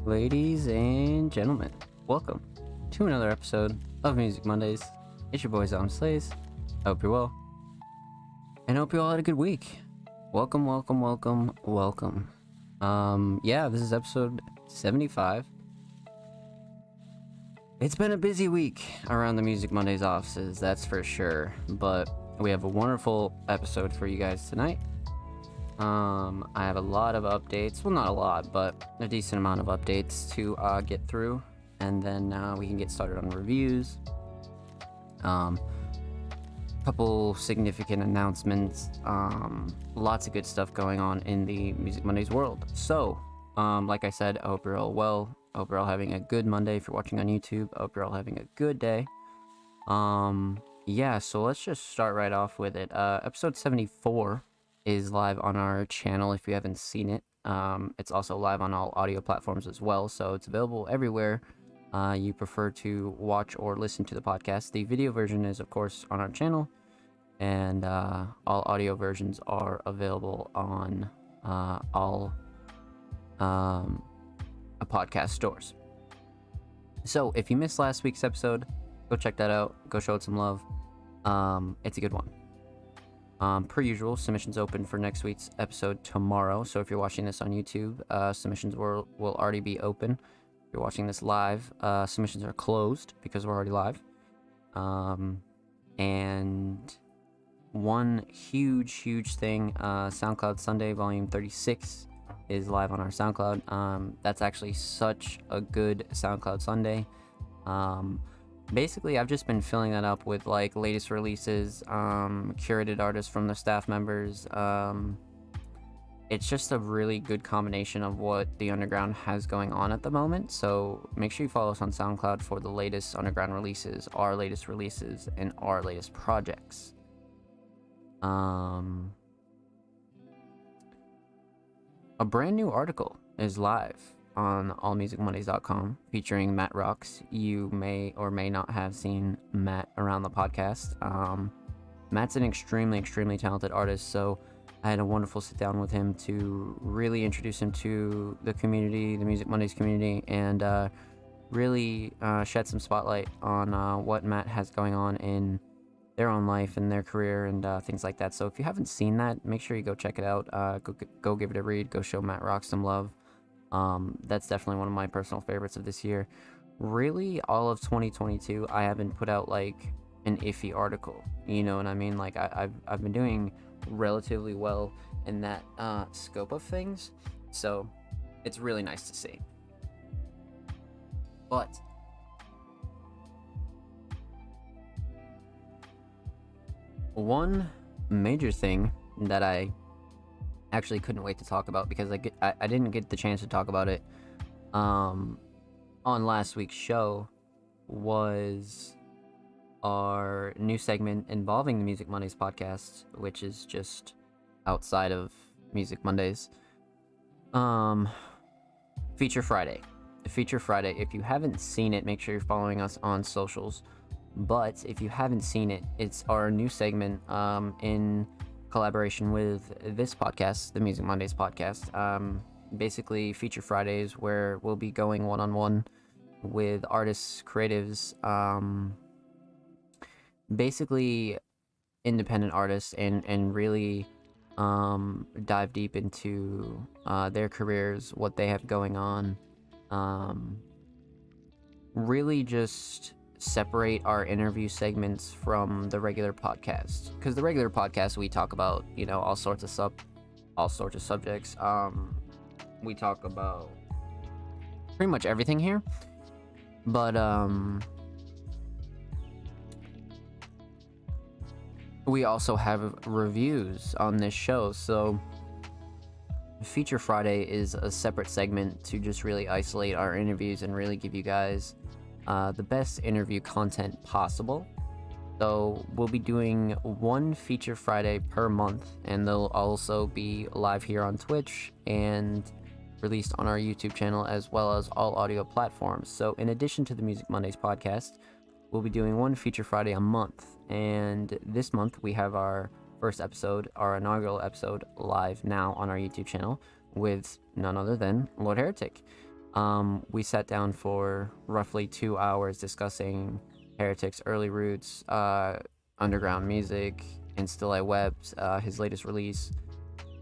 Ladies and gentlemen, welcome to another episode of Music Mondays. It's your boy Zom Slays. I hope you're well, and I hope you all had a good week. Welcome. This is episode 75. It's been a busy week around the Music Mondays offices, that's for sure, but we have a wonderful episode for you guys tonight. I have a lot of updates. Well, not a lot, but a decent amount of updates to get through, and then we can get started on reviews. Couple significant announcements. Lots of good stuff going on in the Music Mondays world. So, like I said, I hope you're all well. I hope you're all having a good Monday if you're watching on YouTube. I hope you're all having a good day. So let's just start right off with it. Episode 74 is live on our channel if you haven't seen it. It's also live on all audio platforms as well, so it's available everywhere you prefer to watch or listen to the podcast. The video version is, of course, on our channel, and all audio versions are available on all podcast stores. So if you missed last week's episode, go check that out. Go show it some love. It's a good one. Per usual, submissions open for next week's episode tomorrow. So if you're watching this on YouTube, submissions will already be open. If you're watching this live, submissions are closed because we're already live. And one huge thing, Soundcloud Sunday Volume 36 is live on our SoundCloud. That's actually such a good Soundcloud Sunday. Basically, I've just been filling that up with like latest releases, curated artists from the staff members. It's just a really good combination of what the underground has going on at the moment. So make sure you follow us on SoundCloud for the latest underground releases, our latest releases, and our latest projects. A brand new article is live on allmusicmondays.com featuring Matt Rocks. You may or may not have seen Matt around the podcast. Matt's an extremely talented artist, so I had a wonderful sit down with him to really introduce him to the community, the Music Mondays community, and really shed some spotlight on what Matt has going on in their own life and their career and things like that. So if you haven't seen that, make sure you go check it out. Go give it a read. Go show Matt Rocks some love. That's definitely one of my personal favorites of this year. Really, all of 2022, I haven't put out like an iffy article. You know what I mean? Like I've been doing relatively well in that scope of things. So it's really nice to see. But one major thing that I actually couldn't wait to talk about, because I didn't get the chance to talk about it on last week's show, was our new segment involving the Music Mondays podcast, which is just outside of Music Mondays. Feature Friday. If you haven't seen it, make sure you're following us on socials. But if you haven't seen it, it's our new segment in collaboration with this podcast, the Music Mondays podcast. Basically Feature Fridays, where we'll be going one-on-one with artists, creatives, basically independent artists, and really dive deep into their careers, what they have going on. Really just separate our interview segments from the regular podcast, because the regular podcast we talk about, you know, all sorts of subjects. We talk about pretty much everything here, but we also have reviews on this show. So Feature Friday is a separate segment to just really isolate our interviews and really give you guys the best interview content possible. So we'll be doing one Feature Friday per month, and they'll also be live here on Twitch and released on our YouTube channel, as well as all audio platforms. So in addition to the Music Mondays podcast, we'll be doing one Feature Friday a month, and this month we have our first episode, our inaugural episode, live now on our YouTube channel with none other than Lord Heretic. We sat down for roughly 2 hours discussing Heretic's early roots, underground music, and Still I Wept, his latest release.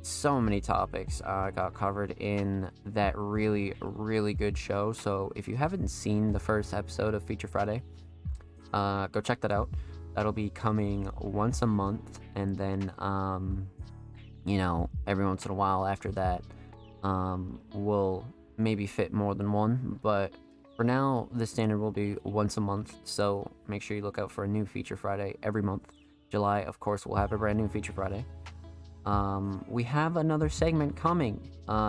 So many topics got covered in that really, really good show. So if you haven't seen the first episode of Feature Friday, go check that out. That'll be coming once a month, and then every once in a while after that, we'll maybe fit more than one, but for now the standard will be once a month. So make sure you look out for a new Feature Friday every month. July, of course, we'll have a brand new Feature Friday. We have another segment coming.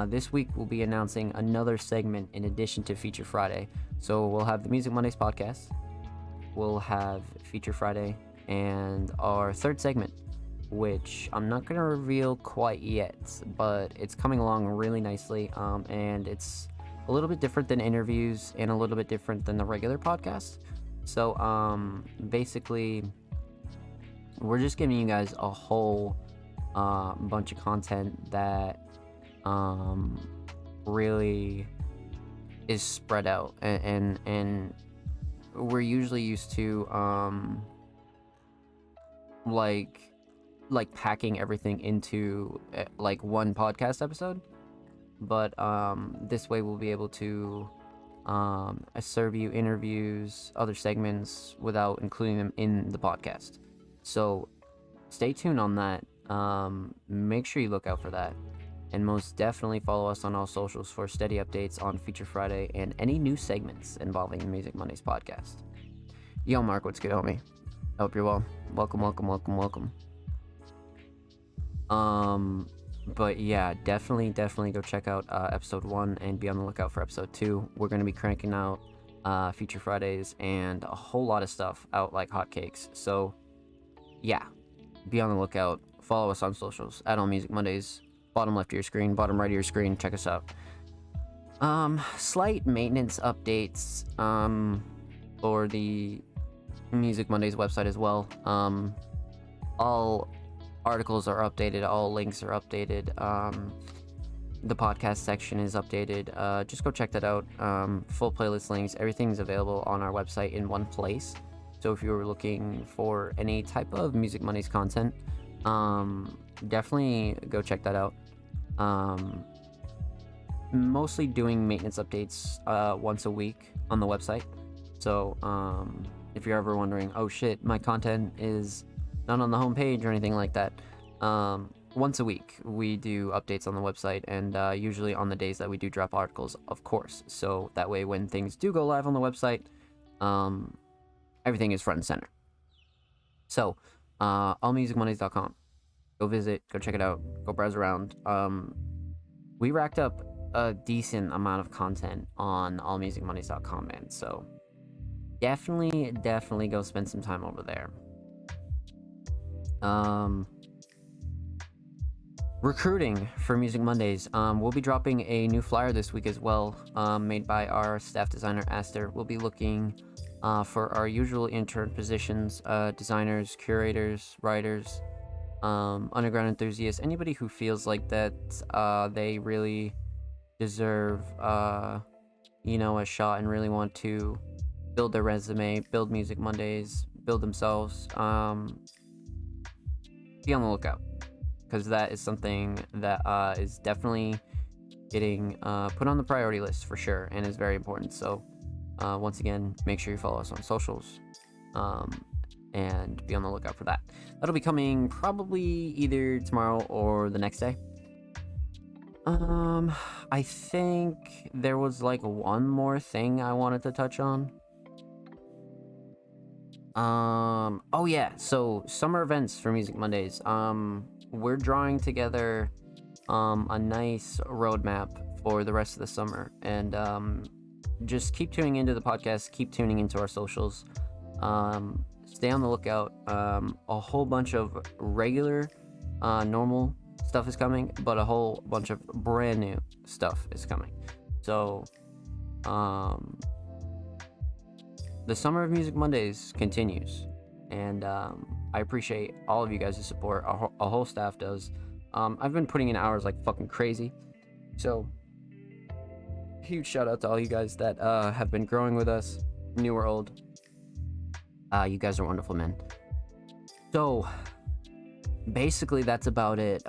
This week we'll be announcing another segment in addition to Feature Friday. So we'll have the Music Mondays podcast, we'll have Feature Friday, and our third segment, which I'm not going to reveal quite yet, but it's coming along really nicely, and it's a little bit different than interviews and a little bit different than the regular podcast. So basically, we're just giving you guys a whole bunch of content that really is spread out, and we're usually used to like packing everything into like one podcast episode, but this way we'll be able to serve you interviews, other segments, without including them in the podcast. So stay tuned on that. Make sure you look out for that, and most definitely follow us on all socials for steady updates on Feature Friday and any new segments involving the Music Mondays podcast. Yo, Mark, what's good, homie? I hope you're well. Welcome. But yeah, definitely go check out episode 1 and be on the lookout for episode 2. We're going to be cranking out Feature Fridays and a whole lot of stuff out like hotcakes. So yeah, be on the lookout. Follow us on socials at All Music Mondays. Bottom left of your screen, bottom right of your screen. Check us out. Slight maintenance updates for the Music Mondays website as well. All articles are updated, all links are updated, the podcast section is updated. Just go check that out. Full playlist links, everything's available on our website in one place. So if you're looking for any type of Music Mondays content, definitely go check that out. Mostly doing maintenance updates once a week on the website. So if you're ever wondering, oh shit, my content is not on the homepage or anything like that, once a week we do updates on the website, and usually on the days that we do drop articles, of course. So that way when things do go live on the website, everything is front and center. So allmusicmondays.com, go visit, go check it out, go browse around. We racked up a decent amount of content on allmusicmondays.com, man. So definitely go spend some time over there. Recruiting for Music Mondays. We'll be dropping a new flyer this week as well, made by our staff designer Aster. We'll be looking for our usual intern positions, designers, curators, writers, underground enthusiasts, anybody who feels like that they really deserve a shot and really want to build their resume, build Music Mondays, build themselves. Be on the lookout, because that is something that is definitely getting put on the priority list for sure, and is very important. So once again, make sure you follow us on socials, and be on the lookout for that. That'll be coming probably either tomorrow or the next day. I think there was like one more thing I wanted to touch on. Oh yeah, so summer events for Music Mondays. We're drawing together a nice roadmap for the rest of the summer, and just keep tuning into the podcast, keep tuning into our socials. Stay on the lookout. A whole bunch of regular normal stuff is coming, but a whole bunch of brand new stuff is coming. So the summer of Music Mondays continues, and I appreciate all of you guys' support. Our whole staff does. I've been putting in hours like fucking crazy, so huge shout out to all you guys that have been growing with us, new or old. You guys are wonderful, man. So basically that's about it.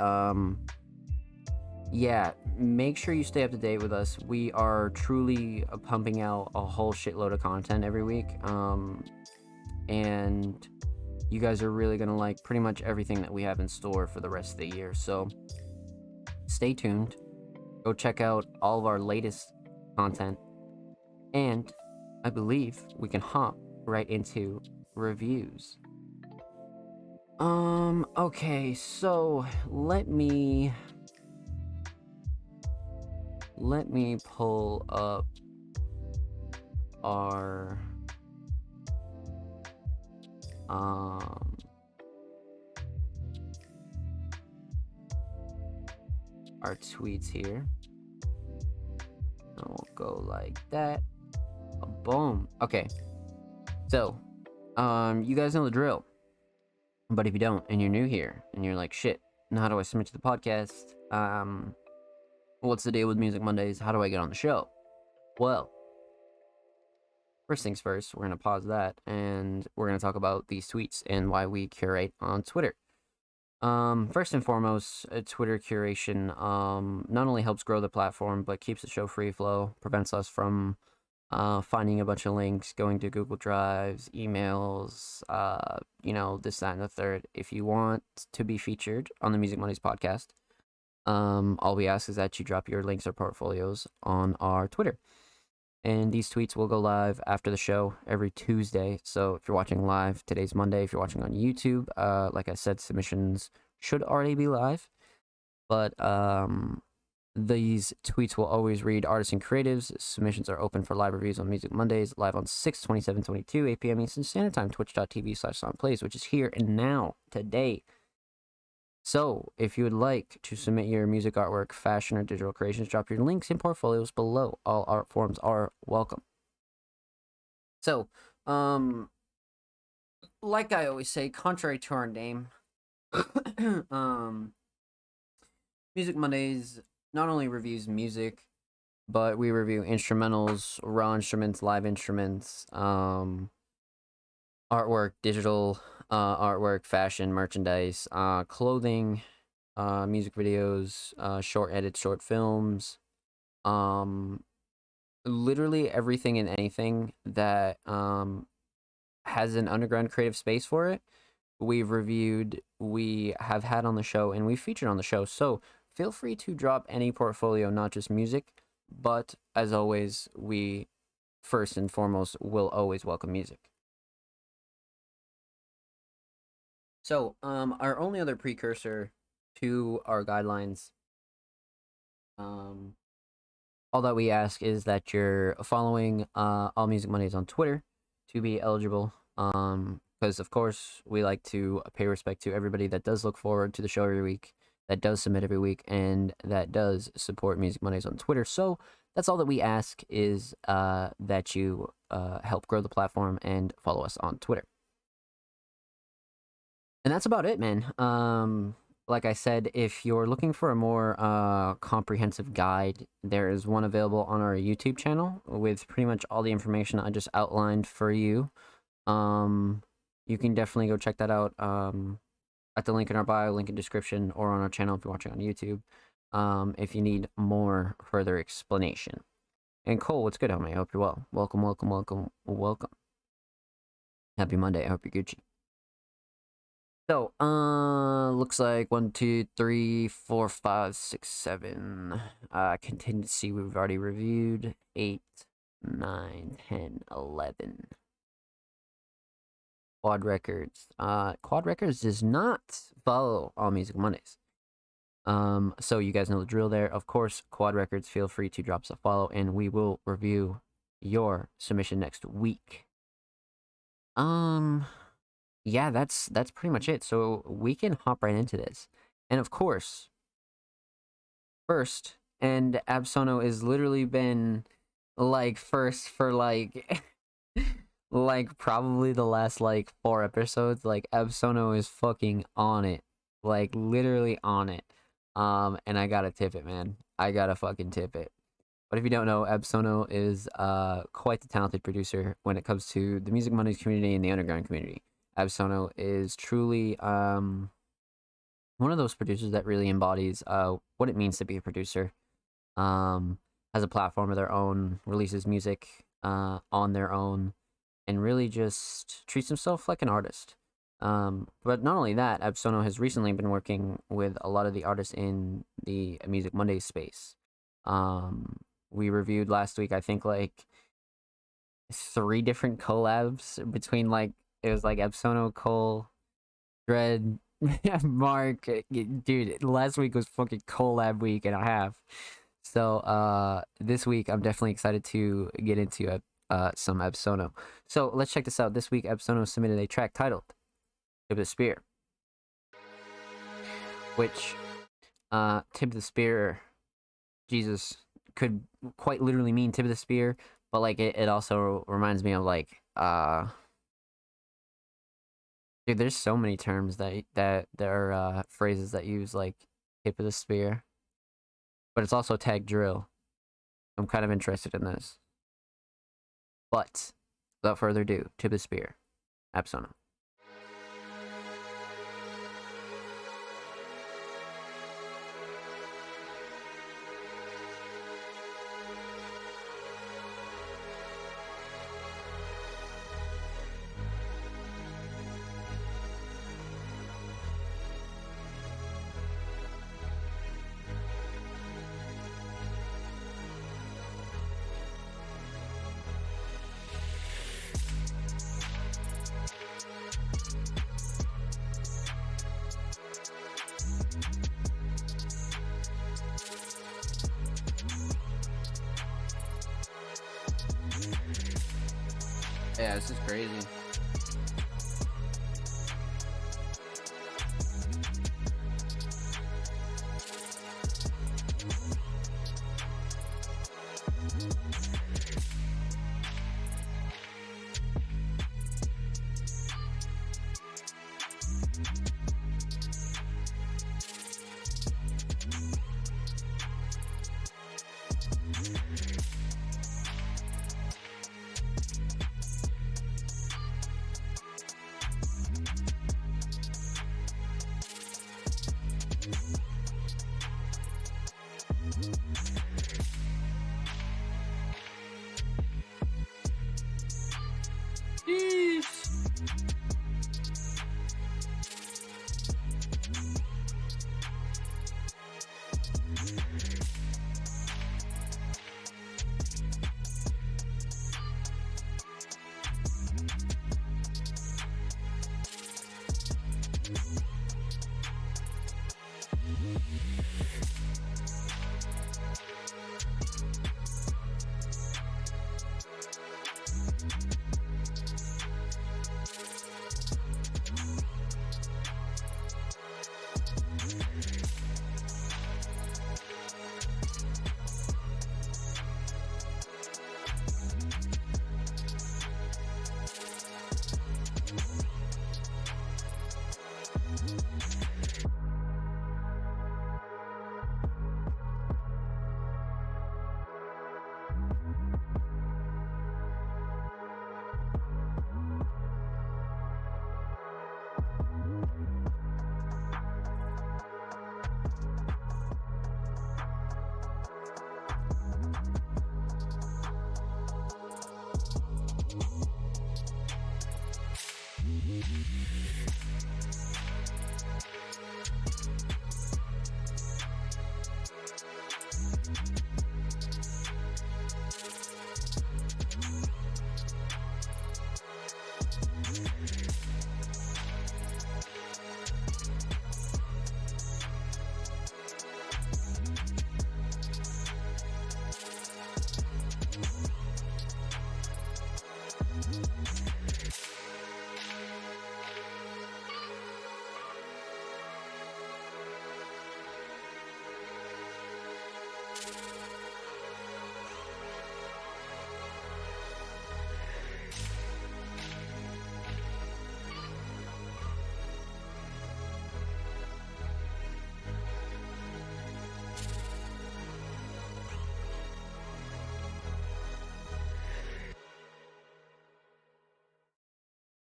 Yeah, make sure you stay up to date with us. We are truly pumping out a whole shitload of content every week. And you guys are really gonna like pretty much everything that we have in store for the rest of the year. So stay tuned. Go check out all of our latest content. And I believe we can hop right into reviews. Okay, so let me pull up our tweets here. And we'll go like that. Boom. Okay. So, you guys know the drill. But if you don't, and you're new here, and you're like, shit, now how do I submit to the podcast? What's the deal with Music Mondays? How do I get on the show? Well, first things first, we're going to pause that, and we're going to talk about these tweets and why we curate on Twitter. First and foremost, Twitter curation not only helps grow the platform, but keeps the show free flow, prevents us from finding a bunch of links, going to Google Drives, emails, this, that, and the third. If you want to be featured on the Music Mondays podcast, all we ask is that you drop your links or portfolios on our Twitter. And these tweets will go live after the show every Tuesday. So if you're watching live, today's Monday. If you're watching on YouTube, like I said, submissions should already be live. But these tweets will always read artists and creatives. Submissions are open for live reviews on Music Mondays, live on 6/27/22, 8 p.m. Eastern Standard Time, twitch.tv/soundplays, which is here and now, today. So, if you would like to submit your music, artwork, fashion, or digital creations, drop your links and portfolios below. All art forms are welcome. So, like I always say, contrary to our name, Music Mondays not only reviews music, but we review instrumentals, raw instruments, live instruments, artwork, digital artwork, fashion, merchandise, clothing, music videos, short edits, short films, literally everything and anything that has an underground creative space for it. We've reviewed, we have had on the show, and we've featured on the show. So feel free to drop any portfolio, not just music, but as always, we first and foremost will always welcome music. So, our only other precursor to our guidelines, all that we ask is that you're following All Music Mondays on Twitter to be eligible. Because of course we like to pay respect to everybody that does look forward to the show every week, that does submit every week, and that does support Music Mondays on Twitter. So that's all that we ask is that you help grow the platform and follow us on Twitter. And that's about it, man. Like I said, if you're looking for a more comprehensive guide, there is one available on our YouTube channel with pretty much all the information I just outlined for you. You can definitely go check that out at the link in our bio, link in description, or on our channel if you're watching on YouTube, if you need more further explanation. And Cole, what's good, homie? I hope you're well. Welcome, welcome, welcome, welcome. Happy Monday. I hope you're Gucci. So, looks like 1, 2, 3, 4, 5, 6, 7. Contingency we've already reviewed. 8, 9, 10, 11. Quad Records. Quad Records does not follow All Music Mondays. So you guys know the drill there. Of course, Quad Records, feel free to drop us a follow, and we will review your submission next week. Yeah, that's pretty much it. So we can hop right into this. And of course, first, and Absolno has literally been like first for like like probably the last like 4 episodes. Like Absolno is fucking on it. Like literally on it. And I gotta tip it, man. I gotta fucking tip it. But if you don't know, Absono is quite the talented producer when it comes to the Music Mondays community and the underground community. Absono is truly one of those producers that really embodies what it means to be a producer. Has a platform of their own, releases music on their own, and really just treats himself like an artist. But not only that, Absono has recently been working with a lot of the artists in the Music Mondays space. We reviewed last week, I think, like 3 different collabs between like it was like Absono, Cole, Dread, Mark. Dude, last week was fucking collab week and a half. So this week I'm definitely excited to get into some Absono. So let's check this out. This week Absono submitted a track titled Tip of the Spear, which tip of the spear, Jesus, could quite literally mean tip of the spear, but like it also reminds me of like dude, there's so many terms that there are phrases that use like tip of the spear, but it's also tag drill. I'm kind of interested in this. But without further ado, tip of the spear, Absono. Yeah, this is crazy.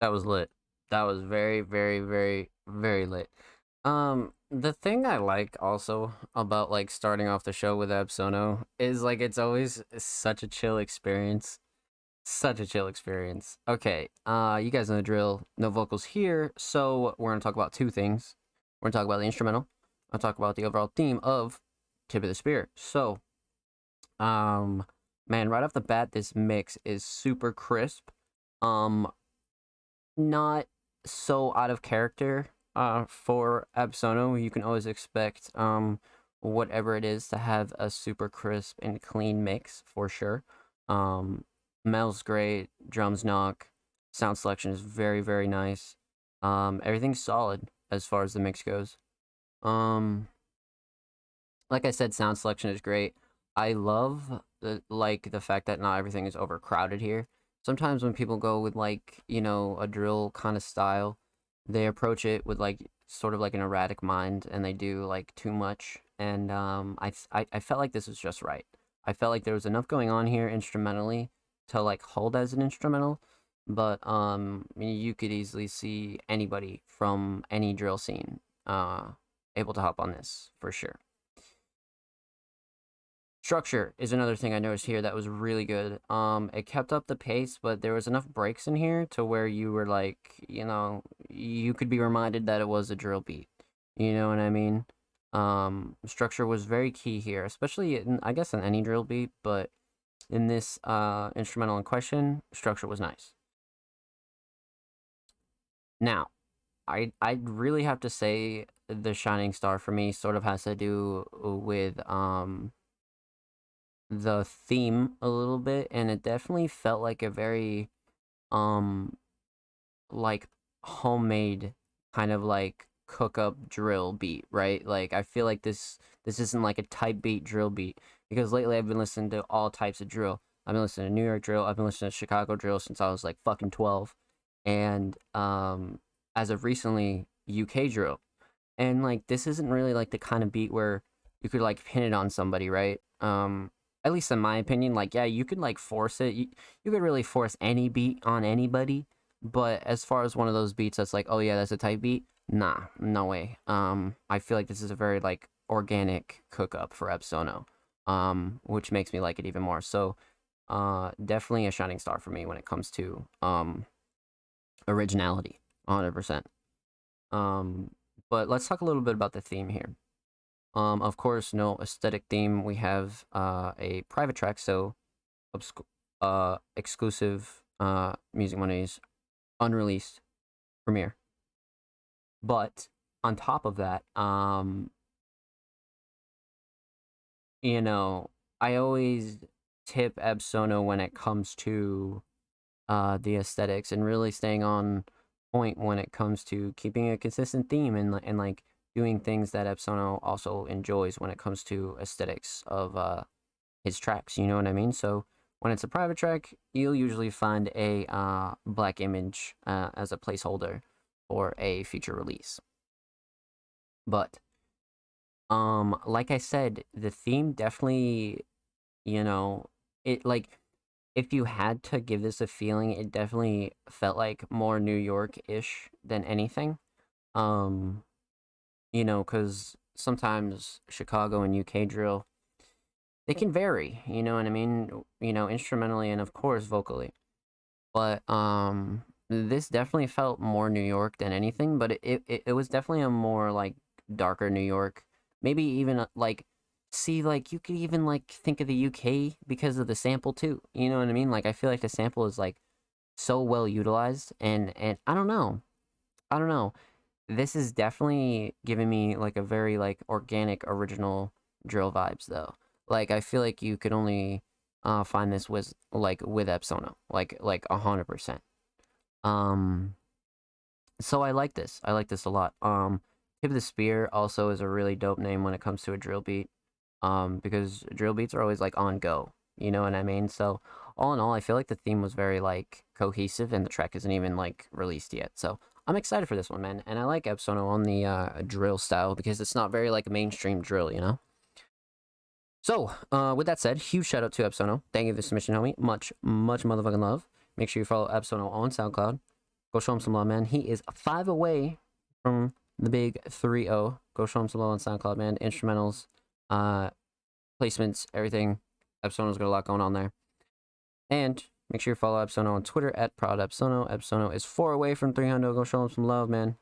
That was lit. That was very, very, very, very lit. The thing I like also about like starting off the show with Absono is like it's always such a chill experience. Such a chill experience. Okay, you guys know the drill. No vocals here, so we're gonna talk about two things. We're gonna talk about the instrumental. I'll talk about the overall theme of Tip of the Spear. So, um, man, right off the bat, this mix is super crisp. Um, not so out of character for Absono. You can always expect whatever it is to have a super crisp and clean mix for sure. Um Mel's great, drums knock, sound selection is very, very nice. Everything's solid as far as the mix goes. Um like I said, sound selection is great. I love the fact that not everything is overcrowded here. Sometimes when people go with like, a drill kind of style, they approach it with like sort of like an erratic mind and they do like too much. And I felt like this was just right. I felt like there was enough going on here instrumentally to like hold as an instrumental, but you could easily see anybody from any drill scene able to hop on this for sure. Structure is another thing I noticed here that was really good. It kept up the pace, but there was enough breaks in here to where you were like, you could be reminded that it was a drill beat. You know what I mean? Structure was very key here, especially in, I guess, in any drill beat, but in this instrumental in question, structure was nice. Now, I'd really have to say the shining star for me sort of has to do with the theme a little bit, and it definitely felt like a very um like homemade kind of like cook up drill beat, right? Like I feel like this isn't like a type beat drill beat, because lately I've been listening to all types of drill. I've been listening to New York drill, I've been listening to Chicago drill since I was like fucking 12, and as of recently UK drill. And like this isn't really like the kind of beat where you could like pin it on somebody, right? At least in my opinion, like yeah, you could like force it. You could really force any beat on anybody, but as far as one of those beats that's like, oh yeah, that's a type beat, nah, no way. I feel like this is a very like organic cook up for Epsono, which makes me like it even more. So, definitely a shining star for me when it comes to originality, 100%. Um, but let's talk a little bit about the theme here. Of course, no aesthetic theme. We have a private track, so exclusive Music Mondays unreleased premiere. But on top of that, I always tip Absono when it comes to the aesthetics and really staying on point when it comes to keeping a consistent theme and like doing things that Epsono also enjoys when it comes to aesthetics of his tracks. You know what I mean? So when it's a private track, you'll usually find a black image as a placeholder for a future release. But like I said, the theme definitely, it like if you had to give this a feeling, it definitely felt like more New York-ish than anything. Um, because sometimes Chicago and UK drill, they can vary, you know what I mean? Instrumentally and of course vocally. But this definitely felt more New York than anything, but it was definitely a more like darker New York. Maybe even like see like you could even like think of the UK because of the sample too. You know what I mean? Like I feel like the sample is like so well utilized and I don't know. I don't know. This is definitely giving me like a very like organic original drill vibes though. Like I feel like you could only find this with Epsono. Like 100%. Um so I like this. I like this a lot. Tip of the Spear also is a really dope name when it comes to a drill beat. Because drill beats are always like on go. You know what I mean? So all in all, I feel like the theme was very like cohesive, and the track isn't even like released yet. So I'm excited for this one, man. And I like Epsono on the drill style because it's not very like mainstream drill, you know. So with that said, huge shout out to Epsono. Thank you for the submission, homie. Much motherfucking love. Make sure you follow Epsono on SoundCloud. Go show him some love, man. He is 5 away from the big 3-0. Go show him some love on SoundCloud, man. Instrumentals, placements, everything. Epsono's got a lot going on there. And make sure you follow Epsono on Twitter at ProudEpsono. Epsono is 4 away from 300. Go show him some love, man.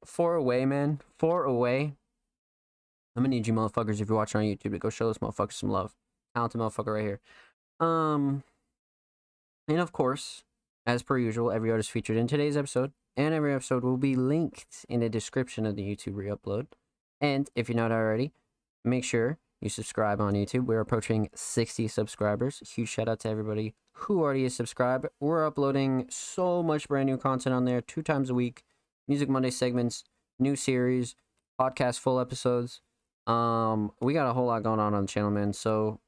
4 away, man. 4 away. I'm gonna need you motherfuckers, if you're watching on YouTube, to go show this motherfucker some love. Talented motherfucker right here. And of course, as per usual, every artist featured in today's episode and every episode will be linked in the description of the YouTube re-upload. And if you're not already, make sure you subscribe on YouTube. We're approaching 60 subscribers. Huge shout out to everybody who already is subscribed. We're uploading so much brand new content on there 2 times a week. Music Monday segments, new series, podcast full episodes. We got a whole lot going on the channel, man. So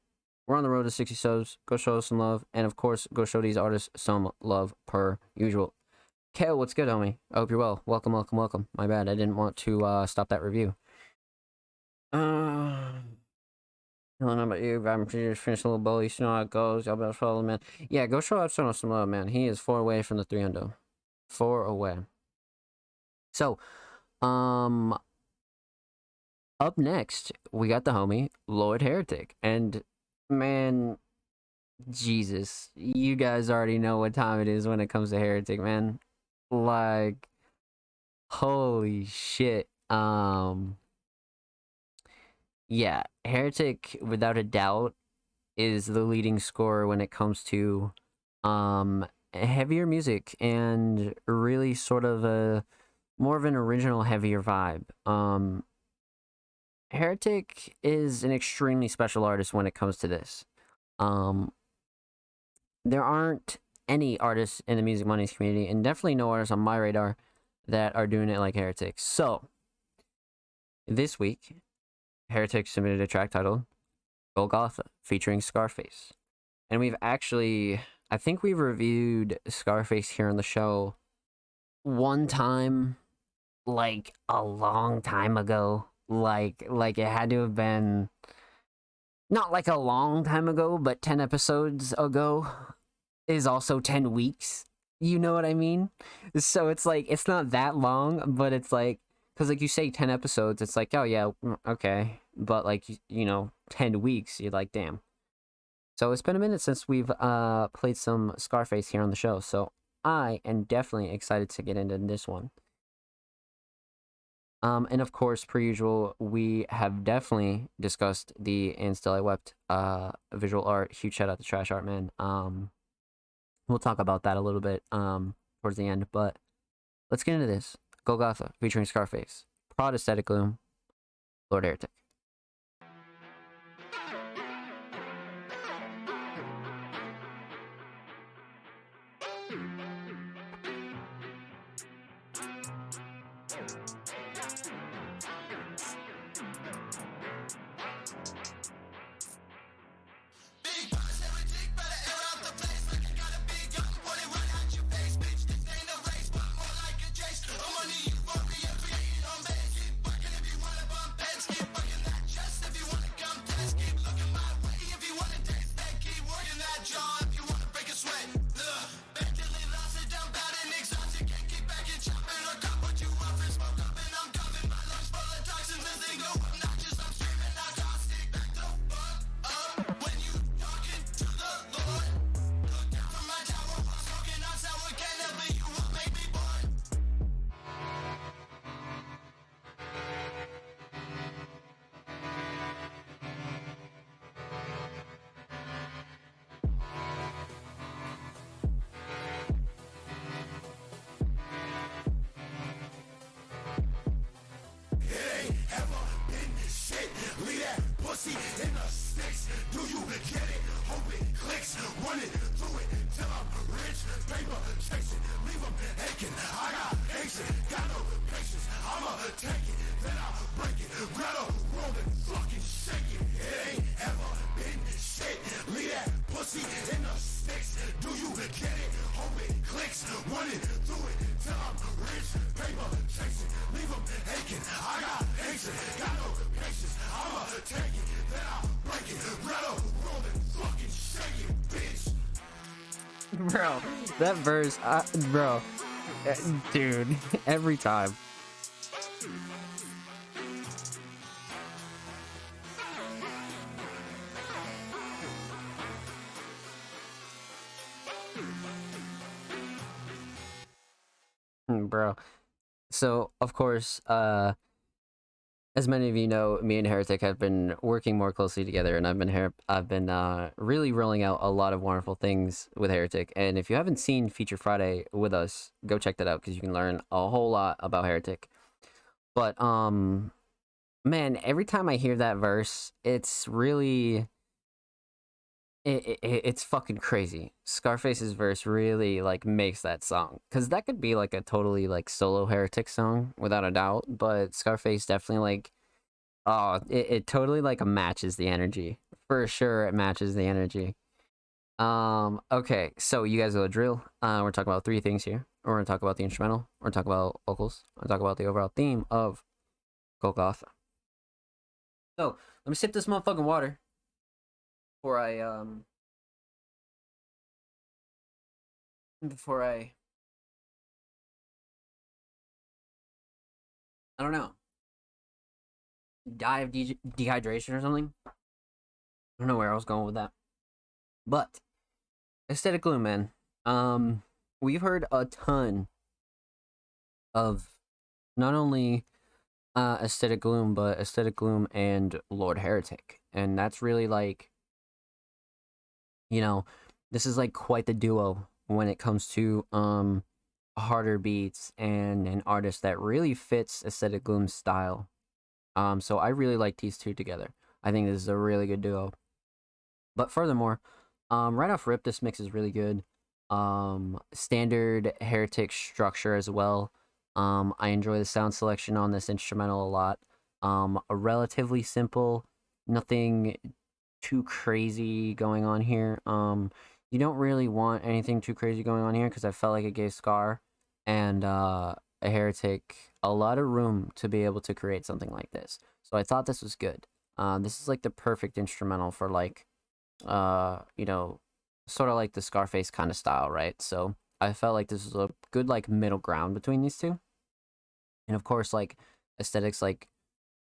we're on the road to 60 subs. Go show us some love. And of course, go show these artists some love per usual. Kale, what's good, homie? I hope you're well. Welcome, welcome, welcome. My bad. I didn't want to stop that review. I don't know about you. I'm just finished a little bowl. You know how it goes. Y'all better follow, man. Yeah, go show Epson some love, man. He is 4 away from the 300. 4 away. So, up next, we got the homie, Lord Heretic. And, man, Jesus, you guys already know what time it is when it comes to Heretic, man. Like, holy shit. Yeah, Heretic, without a doubt, is the leading scorer when it comes to, heavier music and really sort of a more of an original, heavier vibe. Heretic is an extremely special artist when it comes to this. There aren't any artists in the Music Mondays community, and definitely no artists on my radar that are doing it like Heretic. So, this week, Heretic submitted a track titled Golgotha, featuring Scarface. And we've actually, I think we've reviewed Scarface here on the show one time, like a long time ago. Like it had to have been not like a long time ago, but 10 episodes ago is also 10 weeks. You know what I mean? So it's like, it's not that long, but it's like, because like you say 10 episodes, it's like, oh yeah, okay. But like, you know, 10 weeks, you're like, damn. So it's been a minute since we've played some Scarface here on the show. So I am definitely excited to get into this one. And of course, per usual, we have definitely discussed the And Still I Wept visual art. Huge shout out to Trash Art, man. We'll talk about that a little bit towards the end, but let's get into this. Golgotha, featuring Scarface. Prod Aesthetic Gloom, Lord Heretic. Bro, that verse, bro, dude, every time. Bro. So, of course, as many of you know, me and Heretic have been working more closely together, and I've been really rolling out a lot of wonderful things with Heretic. And if you haven't seen Feature Friday with us, go check that out because you can learn a whole lot about Heretic. But man, every time I hear that verse, it's really it's fucking crazy. Scarface's verse really like makes that song because that could be like a totally like solo Heretic song without a doubt, but Scarface definitely like oh it totally like matches the energy for sure. It matches the energy. Okay, so you guys know the drill. We're talking about three things here. We're gonna talk about the instrumental. We're gonna talk about vocals. We're gonna talk about the overall theme of Golgotha. So let me sip this motherfucking water before before I don't know, die of dehydration or something. I don't know where I was going with that, but aesthetic gloom, man. We've heard a ton of not only aesthetic gloom, but aesthetic gloom and Lord Heretic, and that's really like you know, this is like quite the duo when it comes to harder beats and an artist that really fits aesthetic gloom's style. So I really like these two together. I think this is a really good duo. But furthermore, right off rip, this mix is really good. Standard Heretic structure as well. I enjoy the sound selection on this instrumental a lot. A relatively simple, nothing too crazy going on here. You don't really want anything too crazy going on here because I felt like it gave Scar and a Heretic a lot of room to be able to create something like this. So I thought this was good. This is like the perfect instrumental for like you know, sort of like the Scarface kind of style, right? So I felt like this was a good like middle ground between these two. And of course, like aesthetics, like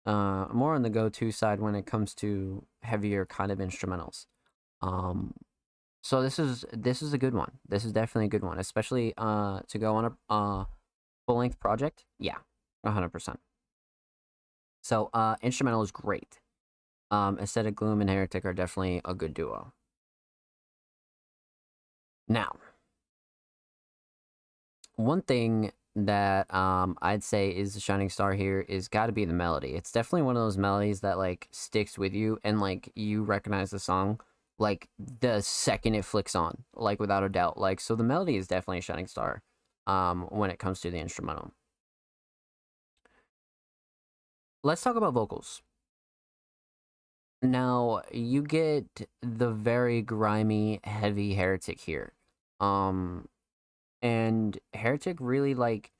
more on the go-to side when it comes to heavier kind of instrumentals. Um, so this is a good one. This is definitely a good one, especially to go on a full length project. Yeah, 100%. So instrumental is great. Aesthetic Gloom and Heretic are definitely a good duo. Now, one thing that I'd say is the shining star here is got to be the melody. It's definitely one of those melodies that like sticks with you and like you recognize the song like the second it flicks on, like without a doubt. Like so the melody is definitely a shining star when it comes to the instrumental. Let's talk about vocals. Now, you get the very grimy, heavy Heretic here. Um and Heretic really like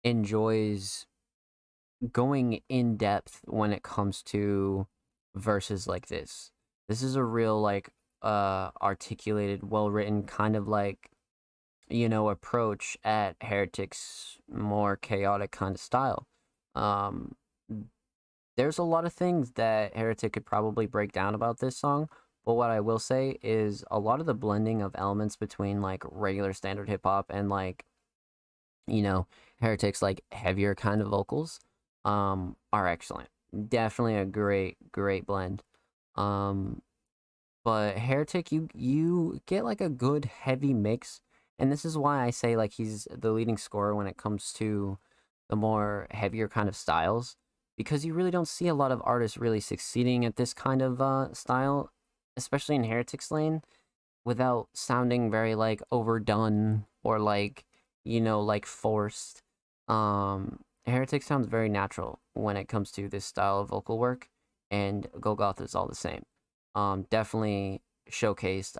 enjoys going in depth when it comes to verses like this. This is a real like articulated, well written kind of like approach at Heretic's more chaotic kind of style. Um there's a lot of things that Heretic could probably break down about this song, but what I will say is a lot of the blending of elements between like regular standard hip hop and like you know, Heretic's like heavier kind of vocals are excellent. Definitely a great blend. Um but Heretic you get like a good heavy mix, and this is why I say like he's the leading scorer when it comes to the more heavier kind of styles, because you really don't see a lot of artists really succeeding at this kind of style, especially in Heretic's lane, without sounding very like overdone or like like forced. Heretic sounds very natural when it comes to this style of vocal work, and Golgotha is all the same. Definitely showcased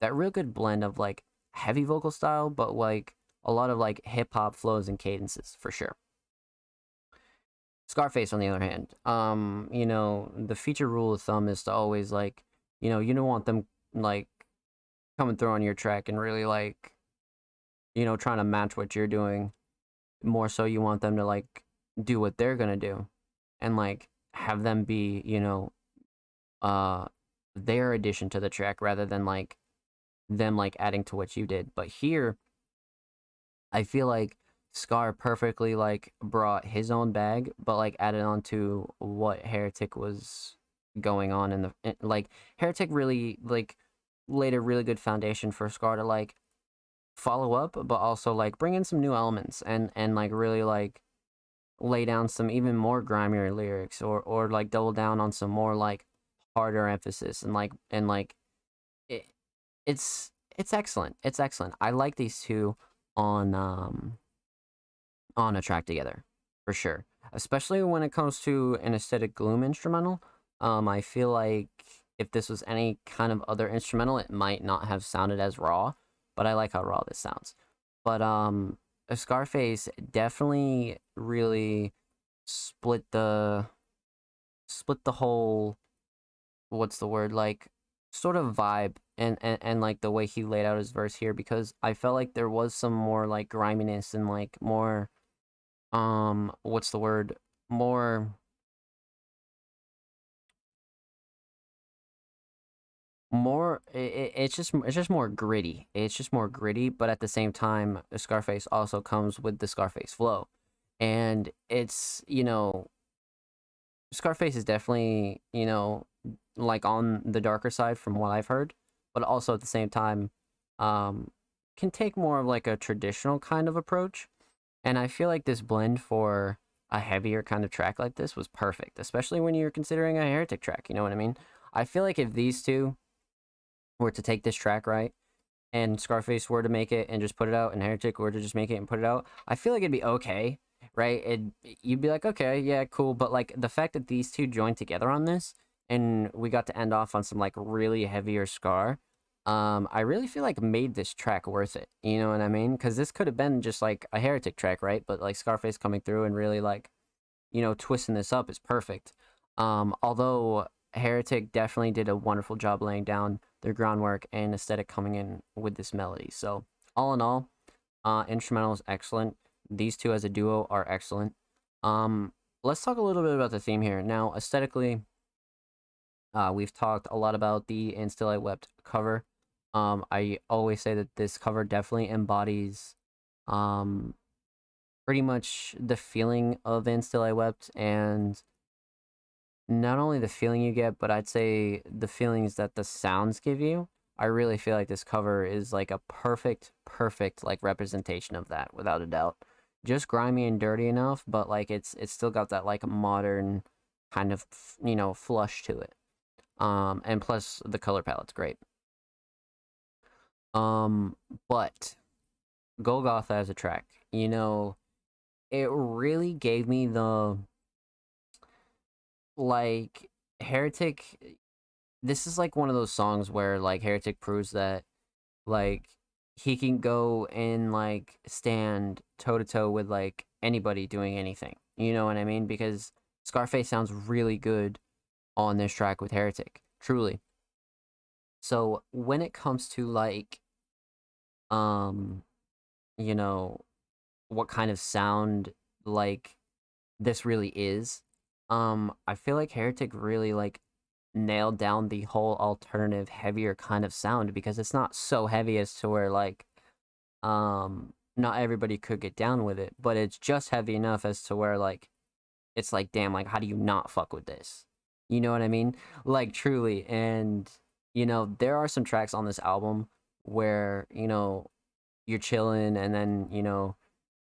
that real good blend of like heavy vocal style but like a lot of like hip hop flows and cadences for sure. Scarface on the other hand, the feature rule of thumb is to always like you don't want them like coming through on your track and really like, trying to match what you're doing. More so you want them to like do what they're gonna do and like have them be, uh their addition to the track rather than like them like adding to what you did. But here I feel like Scar perfectly like brought his own bag, but like added on to what Heretic was going on like Heretic really like laid a really good foundation for Scar to like follow up, but also like bring in some new elements and like really like lay down some even more grimier lyrics or like double down on some more like harder emphasis and it, it's excellent. It's excellent. I like these two on on a track together for sure. Especially when it comes to an aesthetic gloom instrumental. I feel like if this was any kind of other instrumental, it might not have sounded as raw, but I like how raw this sounds. But a Scarface definitely really split the whole, what's the word, like sort of vibe and like the way he laid out his verse here, because I felt like there was some more like griminess and like more what's the word, more it's just more gritty. It's just more gritty, but at the same time Scarface also comes with the Scarface flow, and it's, Scarface is definitely, like on the darker side from what I've heard, but also at the same time, um, can take more of like a traditional kind of approach. And I feel like this blend for a heavier kind of track like this was perfect, especially when you're considering a Heretic track. You know what I mean? I feel like if these two were to take this track right, and Scarface were to make it and just put it out, and Heretic were to just make it and put it out, I feel like it'd be okay, right? You'd be like, okay, yeah, cool. But like the fact that these two joined together on this, and we got to end off on some like really heavier Scar, I really feel like made this track worth it. You know what I mean? Because this could have been just like a Heretic track, right? But like Scarface coming through and really like, twisting this up is perfect. Although Heretic definitely did a wonderful job laying down their groundwork and aesthetic coming in with this melody. So all in all, instrumental is excellent. These two as a duo are excellent. Um, let's talk a little bit about the theme here. Now, aesthetically, we've talked a lot about the And Still I Wept cover. I always say that this cover definitely embodies um, pretty much the feeling of And Still I Wept, and not only the feeling you get, but I'd say the feelings that the sounds give you. I really feel like this cover is like a perfect like representation of that, without a doubt. Just grimy and dirty enough, but like it's still got that like modern kind of flush to it. And plus the color palette's great. Um, but Golgotha as a track, it really gave me the like Heretic. This is like one of those songs where like Heretic proves that like he can go and like stand toe to toe with like anybody doing anything. You know what I mean? Because Scarface sounds really good on this track with Heretic, truly. So when it comes to like um you know what kind of sound like this really is, I feel like Heretic really like nailed down the whole alternative heavier kind of sound, because it's not so heavy as to where like not everybody could get down with it, but it's just heavy enough as to where like it's like, damn, like how do you not fuck with this? You know what I mean? Like truly. And there are some tracks on this album where you're chilling, and then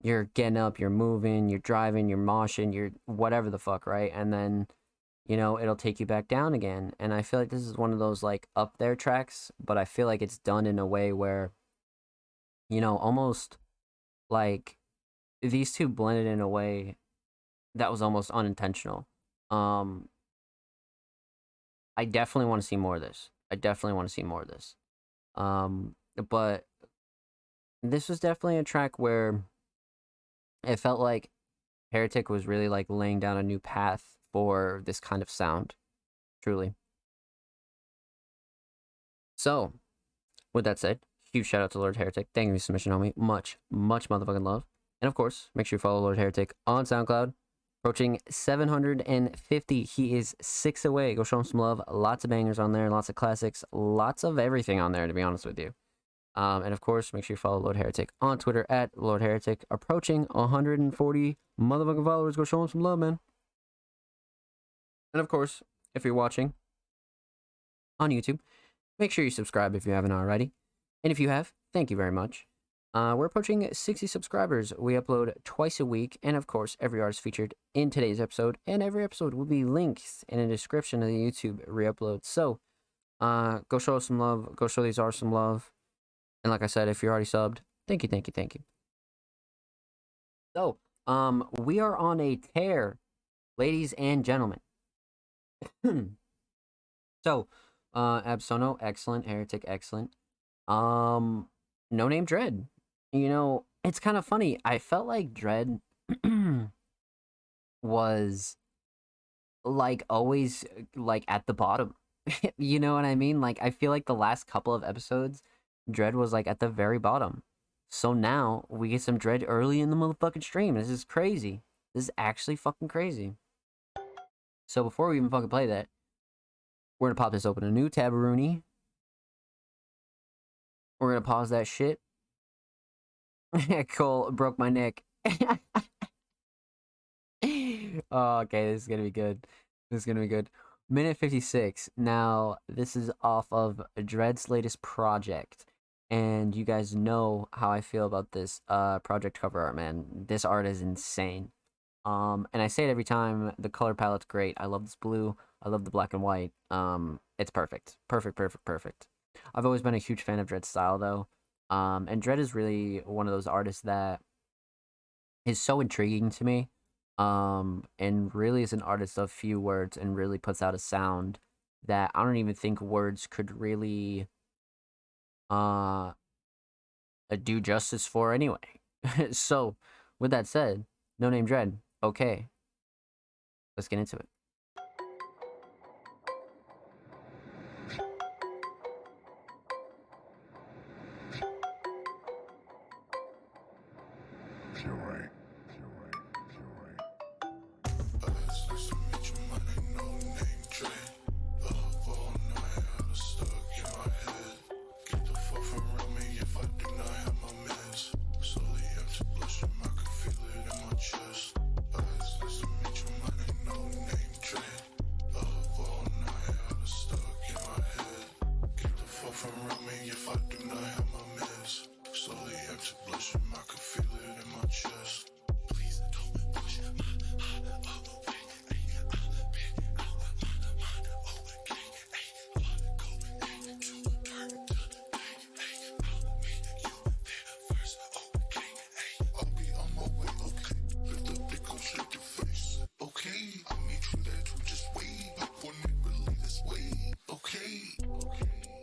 you're getting up, you're moving, you're driving, you're moshing, you're whatever the fuck, right? And then it'll take you back down again. And I feel like this is one of those like up there tracks, but I feel like it's done in a way where almost like these two blended in a way that was almost unintentional. um I definitely want to see more of this. I definitely want to see more of this. But this was definitely a track where it felt like Heretic was really like laying down a new path for this kind of sound, truly. So With that said, huge shout out to Lord Heretic. Thank you for submission, homie. Much, much motherfucking love. And of course, make sure you follow Lord Heretic on SoundCloud. Approaching 750. He is 6 away. Go show him some love. Lots of bangers on there. Lots of classics. Lots of everything on there, to be honest with you. And of course, make sure you follow Lord Heretic on Twitter at Lord Heretic. Approaching 140 motherfucking followers. Go show him some love, man. And of course, if you're watching on YouTube, make sure you subscribe if you haven't already. And if you have, thank you very much. We're approaching 60 subscribers. We upload twice a week. And of course, every artist featured in today's episode. And every episode will be linked in the description of the YouTube re-upload. So, go show us some love. Go show these artists some love. And like I said, if you're already subbed, thank you, thank you, thank you. So, we are on a tear, ladies and gentlemen. So, Absolno, excellent. Heretic, excellent. No Name Dread. You know, it's kind of funny. I felt like Dread was like always like at the bottom. You know what I mean? Like, I feel like the last couple of episodes, Dread was like at the very bottom. So now we get some Dread early in the motherfucking stream. This is crazy. This is actually fucking crazy. So before we even fucking play that, we're gonna pop this open a new tabaroonie. We're gonna pause that shit. Cole broke my neck. Oh, okay, this is gonna be good. This is gonna be good. Minute 56. Now, this is off of Dread's latest project. And you guys know how I feel about this project cover art, man. This art is insane. And I say it every time, the color palette's great. I love this blue. I love the black and white. It's perfect. Perfect, perfect, perfect. I've always been a huge fan of Dread's style, though. And Dread is really one of those artists that is so intriguing to me. And really is an artist of few words and really puts out a sound that I don't even think words could really do justice for anyway. So, with that said, No Name Dread. Okay, let's get into it.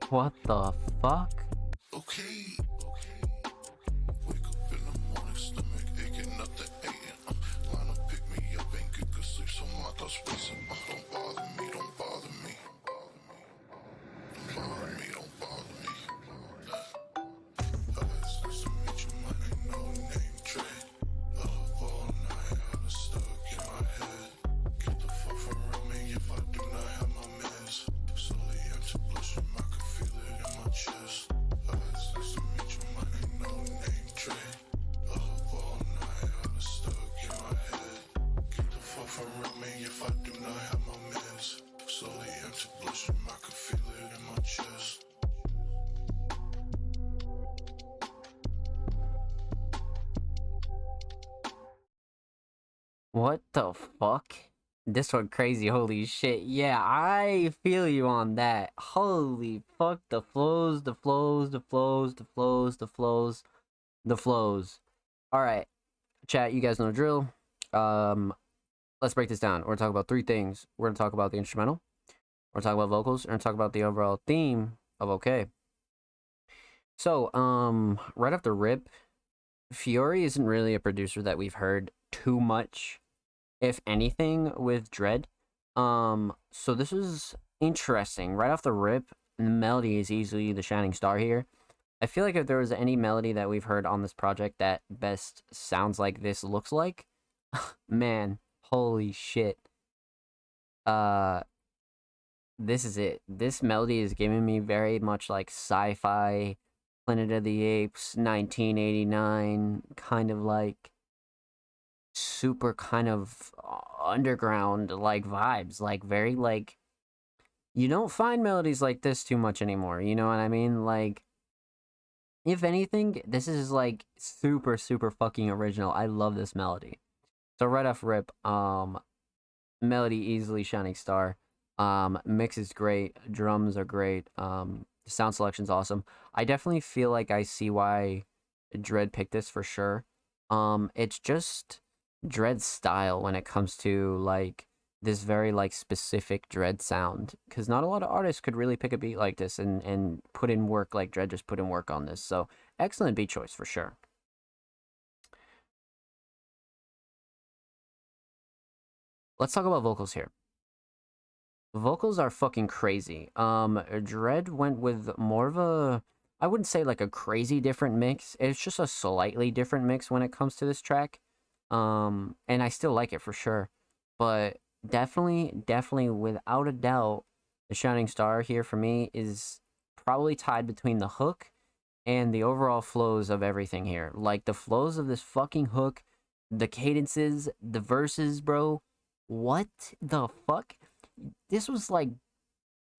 What the fuck? Okay. Wake up in the morning, stomach aching, nothing eating. Line up, pick me up, ain't get good sleep, so my thoughts racing. Don't bother me, don't bother me. Don't bother me, don't bother me. It's nice to meet you, my name, No Name Dread. Up all night, I was stuck in my head. Get the fuck from around me if I do not have my meds. Slowly empty blushing, I can feel it in my chest. It's nice to meet you, my name, No Name Dread. Up all night, I was stuck in my head. Get the fuck from around me if I do not have my meds. Slowly empty blushing, I can feel it in my chest. What the fuck? This one crazy, holy shit. Yeah, I feel you on that. Holy fuck, the flows, the flows, the flows, the flows, the flows, the flows. Alright, chat, you guys know the drill. Let's break this down. We're gonna talk about three things. We're gonna talk about the instrumental, we're gonna talk about vocals, we're gonna talk about the overall theme of OK. So, right off the rip, Fiore isn't really a producer that we've heard too much, if anything, with Dread. So this is interesting. Right off the rip, the melody is easily the shining star here. I feel like if there was any melody that we've heard on this project that best sounds like this looks like, man, holy shit. Uh, this is it. This melody is giving me very much like sci-fi, Planet of the Apes, 1989, kind of like super kind of underground like vibes, like very like you don't find melodies like this too much anymore, you know what I mean? Like if anything, this is like super super fucking original. I love this melody. So right off rip, melody easily shining star. Mix is great, drums are great. Sound selection's awesome. I definitely feel like I see why Dread picked this for sure. It's just Dread's style when it comes to like this very like specific Dread sound, because not a lot of artists could really pick a beat like this and put in work like Dread just put in work on this. So excellent beat choice for sure. Let's talk about vocals here. Vocals are fucking crazy. Dread went with more of a, I wouldn't say like a crazy different mix. It's just a slightly different mix when it comes to this track. And I still like it for sure. But definitely without a doubt, the shining star here for me is probably tied between the hook and the overall flows of everything here. Like the flows of this fucking hook, the cadences, the verses, bro. What the fuck? This was like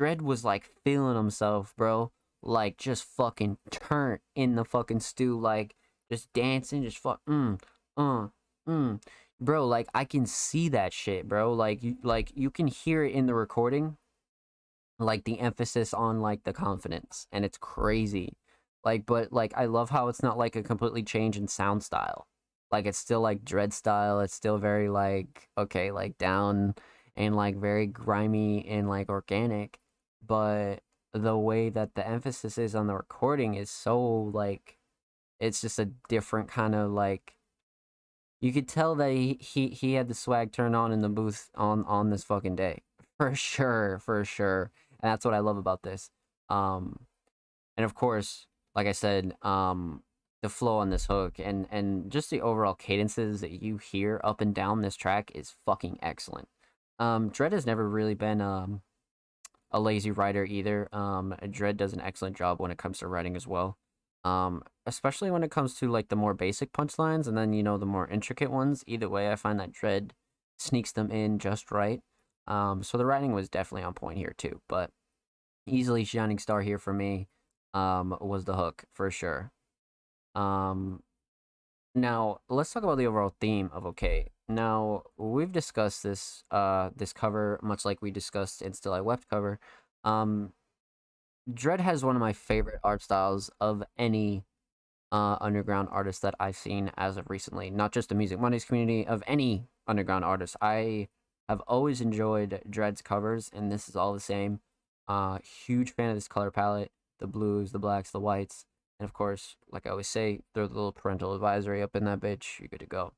Dredd was like feeling himself, bro. Like just fucking turnt in the fucking stew, like just dancing, just uh, mm. Bro, like I can see that shit, bro. Like you can hear it in the recording, like the emphasis on like the confidence, and it's crazy. Like, but like I love how it's not like a completely change in sound style. Like it's still like Dread style. It's still very like okay, like down and like very grimy and like organic, but the way that the emphasis is on the recording is so like it's just a different kind of like you could tell that he had the swag turned on in the booth on this fucking day for sure, and that's what I love about this. um and of course, like I said, the flow on this hook and just the overall cadences that you hear up and down this track is fucking excellent. Dread has never really been a lazy writer either. Dread does an excellent job when it comes to writing as well. Especially when it comes to like the more basic punchlines and then the more intricate ones. Either way, I find that Dread sneaks them in just right. So the writing was definitely on point here too. But easily shining star here for me was the hook for sure. Um, Now let's talk about the overall theme of Okay. Now we've discussed this cover much like we discussed in Still I Wept cover. Um, Dread has one of my favorite art styles of any underground artist that I've seen as of recently. Not just the Music Mondays community, of any underground artist. I have always enjoyed Dread's covers, and this is all the same. Huge fan of this color palette: the blues, the blacks, the whites, and of course, like I always say, throw the little parental advisory up in that bitch. You're good to go.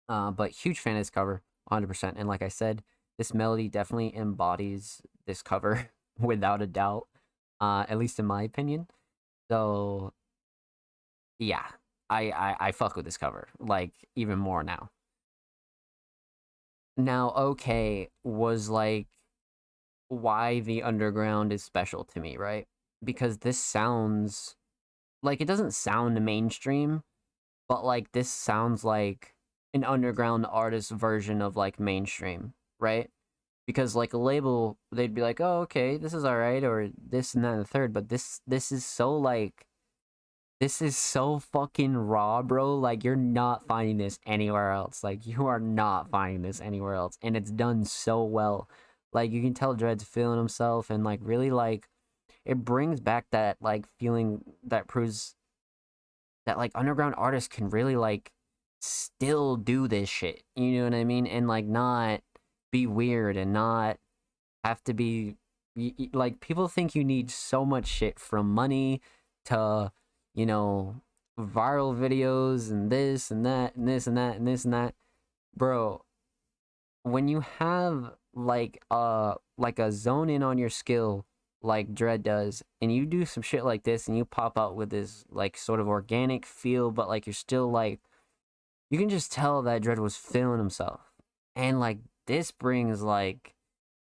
But huge fan of this cover, 100%. And like I said, this melody definitely embodies this cover without a doubt, at least in my opinion. So yeah, I fuck with this cover like even more now. Now, okay, was like why the underground is special to me, right? Because this sounds like it doesn't sound mainstream, but like this sounds like an underground artist version of like mainstream, right? Because like a label, they'd be like, "Oh, okay, this is all right," or this and that and the third. But this is so like this is so fucking raw, bro. Like you're not finding this anywhere else. Like you are not finding this anywhere else, and it's done so well. Like you can tell Dred's feeling himself, and like really like it brings back that like feeling that proves that like underground artists can really like still do this shit. You know what I mean? And like not be weird and not have to be like people think you need so much shit from money to you know viral videos and this and that and this and that and this and that, bro. When you have like a zone in on your skill like Dread does, and you do some shit like this, and you pop out with this like sort of organic feel, but like you're still like, you can just tell that Dread was feeling himself. And like this brings like,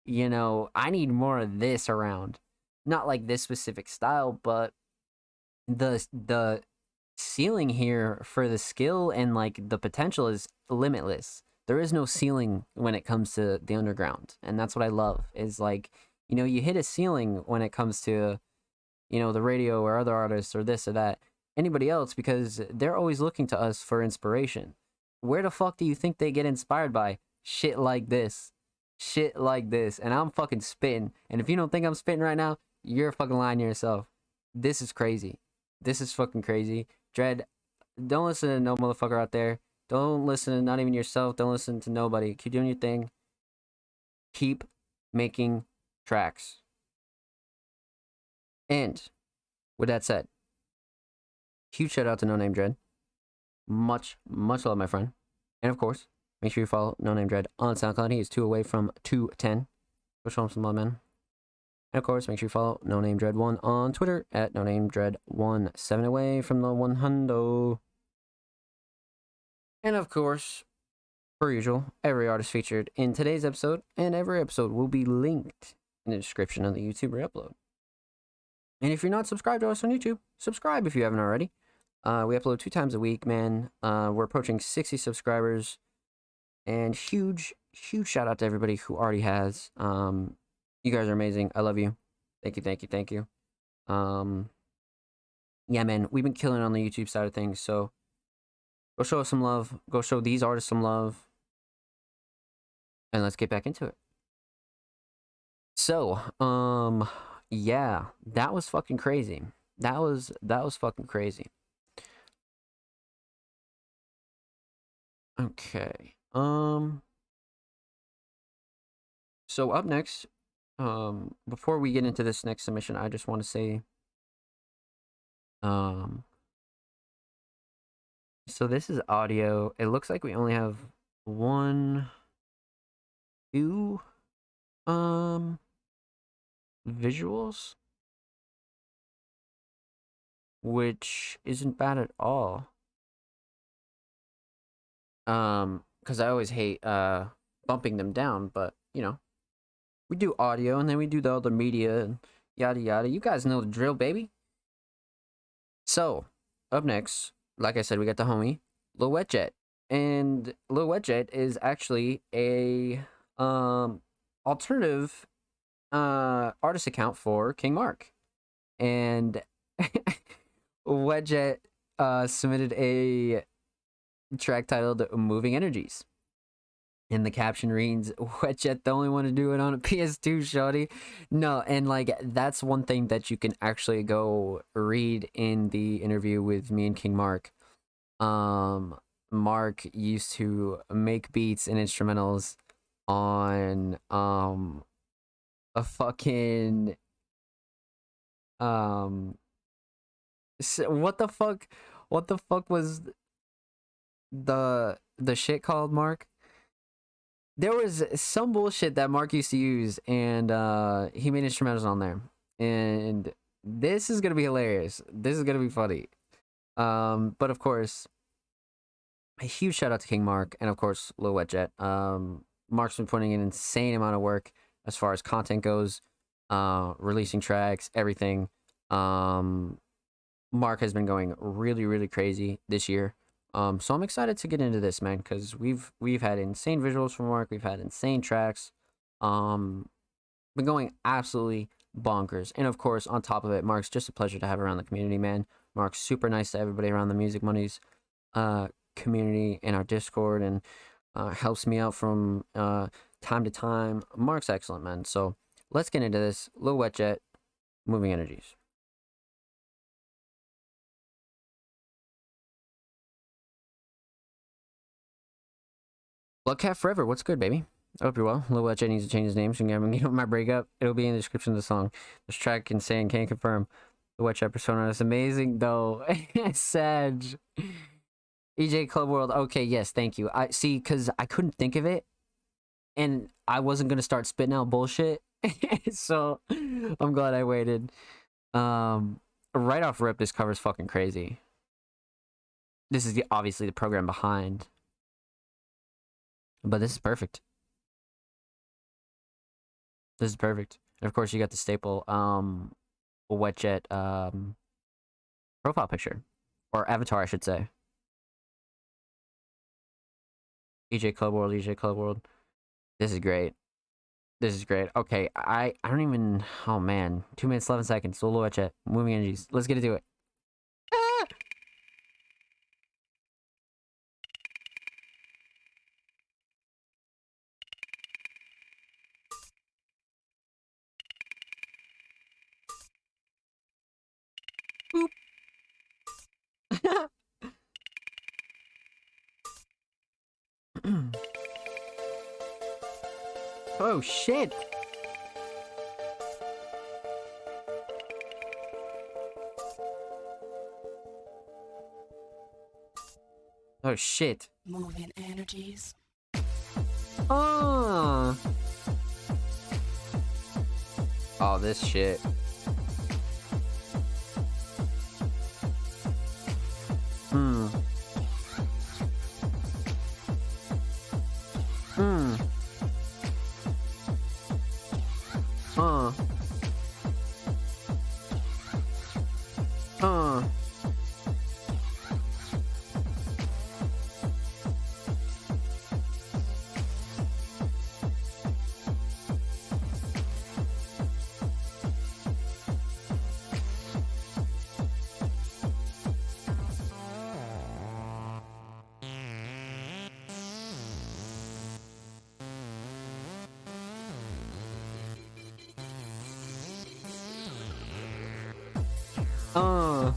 I need more of this around. Not like this specific style, but the ceiling here for the skill and like the potential is limitless. There is no ceiling when it comes to the underground, and that's what I love. Is like, you hit a ceiling when it comes to, the radio or other artists or this or that, anybody else, because they're always looking to us for inspiration. Where the fuck do you think they get inspired by? Shit like this. Shit like this. And I'm fucking spitting. And if you don't think I'm spitting right now, you're fucking lying to yourself. This is crazy. This is fucking crazy. Dread, don't listen to no motherfucker out there. Don't listen to not even yourself. Don't listen to nobody. Keep doing your thing. Keep making tracks. And with that said, huge shout out to No Name Dread. Much love, my friend. And of course, make sure you follow No Name Dread on SoundCloud. He is 2 away from 210. Go show him some love, man. And of course, make sure you follow No Name Dread 1 on Twitter at No Name Dread 1, 7 away from the 100. And of course, per usual, every artist featured in today's episode and every episode will be linked in the description of the YouTube re-upload. And if you're not subscribed to us on YouTube, subscribe if you haven't already. We upload 2 times a week, man. We're approaching 60 subscribers. And huge shout out to everybody who already has. You guys are amazing. I love you. Thank you. Yeah, man, we've been killing it on the YouTube side of things. So go show us some love. Go show these artists some love. And let's get back into it. So, yeah, that was fucking crazy. That was fucking crazy. Okay. So up next, before we get into this next submission, I just want to say, so this is audio. It looks like we only have 1, 2, visuals, which isn't bad at all. Because I always hate bumping them down, but we do audio and then we do the other media and yada yada. You guys know the drill, baby. So up next, like I said, we got the homie Lil Wet Jet, and Lil Wet Jet is actually a alternative artist account for King Mark, and Wet Jet submitted a track titled Moving Energies, and the caption reads, Wet Jet the only one to do it on a PS2, shawty. No, and like that's one thing that you can actually go read in the interview with me and King Mark. Mark used to make beats and instrumentals on a fucking what the fuck was the shit called, Mark? There was some bullshit that Mark used to use, and he made instrumentals on there. And this is gonna be hilarious. This is gonna be funny. But of course, a huge shout out to King Mark, and of course Lil Wet Jet. Mark's been putting in an insane amount of work as far as content goes, releasing tracks, everything. Mark has been going really crazy this year. So I'm excited to get into this, man, because we've had insane visuals from Mark. We've had insane tracks. Been going absolutely bonkers. And of course, on top of it, Mark's just a pleasure to have around the community, man. Mark's super nice to everybody around the Music Money's community in our Discord, and helps me out from time to time. Mark's excellent, man. So let's get into this. Lil Wet Jet, Moving Energies. Bloodcat Forever, what's good, baby? I hope you're well. Lil Wet Jet needs to change his name, so you can get my breakup. It'll be in the description of the song. This track insane, can't confirm. The Wet Jet persona is amazing, though. Sag. EJ Club World, okay, yes, thank you. I see, because I couldn't think of it, and I wasn't going to start spitting out bullshit, So I'm glad I waited. Right off rip, this cover's fucking crazy. This is obviously the program behind, but this is perfect. This is perfect. And of course, you got the staple wet jet profile picture or avatar, I should say. EJ Club World, EJ Club World. This is great. This is great. Okay, I don't even. Oh man, 2 minutes 11 seconds. Solo wet jet. Moving energies. Let's get into it. Ah! Boop. Oh shit. Oh shit. Moving energies. Oh. Oh, this shit. Hmm. Hmm. Uh. Uh. Uh.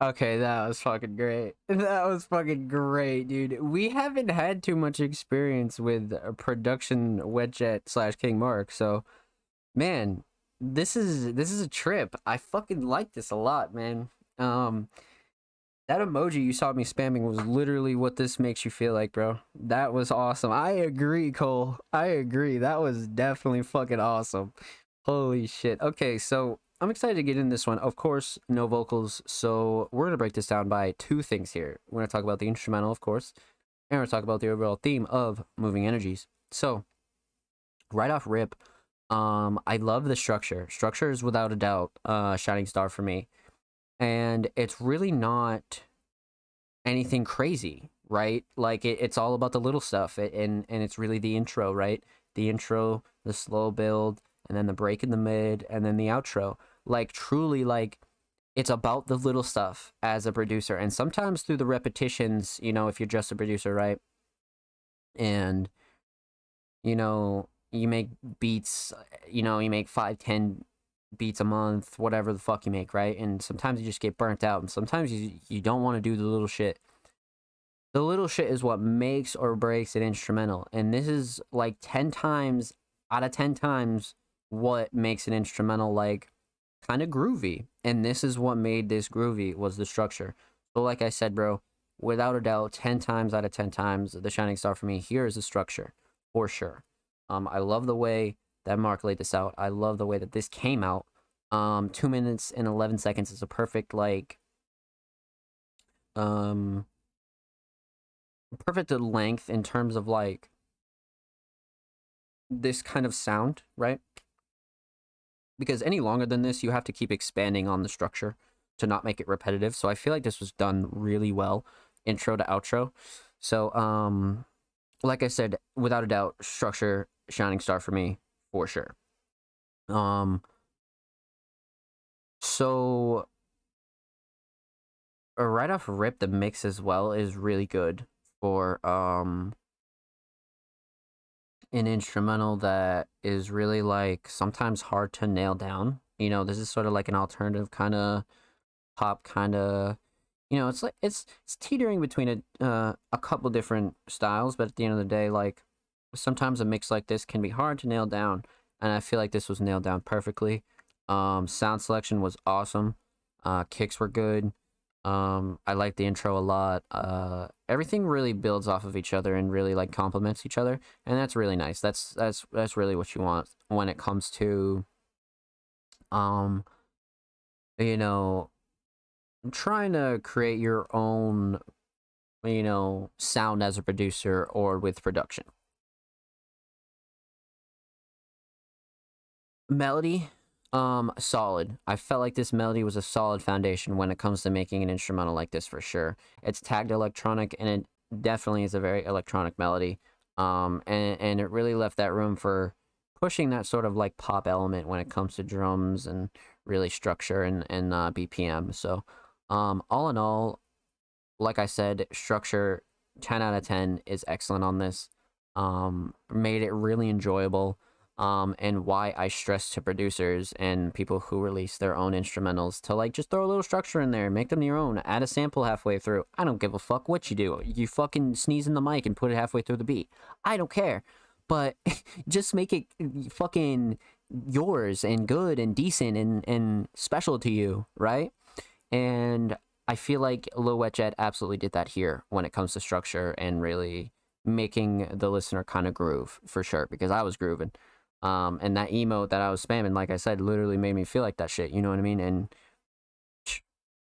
Okay, that was fucking great. That was fucking great, dude. We haven't had too much experience with production Wedjet slash King Mark, so man, this is a trip. I fucking like this a lot, man. Um, that emoji you saw me spamming was literally what this makes you feel like, bro. That was awesome. I agree, Cole. I agree. That was definitely fucking awesome. Holy shit. Okay, so I'm excited to get in this one. Of course, no vocals, so we're gonna break this down by two things here. We're gonna talk about the instrumental, of course, and we're gonna talk about the overall theme of moving energies. So, right off rip, I love the structure. Structure is without a doubt shining star for me, and it's really not anything crazy, right? Like it's all about the little stuff, and it's really the intro, right? The intro, the slow build, and then the break in the mid, and then the outro. Like truly, like it's about the little stuff as a producer, and sometimes through the repetitions, if you're just a producer, right? And you make beats, you make 5, 10 beats a month, whatever the fuck you make, right? And sometimes you just get burnt out, and sometimes you don't want to do the little shit. The little shit is what makes or breaks an instrumental, and this is like 10 times out of 10 times what makes an instrumental like kind of groovy. And this is what made this groovy, was the structure. So like I said, bro, without a doubt, 10 times out of 10 times, the shining star for me here is the structure, for sure. I love the way that Mark laid this out. I love the way that this came out. 2 minutes and 11 seconds is a perfect um perfect length in terms of like this kind of sound, right? Because any longer than this, you have to keep expanding on the structure to not make it repetitive. So I feel like this was done really well, intro to outro. So like I said, without a doubt, structure shining star for me, for sure. Um so right off rip, the mix as well is really good for an instrumental that is really like sometimes hard to nail down. You know, this is sort of like an alternative kind of pop kind of, you know, it's like it's teetering between a couple different styles, but at the end of the day, like sometimes a mix like this can be hard to nail down, and I feel like this was nailed down perfectly. Sound selection was awesome. Kicks were good. I like the intro a lot. Everything really builds off of each other and really like complements each other, and that's really nice. That's really what you want when it comes to um you know, trying to create your own, you know, sound as a producer or with production. Melody, solid. I felt like this melody was a solid foundation when it comes to making an instrumental like this for sure. It's tagged electronic and it definitely is a very electronic melody. And it really left that room for pushing that sort of like pop element when it comes to drums and really structure and BPM. So, all in all, like I said, structure 10 out of 10 is excellent on this. Made it really enjoyable. And why I stress to producers and people who release their own instrumentals to like just throw a little structure in there, make them your own, add a sample halfway through. I don't give a fuck what you do. You fucking sneeze in the mic and put it halfway through the beat. I don't care. But just make it fucking yours and good and decent and special to you, right? And I feel like Lil Wet Jet absolutely did that here when it comes to structure and really making the listener kind of groove for sure because I was grooving. And that emote that I was spamming, like I said, literally made me feel like that shit. You know what I mean? And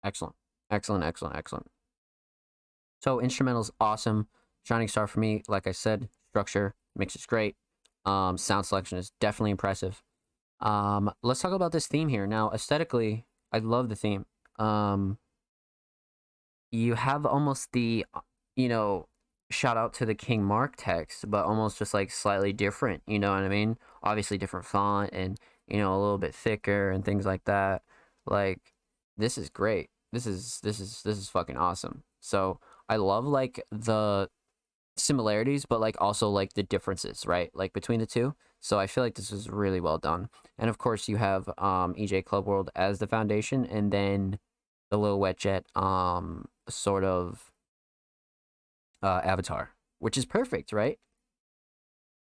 excellent, excellent, excellent, excellent. So instrumentals awesome. Shining star for me, like I said, structure mix is great. Sound selection is definitely impressive. Let's talk about this theme here now. Aesthetically, I love the theme. Um, you have almost the, you know, shout out to the King Mark text, but almost just like slightly different. You know what I mean? Obviously, different font and, you know, a little bit thicker and things like that. Like, this is great. This is fucking awesome. So I love like the similarities, but like also like the differences, right? Like between the two. So I feel like this is really well done. And of course, you have EJ Club World as the foundation, and then the Lil Wet Jet sort of avatar, which is perfect, right?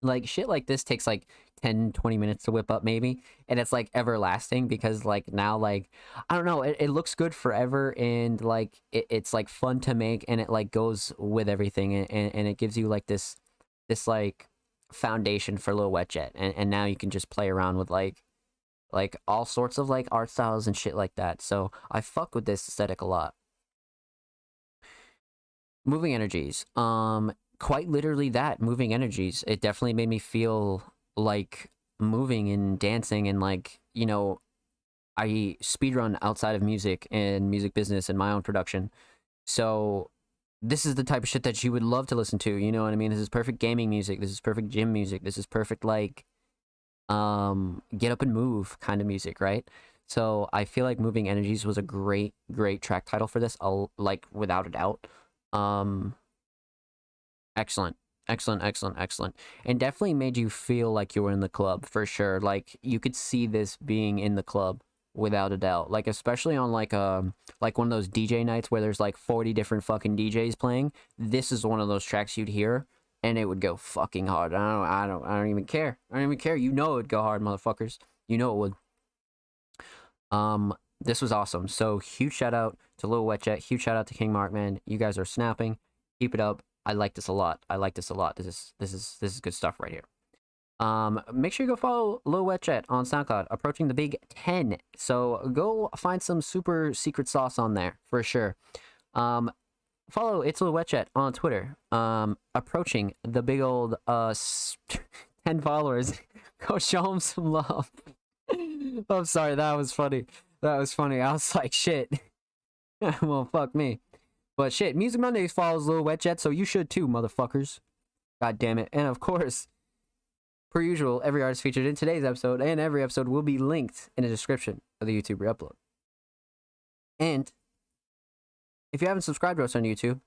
Like shit like this takes like 10, 20 minutes to whip up maybe, and it's like everlasting because like now like I don't know, it looks good forever, and like it's like fun to make, and it like goes with everything, and it gives you like this like foundation for Lil Wet Jet, and now you can just play around with like all sorts of like art styles and shit like that. So I fuck with this aesthetic a lot. Moving energies. Quite literally that, moving energies. It definitely made me feel like moving and dancing and like, you know, I speedrun outside of music and music business and my own production. So this is the type of shit that you would love to listen to, you know what I mean? This is perfect gaming music. This is perfect gym music. This is perfect like get up and move kind of music, right? So I feel like Moving Energies was a great track title for this. I'll like without a doubt. Um Excellent. Excellent, excellent, excellent. And definitely made you feel like you were in the club for sure. Like you could see this being in the club without a doubt. Like especially on like one of those DJ nights where there's like 40 different fucking DJs playing. This is one of those tracks you'd hear and it would go fucking hard. I don't even care. I don't even care. You know it would go hard, motherfuckers. You know it would. This was awesome. So huge shout out to Lil Wet Jet. Huge shout out to King Mark, man. You guys are snapping. Keep it up. I like this a lot. I like this a lot. This is good stuff right here. Make sure you go follow Lil Wet Jet on SoundCloud, approaching the big 10. So go find some super secret sauce on there for sure. Follow It's Lil Wet Jet on Twitter. Approaching the big old 10 followers. Go show him some love. I'm sorry, that was funny. That was funny. I was like, shit. Well, fuck me. But shit, Music Mondays follows Lil Wet Jet, so you should too, motherfuckers. God damn it. And of course, per usual, every artist featured in today's episode and every episode will be linked in the description of the YouTube re-upload. And if you haven't subscribed to us on YouTube,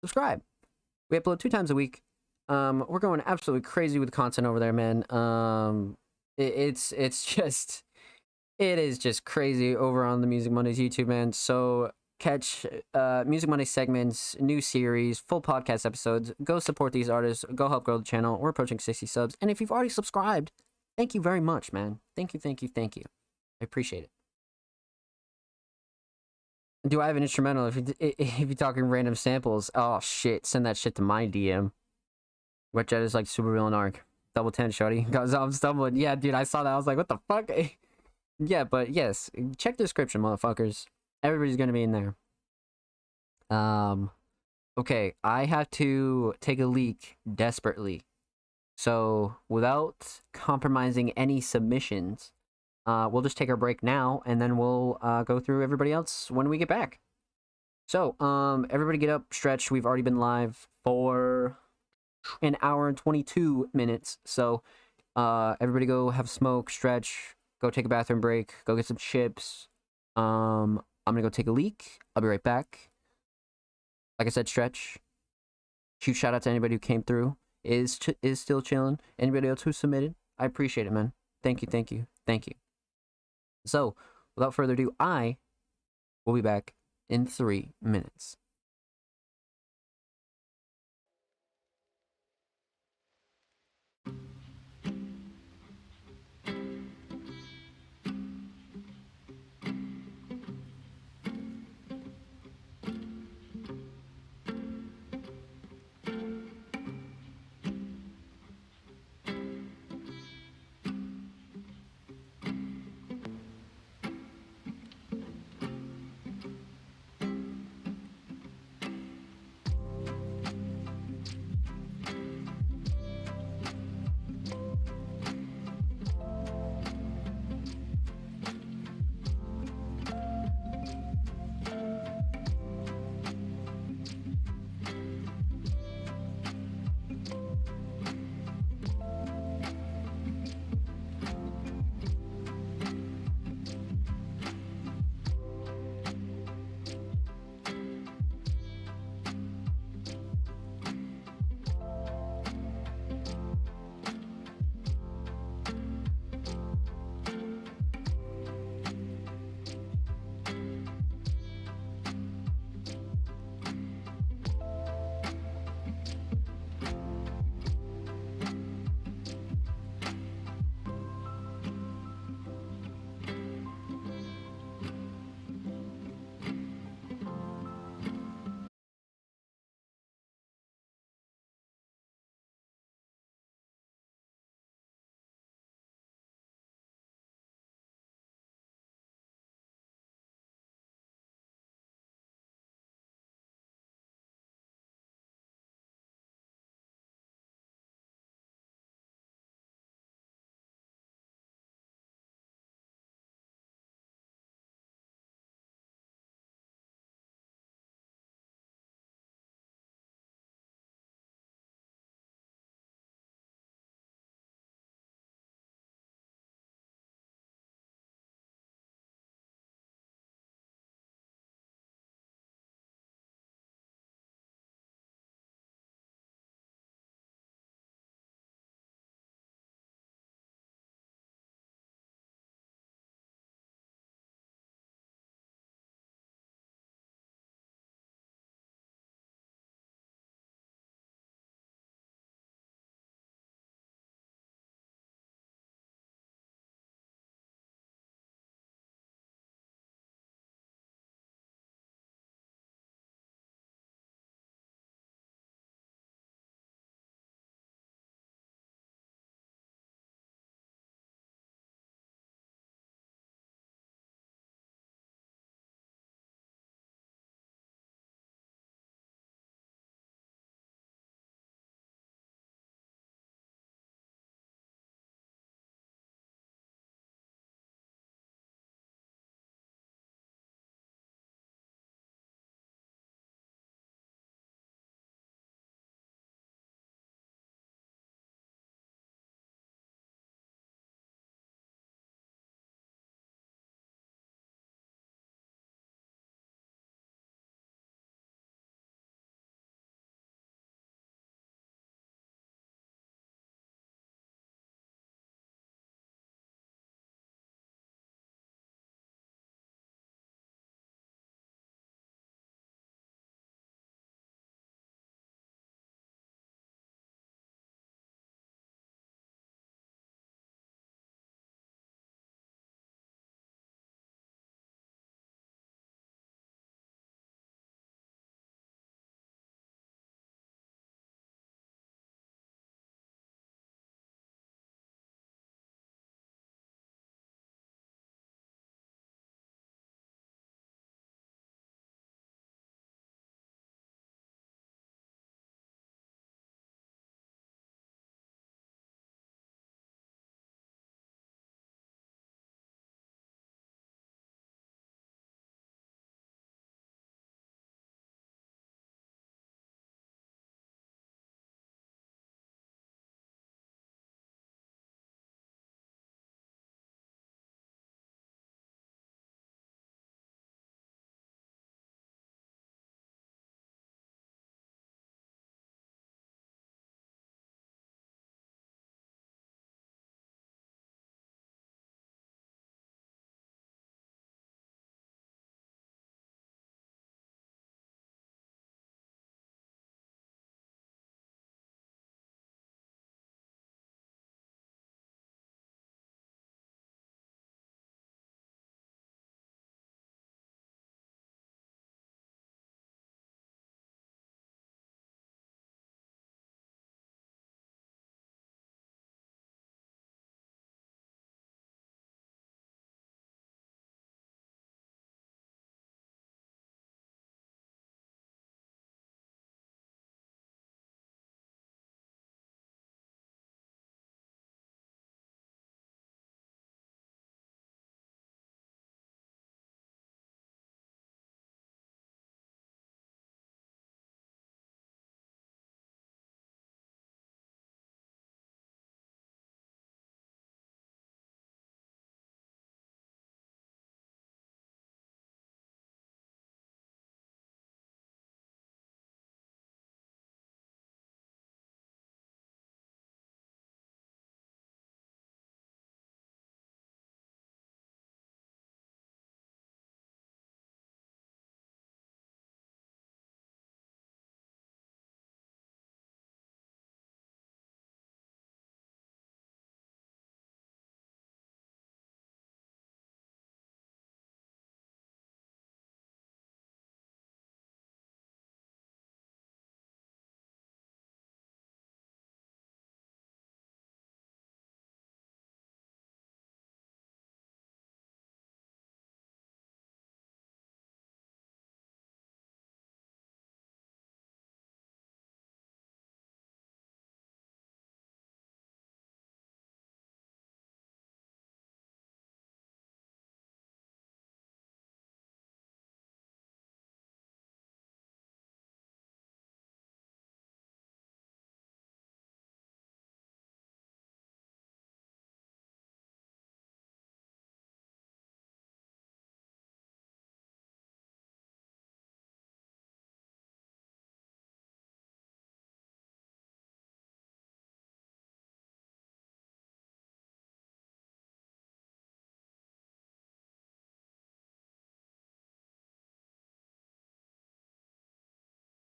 subscribe. We upload 2 times a week. We're going absolutely crazy with content over there, man. It is just crazy over on the Music Mondays YouTube, man. So catch Music Monday segments, new series, full podcast episodes. Go support these artists. Go help grow the channel. We're approaching 60 subs. And if you've already subscribed, thank you very much, man. Thank you. I appreciate it. Do I have an instrumental? If you're talking random samples, oh shit, send that shit to my DM. Wet Jet is like super real and arc. Double 10, shorty. Cause I'm stumbling. Yeah, dude, I saw that. I was like, what the fuck? Yeah, but yes, check the description, motherfuckers. Everybody's gonna be in there. Okay, I have to take a leak desperately. So, without compromising any submissions, we'll just take our break now, and then we'll go through everybody else when we get back. So, everybody get up, stretch. We've already been live for an hour and 22 minutes. So, everybody go have a smoke, stretch, go take a bathroom break, go get some chips. I'm gonna go take a leak. I'll be right back. Like I said, stretch. Huge shout out to anybody who came through, is still chilling. Anybody else who submitted, I appreciate it, man. Thank you. So, without further ado, I will be back in 3 minutes.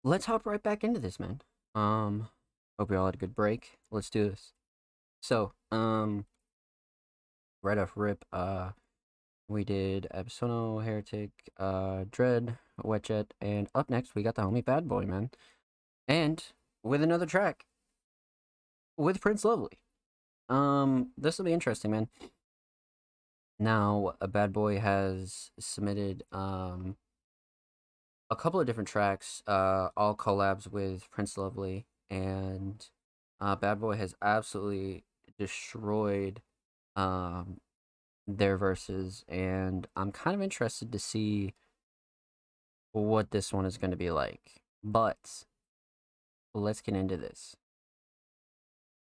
let's hop right back into this, man. Hope you all had a good break. Let's do this. So, right off rip, we did Absolo, Heretic, Dread, Wetchet, and up next we got the homie Bad Boy, man. And with another track with Prince Lovely. This will be interesting, man. Now, a Bad Boy has submitted a couple of different tracks, all collabs with Prince Lovely, and Bad Boy has absolutely destroyed um their verses, and I'm kind of interested to see what this one is going to be like. But let's get into this.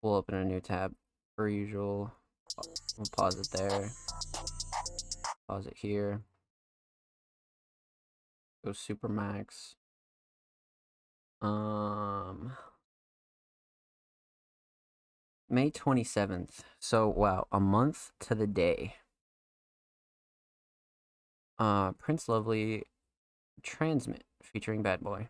We'll open a new tab per usual. We'll pause it there. Pause it here. Go super max. May 27th. So wow, a month to the day. Prince Lovely Transmit featuring Bad Boy.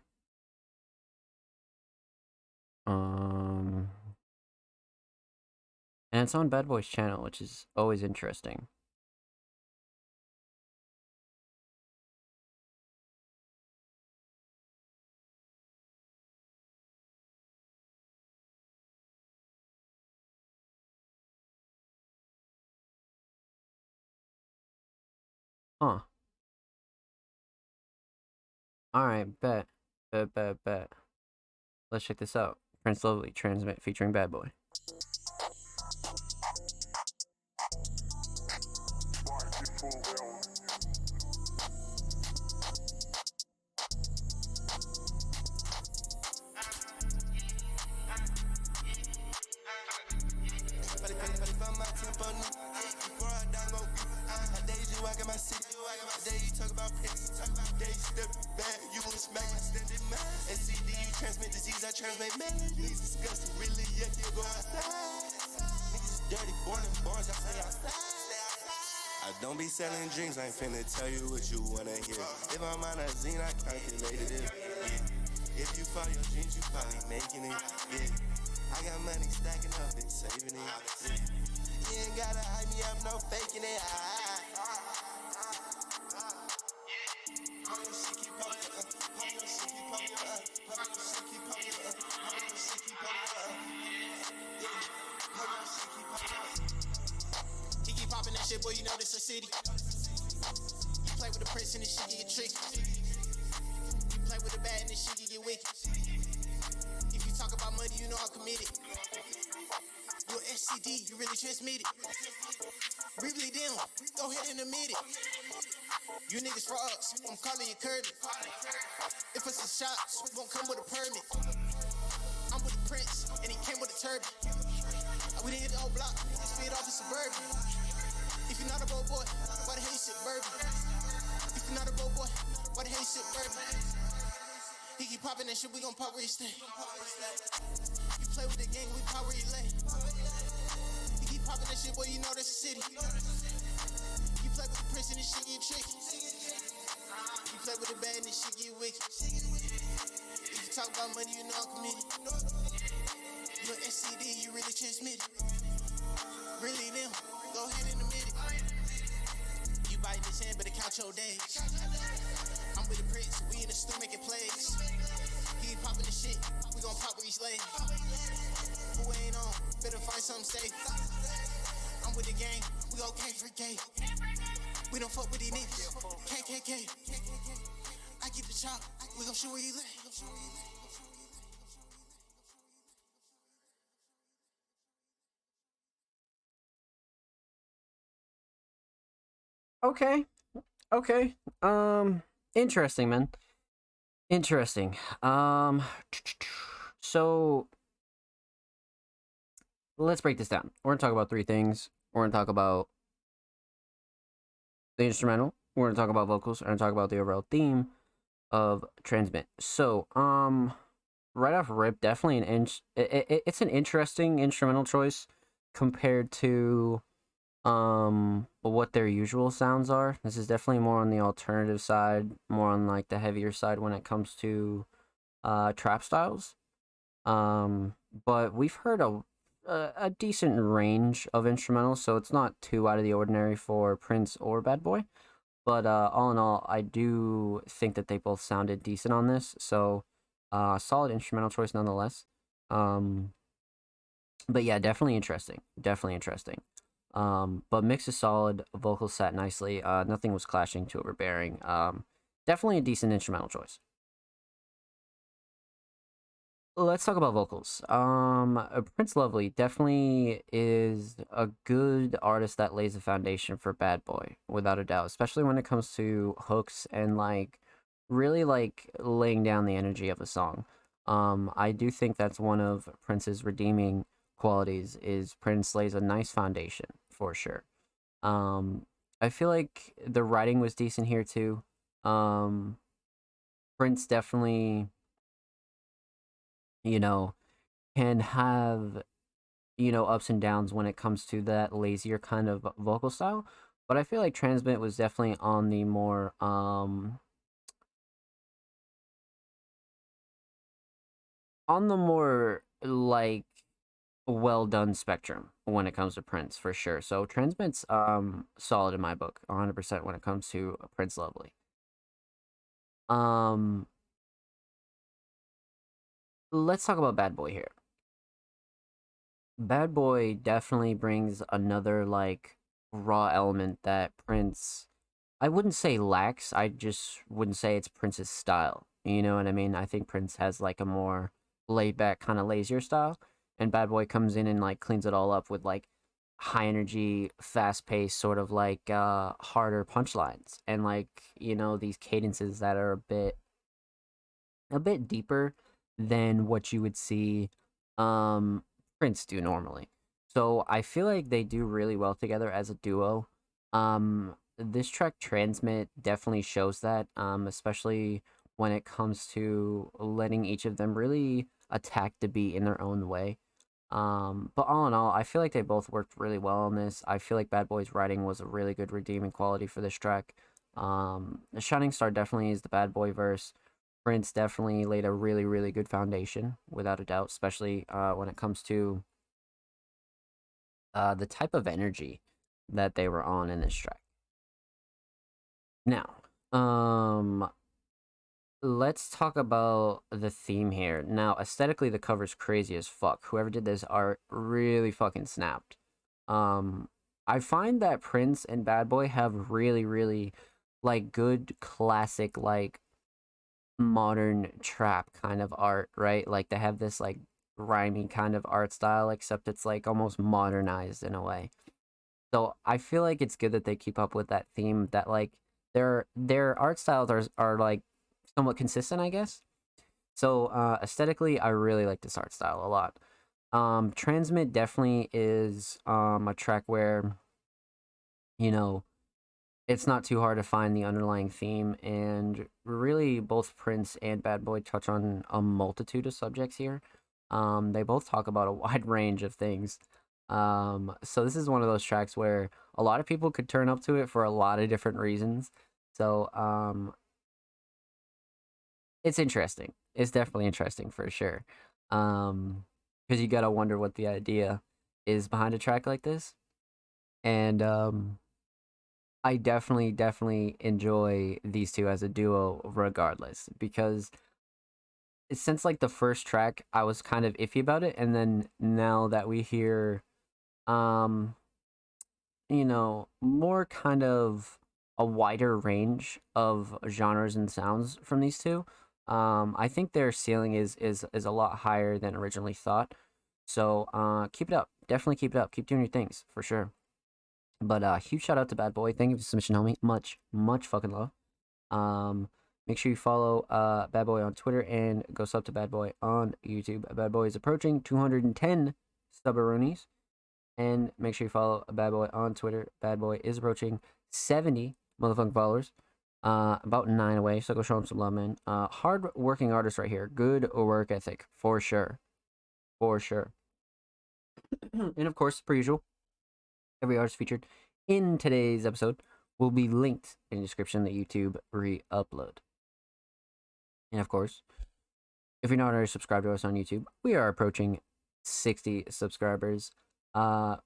And it's on Bad Boy's channel, which is always interesting. Huh. Alright, bet. Bet. Let's check this out. Prince Lovely Transmit featuring Bad Boy. Don't be selling dreams, I ain't finna tell you what you wanna hear. If I'm on a zine, I calculated it. Yeah. If you follow your dreams, you probably making it. Yeah. I got money stacking up and saving it. Yeah. You ain't gotta hype me up, no faking it. He keep popping that shit, boy, you know this a city. You play with the prince and this shit get tricky. You play with the bad and this shit get wicked. If you talk about money, you know I'm committed. You a SCD, you really transmitted. Really them, go ahead and admit it. You niggas frauds, I'm calling you Kirby. If it's some shots, won't come with a permit. I'm with the prince, and he came with a turban. We didn't hit the old block, just feed off in suburban. If you're not a bold boy, why the hell you sit bourbon? If you're not a bold boy, why the hell you sit bourbon? He keep popping that shit, we gon' pop where you stay. You play with the gang, we pop where you lay. He keep popping that shit, boy, you know that's a city. You play with the prince and this shit get tricky. You play with the bad and this shit get wicked. If you talk about money, you know I'm committed. You're SCD, you really transmitted. Really them, go ahead and admit it. You biting this hand, better count your days. I'm with the prince, we in the stew making plays. He ain't popping the shit, we gon' pop where he's laid. Who ain't on, better find something safe. I'm with the gang, we go K for K. We don't fuck with these niggas, KKK. I keep the chop, we gon' shoot where you lay. Okay. Interesting, man. Interesting. So let's break this down. We're gonna talk about three things. We're gonna talk about the instrumental. We're gonna talk about vocals. We're gonna talk about the overall theme of Transmit. So, right off rip, definitely it's an interesting instrumental choice compared to what their usual sounds are. This is definitely more on the alternative side, more on like the heavier side when it comes to trap styles. But we've heard a decent range of instrumentals, so it's not too out of the ordinary for Prince or Bad Boy. But all in all, I do think that they both sounded decent on this. So solid instrumental choice nonetheless. Um, but yeah, definitely interesting. Definitely interesting. But mix is solid. Vocals sat nicely. Nothing was clashing too overbearing. Definitely a decent instrumental choice. Let's talk about vocals. Prince Lovely definitely is a good artist that lays the foundation for Bad Boy, without a doubt, especially when it comes to hooks and like really like laying down the energy of a song. I do think that's one of Prince's redeeming qualities is Prince lays a nice foundation for sure. Um, I feel like the writing was decent here too. Um, Prince definitely, you know, can have ups and downs when it comes to that lazier kind of vocal style. But I feel like Transmit was definitely on the more like well done spectrum when it comes to Prince for sure. So Transmit's solid in my book, 100% when it comes to Prince Lovely. Um let's talk about Bad Boy here. Bad Boy definitely brings another like raw element that Prince I wouldn't say lacks. I just wouldn't say it's Prince's style. You know what I mean? I think Prince has like a more laid back kind of lazier style and Bad Boy comes in and like cleans it all up with like high energy, fast paced sort of like harder punchlines and like, these cadences that are a bit deeper than what you would see um Prince do normally. So I feel like they do really well together as a duo. This track Transmit definitely shows that, especially when it comes to letting each of them really attack the beat in their own way. But all in all, I feel like they both worked really well on this. I feel like Bad Boy's writing was a really good redeeming quality for this track. The Shining Star definitely is the Bad Boy verse. Prince definitely laid a really, really good foundation, without a doubt, especially when it comes to the type of energy that they were on in this track. Now, let's talk about the theme here. Now, aesthetically, the cover's crazy as fuck. Whoever did this art really fucking snapped. Um, I find that Prince and Bad Boy have really, really like good classic like modern trap kind of art, right? Like they have this like grimy kind of art style, except it's like almost modernized in a way. So I feel like it's good that they keep up with that theme that like their art styles are like somewhat consistent, I guess. So aesthetically I really like this art style a lot. Transmit definitely is a track where, you know, it's not too hard to find the underlying theme, and really both Prince and Bad Boy touch on a multitude of subjects here. They both talk about a wide range of things. So this is one of those tracks where a lot of people could turn up to it for a lot of different reasons. So it's interesting. It's definitely interesting for sure. Because you gotta wonder what the idea is behind a track like this, and I definitely enjoy these two as a duo regardless because since like the first track I was kind of iffy about it, and then now that we hear um more kind of a wider range of genres and sounds from these two, I think their ceiling is a lot higher than originally thought. So keep it up. Definitely keep it up. Keep doing your things for sure. But huge shout out to Bad Boy. Thank you for the submission, homie. Much fucking love. Um, Make sure you follow Bad Boy on Twitter and go sub to Bad Boy on YouTube. Bad Boy is approaching 210 stubberoonies. And make sure you follow Bad Boy on Twitter. Bad Boy is approaching 70 motherfucking followers. About 9 away, so go show him some love, man. Hard working artist right here. Good work ethic, for sure. For sure. And of course, per usual, every artist featured in today's episode will be linked in the description of the YouTube re-upload. And of course, you're not already subscribed to us on YouTube, we are approaching 60 subscribers.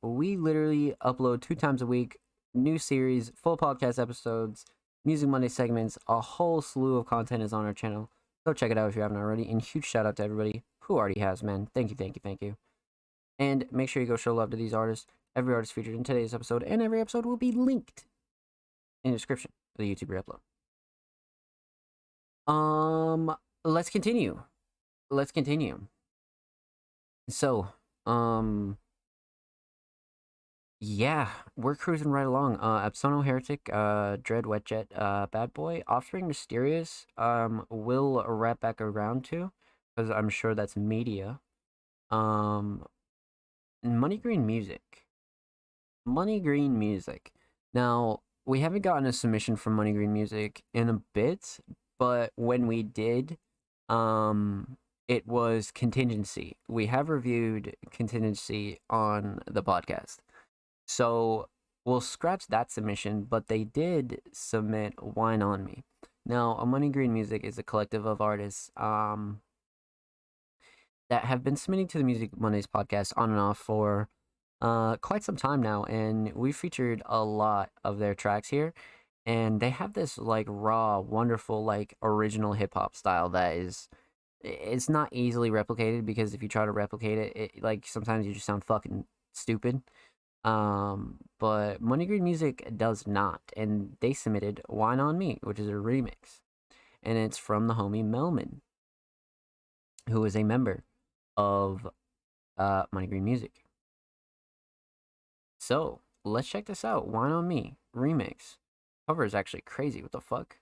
We literally upload 2 times a week, new series, full podcast episodes, Music Monday segments, a whole slew of content is on our channel. Go check it out if you haven't already. And huge shout out to everybody who already has, man. Thank you, thank you, thank you. And make sure you go show love to these artists. Every artist featured in today's episode and every episode will be linked in the description of the YouTube re-upload. Let's continue. So, yeah, we're cruising right along. Absono Heretic, Dread Wetjet, Bad Boy, Offspring Mysterious, we'll wrap back around to, because I'm sure that's media. Money Green Music. Now, we haven't gotten a submission from Money Green Music in a bit, but when we did, it was Contingency. We have reviewed Contingency on the podcast. So we'll scratch that submission, but they did submit Wine on Me. Now, Money Green Music is a collective of artists that have been submitting to the Music Mondays podcast on and off for quite some time now, and we featured a lot of their tracks here. And they have this like raw, wonderful, like original hip hop style that it's not easily replicated, because if you try to replicate it, like sometimes you just sound fucking stupid. But Money Green Music does not, and they submitted Wine on Me, which is a remix, and it's from the homie Melman, who is a member of Money Green Music. So let's check this out. Wine on Me remix. Cover is actually crazy. What the fuck?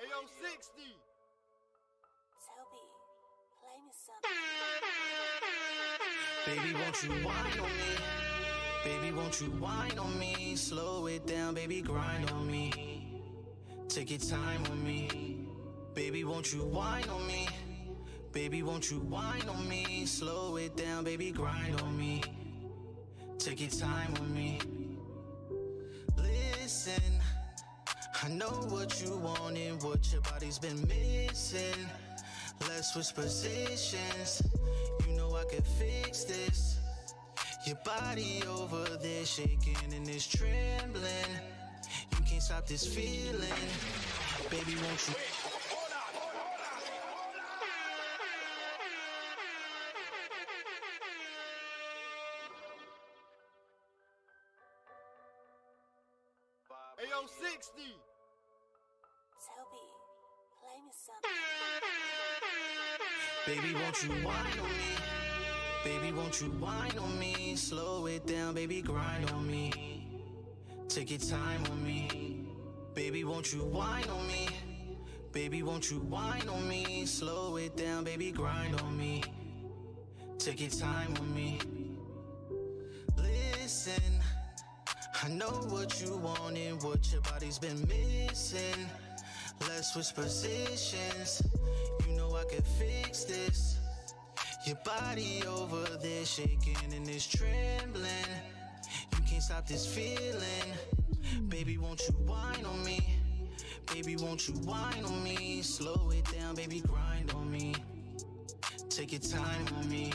Ayo, 60. Toby, play me something. Baby, won't you whine on me? Baby, won't you whine on me? Slow it down, baby, grind on me. Take your time on me. Baby, won't you whine on me? Baby, won't you whine on me? Slow it down, baby, grind on me. Take your time on me. Listen, I know what you want and what your body's been missing. Let's switch positions. You know I can fix this. Your body over there shaking and it's trembling. You can't stop this feeling. Baby, won't you? Ayo, 60. Toby, play me something. Baby, won't you whine on me? Baby, won't you whine on me? Slow it down, baby, grind on me. Take your time on me. Baby, won't you whine on me? Baby, won't you whine on me? Slow it down, baby, grind on me. Take your time on me. Listen, I know what you want and what your body's been missing. Let's switch positions. You know I can fix this. Your body over there shaking and it's trembling. You can't stop this feeling. Baby, won't you whine on me? Baby, won't you whine on me? Slow it down, baby, grind on me. Take your time on me.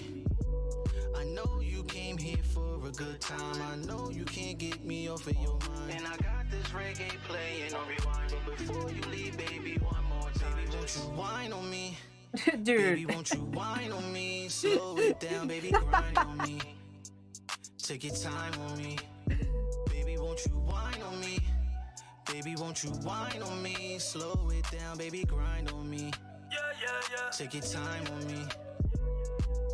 I know you came here for a good time. I know you can't get me off of your mind. And I got this reggae playing on rewind. But before you leave, baby, one more time. Baby, won't you whine on me? Dude. Baby, won't you whine on me? Slow it down, baby, grind on me. Take your time on me. Baby, won't you whine on me? Baby, won't you whine on me? Slow it down, baby, grind on me. Yeah. Take your time on me.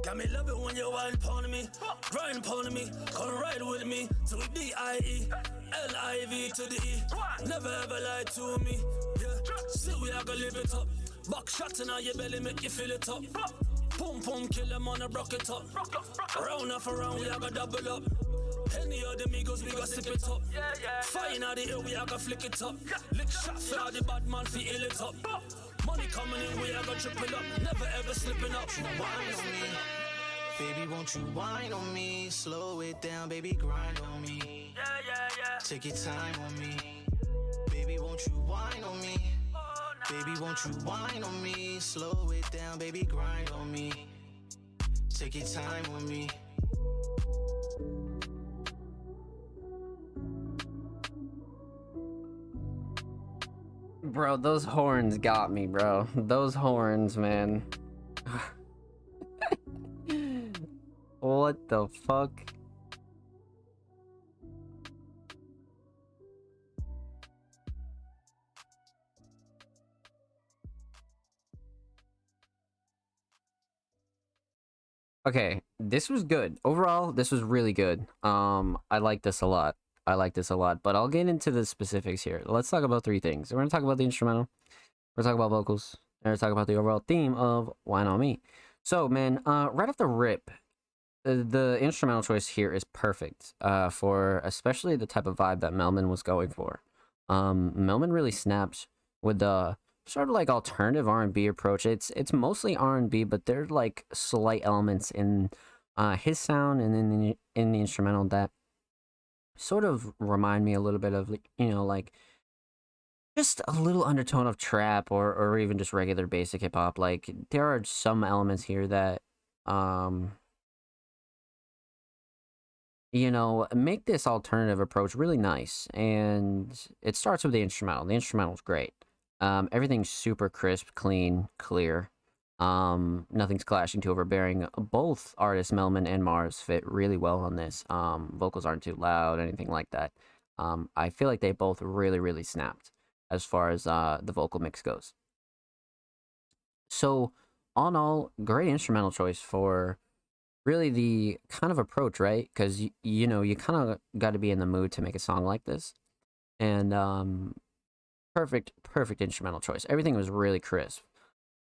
Got me love it when you whine upon me, grind upon me, come ride with me to the D-I-E, L-I-V to the E. Never ever lie to me. Yeah, see we are gonna live it up. Buck shots in all your belly, make you feel it up. Boom, boom, kill them on a rock it up. Round after round, we are gonna double up. Any of the amigos, we gonna sip it up. Fire in the air, we are gonna flick it up. Lick shot for all the bad man, feel it up. Money coming in, we are gonna triple up. Never ever slipping up. Whine on me. Baby, won't you whine on me? Slow it down, baby, grind on me. Take your time on me. Baby, won't you whine on me? Baby, won't you whine on me? Slow it down, baby, grind on me. Take your time on me. Bro, those horns got me, bro. Those horns, man. What the fuck? Okay, this was good. Overall, this was really good. I like this a lot. I like this a lot, but I'll get into the specifics here. Let's talk about three things. We're gonna talk about the instrumental, we're gonna talk about vocals, and we're gonna talk about the overall theme of Wine on Me. So, man, right off the rip, the instrumental choice here is perfect for especially the type of vibe that Melman was going for. Melman really snapped with the sort of like alternative R&B approach. It's mostly R&B, but there's like slight elements in his sound and in the instrumental that sort of remind me a little bit of, you know, like just a little undertone of trap or even just regular basic hip hop. Like there are some elements here that you know, make this alternative approach really nice. And it starts with the instrumental. The instrumental's great. Everything's super crisp, clean, clear. Nothing's clashing too overbearing. Both artists, Melman and Mars, fit really well on this. Vocals aren't too loud, anything like that. I feel like they both really snapped as far as the vocal mix goes. So, all in all, great instrumental choice for really the kind of approach, right? Because you know, you kind of got to be in the mood to make a song like this. And perfect instrumental choice. Everything was really crisp.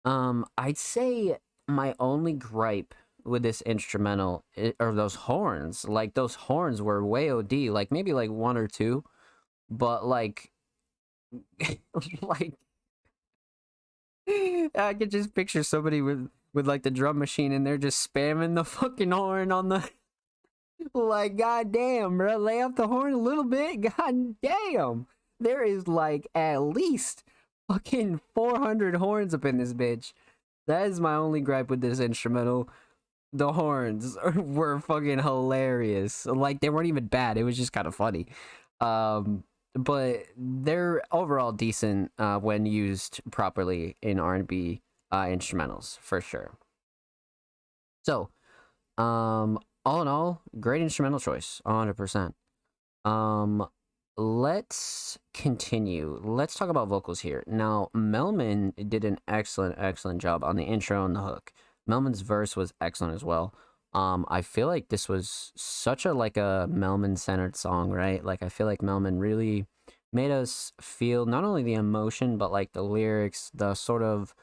I'd say my only gripe with this instrumental are those horns. Like those horns were way OD, like maybe like one or two, but like like I could just picture somebody with like the drum machine and they're just spamming the fucking horn on the like, goddamn, bro, lay off the horn a little bit. Goddamn, there is like at least fucking 400 horns up in this bitch. That is my only gripe with this instrumental. The horns were fucking hilarious. Like they weren't even bad. It was just kind of funny. But they're overall decent when used properly in R&B instrumentals for sure. So, all in all, great instrumental choice, 100%. Let's continue. Let's talk about vocals here. Now, Melman did an excellent job on the intro and the hook. Melman's verse was excellent as well. I feel like this was such a like a Melman-centered song, right? Like I feel like Melman really made us feel not only the emotion, but like the lyrics, the sort of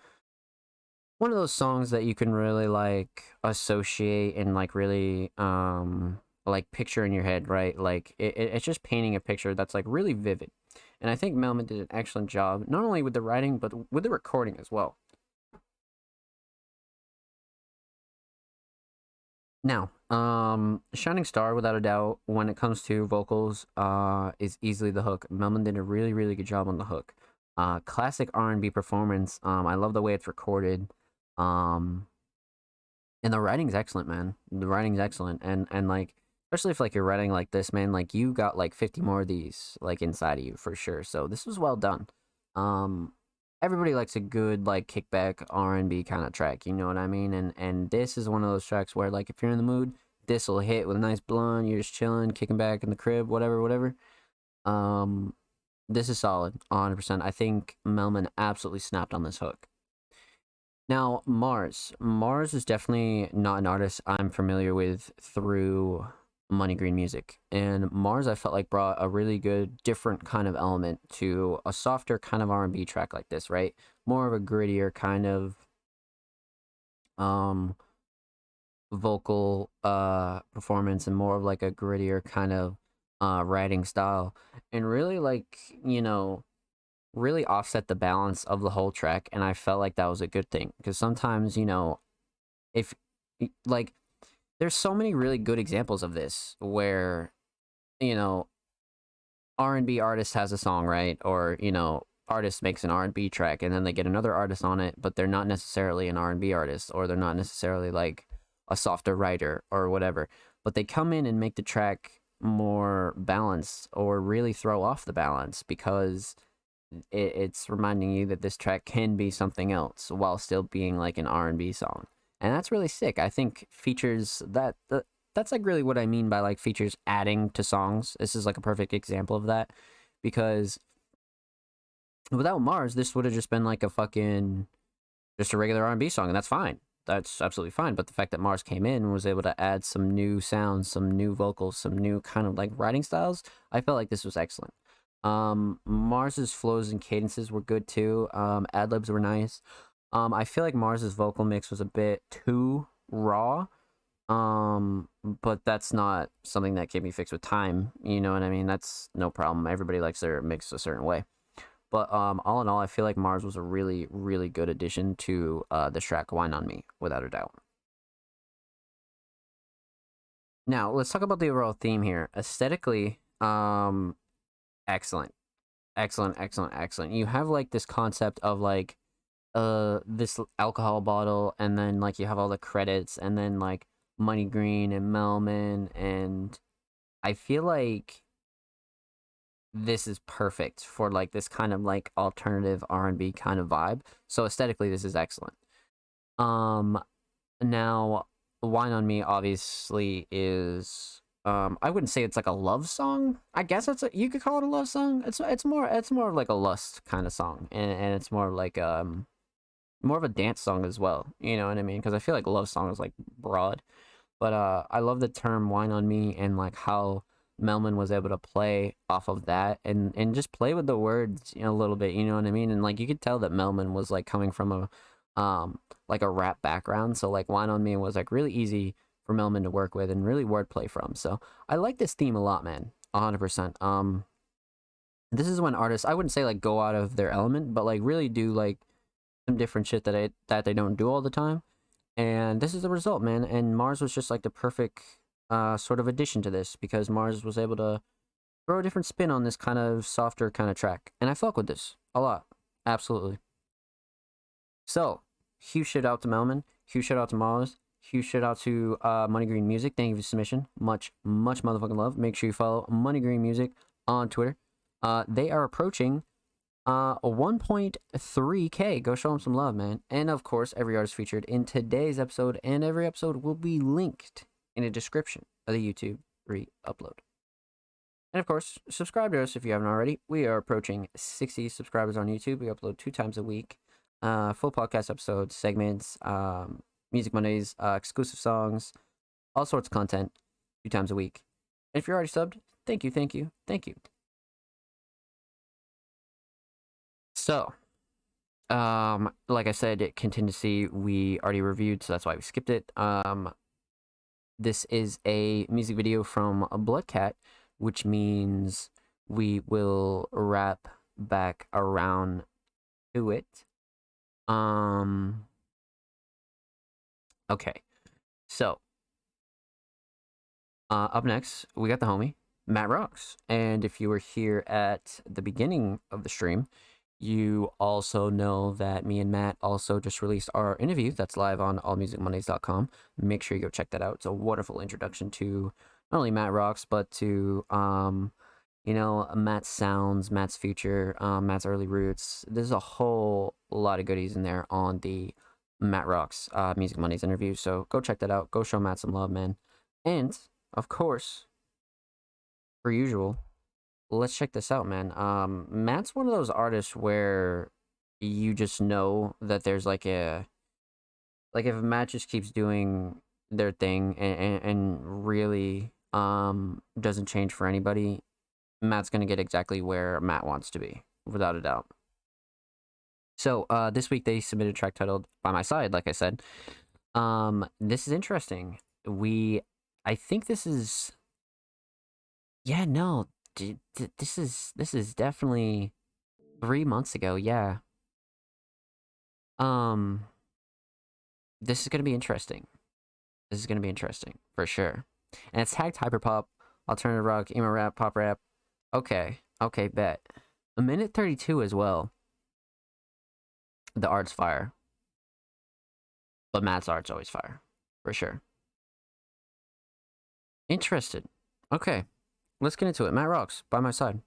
one of those songs that you can really like associate and like really like picture in your head, right? Like it's just painting a picture that's like really vivid. And I think Melman did an excellent job, not only with the writing, but with the recording as well. Now, Shining Star, without a doubt, when it comes to vocals, is easily the hook. Melman did a really good job on the hook. Classic R&B performance. I love the way it's recorded. And the writing's excellent, man. The writing's excellent. And like, especially if like you're writing like this, man, like you got like 50 more of these like inside of you for sure. So this was well done. Everybody likes a good like kickback R&B kind of track, you know what I mean? And this is one of those tracks where like if you're in the mood, this will hit with a nice blunt, you're just chilling, kicking back in the crib, whatever. This is solid, 100%. I think Melman absolutely snapped on this hook. Now, Mars is definitely not an artist I'm familiar with through Money Green Music, and Mars I felt like brought a really good different kind of element to a softer kind of R&B track like this, right? More of a grittier kind of vocal performance and more of like a grittier kind of writing style, and really like, you know, really offset the balance of the whole track. And I felt like that was a good thing, because sometimes, you know, if like there's so many really good examples of this where, you know, R&B artist has a song, right? Or, you know, artist makes an R&B track and then they get another artist on it, but they're not necessarily an R&B artist, or they're not necessarily like a softer writer or whatever, but they come in and make the track more balanced or really throw off the balance because it's reminding you that this track can be something else while still being like an R&B song. And that's really sick. I think features that's like really what I mean by like features adding to songs. This is like a perfect example of that, because without Mars, this would have just been like a fucking just a regular R&B song, and that's fine. That's absolutely fine. But the fact that Mars came in and was able to add some new sounds, some new vocals, some new kind of like writing styles, I felt like this was excellent. Mars's flows and cadences were good too. Ad libs were nice. I feel like Mars's vocal mix was a bit too raw. But that's not something that can be fixed with time. You know what I mean? That's no problem. Everybody likes their mix a certain way. But all in all, I feel like Mars was a really, really good addition to the track "Wine on Me," without a doubt. Now let's talk about the overall theme here. Aesthetically, excellent, excellent, excellent, excellent. You have like this concept of like this alcohol bottle, and then like you have all the credits, and then like Money Green and Melman, and I feel like this is perfect for like this kind of like alternative R&B kind of vibe. So aesthetically, this is excellent. Now Wine on Me obviously is I wouldn't say it's like a love song. I guess you could call it a love song. It's more of like a lust kind of song, and it's more like more of a dance song as well. You know what I mean? Because I feel like love song is like broad, but I love the term "Wine on Me" and like how Melman was able to play off of that and just play with the words, you know, a little bit, you know what I mean? And like you could tell that Melman was like coming from a like a rap background, so like "Wine on Me" was like really easy for Melman to work with and really wordplay from. So I like this theme a lot, man. 100%. This is when artists, I wouldn't say like go out of their element, but like really do like some different shit that they don't do all the time. And this is the result, man. And Mars was just like the perfect sort of addition to this, because Mars was able to throw a different spin on this kind of softer kind of track. And I fuck with this a lot. Absolutely. So, huge shout out to Melman. Huge shout out to Mars. Huge shout out to Money Green Music. Thank you for the submission. Much motherfucking love. Make sure you follow Money Green Music on Twitter. They are approaching 1.3K. Go show them some love, man. And of course, every artist featured in today's episode and every episode will be linked in the description of the YouTube re-upload. And of course, subscribe to us if you haven't already. We are approaching 60 subscribers on YouTube. We upload 2 times a week. Full podcast episodes, segments, Music Mondays, exclusive songs, all sorts of content 2 times a week. And if you're already subbed, thank you, thank you, thank you. So, like I said, Contingency we already reviewed, so that's why we skipped it. This is a music video from Bloodcat, which means we will wrap back around to it. Okay, so up next we got the homie Matt Rocks, and if you were here at the beginning of the stream, you also know that me and Matt also just released our interview that's live on allmusicmondays.com. Make sure you go check that out. It's a wonderful introduction to not only Matt Rocks, but to, you know, Matt's sounds, Matt's future, Matt's early roots. There's a whole lot of goodies in there on the Matt Rocks Music Mondays interview. So go check that out. Go show Matt some love, man. And, of course, per usual, let's check this out, man. Matt's one of those artists where you just know that there's like if Matt just keeps doing their thing and really doesn't change for anybody, Matt's gonna get exactly where Matt wants to be, without a doubt. So this week they submitted a track titled "By My Side," like I said. This is interesting. I think this is, yeah, no. This is definitely 3 months ago. Yeah. This is gonna be interesting. This is gonna be interesting for sure. And it's tagged hyperpop, alternative rock, emo rap, pop rap. Okay, bet. A minute 32 as well. The art's fire, but Matt's art's always fire for sure. Interested. Okay, let's get into it. Matt Rocks by my side.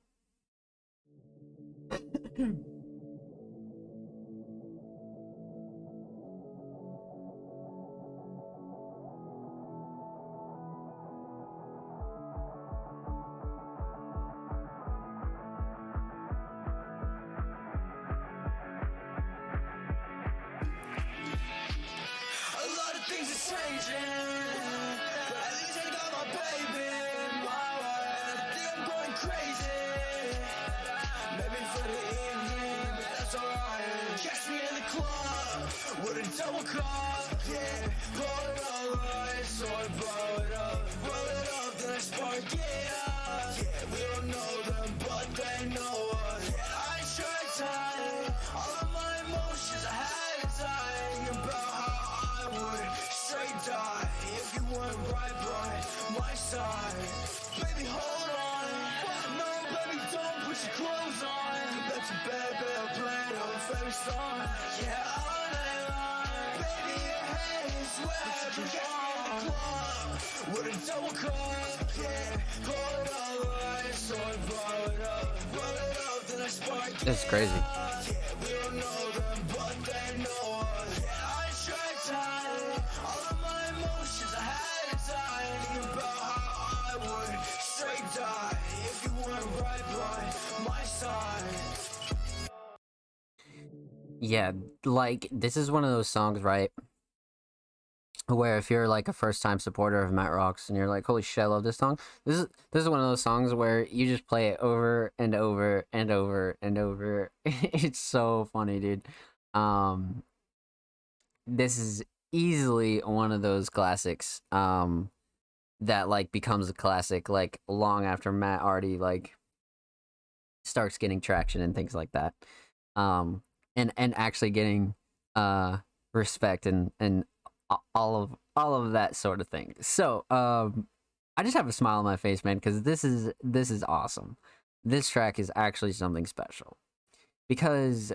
This is crazy. Yeah, like, this is one of those songs, right, where if you're like a first time supporter of Matt Rocks and you're like, holy shit, I love this song, this is one of those songs where you just play it over and over and over and over. It's so funny, dude. This is easily one of those classics that like becomes a classic like long after Matt already like starts getting traction and things like that. And actually getting respect and all of that sort of thing. So I just have a smile on my face, man, because this is awesome. This track is actually something special because,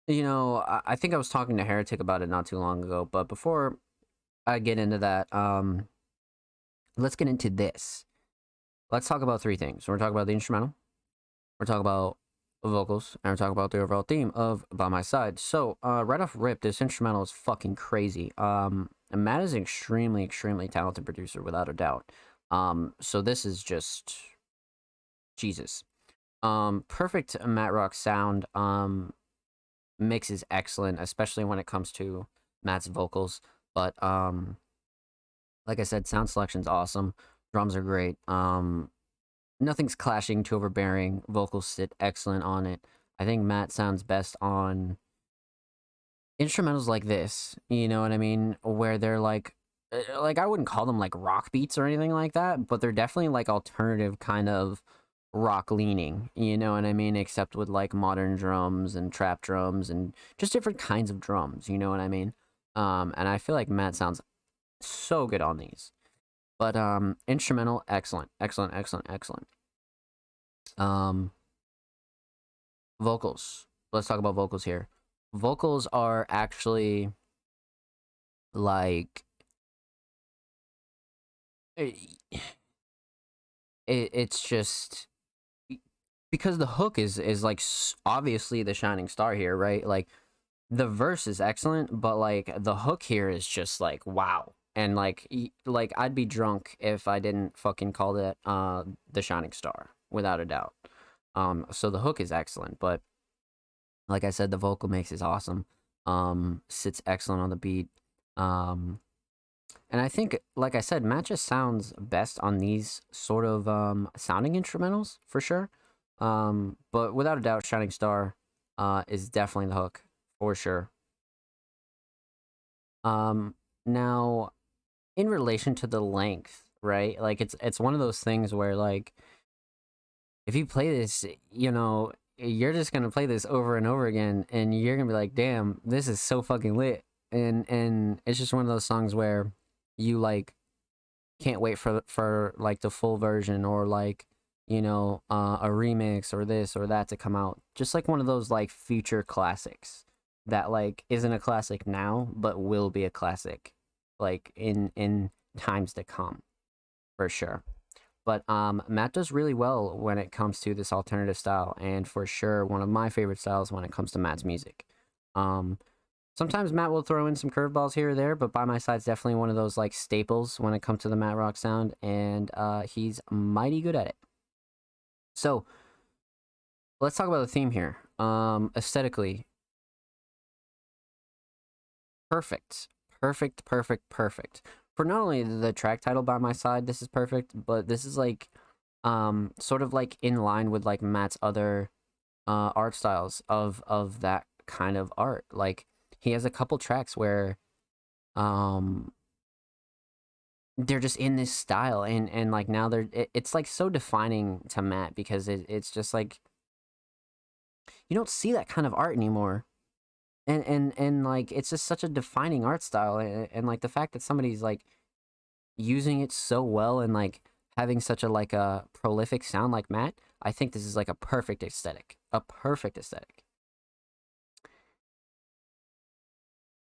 you know, I think I was talking to Heretic about it not too long ago. But before I get into that, let's get into this. Let's talk about three things. We're talking about the instrumental. We're talking about vocals, and we're talking about the overall theme of By My Side. So right off rip, this instrumental is fucking crazy. Matt is an extremely talented producer without a doubt. So this is just Jesus. Perfect Matt Rock sound. Mix is excellent, especially when it comes to Matt's vocals. But like I said, sound selection's awesome. Drums are great. Nothing's clashing, too overbearing. Vocals sit excellent on it. I think Matt sounds best on instrumentals like this. You know what I mean? Where they're like I wouldn't call them like rock beats or anything like that, but they're definitely like alternative kind of rock leaning. You know what I mean? Except with like modern drums and trap drums and just different kinds of drums. You know what I mean? And I feel like Matt sounds so good on these. But instrumental, excellent. Vocals. Let's talk about vocals here. Vocals are actually like it's just because the hook is like obviously the shining star here, right? Like the verse is excellent, but like the hook here is just like wow. And like I'd be drunk if I didn't fucking call that the shining star, without a doubt. So the hook is excellent, but like I said, the vocal mix is awesome. Sits excellent on the beat. And I think, like I said, Matt just sounds best on these sort of sounding instrumentals for sure. But without a doubt, shining star is definitely the hook for sure. Now, in relation to the length, right? Like it's one of those things where like if you play this, you know, you're just gonna play this over and over again, and you're gonna be like, damn, this is so fucking lit. And it's just one of those songs where you like can't wait for like the full version, or like, you know, a remix or this or that to come out. Just like one of those like future classics that like isn't a classic now but will be a classic like in times to come, for sure. But Matt does really well when it comes to this alternative style, and for sure one of my favorite styles when it comes to Matt's music. Um, Sometimes Matt will throw in some curveballs here or there, but By My Side's definitely one of those like staples when it comes to the Matt Rock sound, and he's mighty good at it. So let's talk about the theme here. Aesthetically, perfect, perfect, perfect, perfect. For not only the track title By My Side, this is perfect, but this is like sort of like in line with like Matt's other art styles of that kind of art. Like he has a couple tracks where um they're just in this style, and like now it's like so defining to Matt, because it's just like you don't see that kind of art anymore. And like it's just such a defining art style, and like the fact that somebody's like using it so well and like having such a like a prolific sound like Matt, I think this is like a perfect aesthetic. A perfect aesthetic.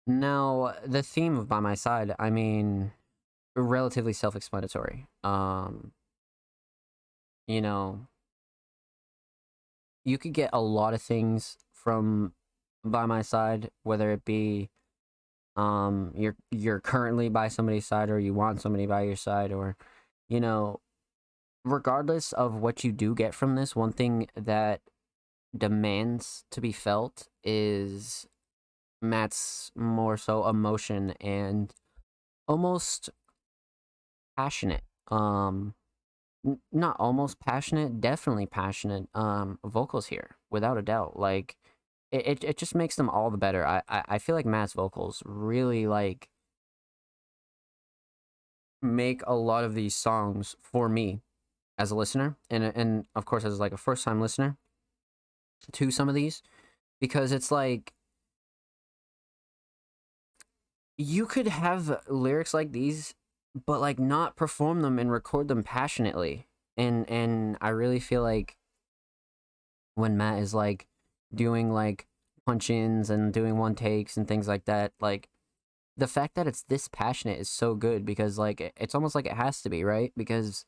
Now, the theme of By My Side, I mean, relatively self-explanatory. You know, you could get a lot of things from By My Side, whether it be you're currently by somebody's side, or you want somebody by your side, or you know, regardless of what you do get from this, one thing that demands to be felt is Matt's more so emotion and almost passionate. Not almost passionate, definitely passionate vocals here, without a doubt. Like it just makes them all the better. I feel like Matt's vocals really like make a lot of these songs for me as a listener, and of course as like a first time listener to some of these, because it's like you could have lyrics like these but like not perform them and record them passionately. And I really feel like when Matt is like doing like punch-ins and doing one takes and things like that, like the fact that it's this passionate is so good, because like it's almost like it has to be, right? Because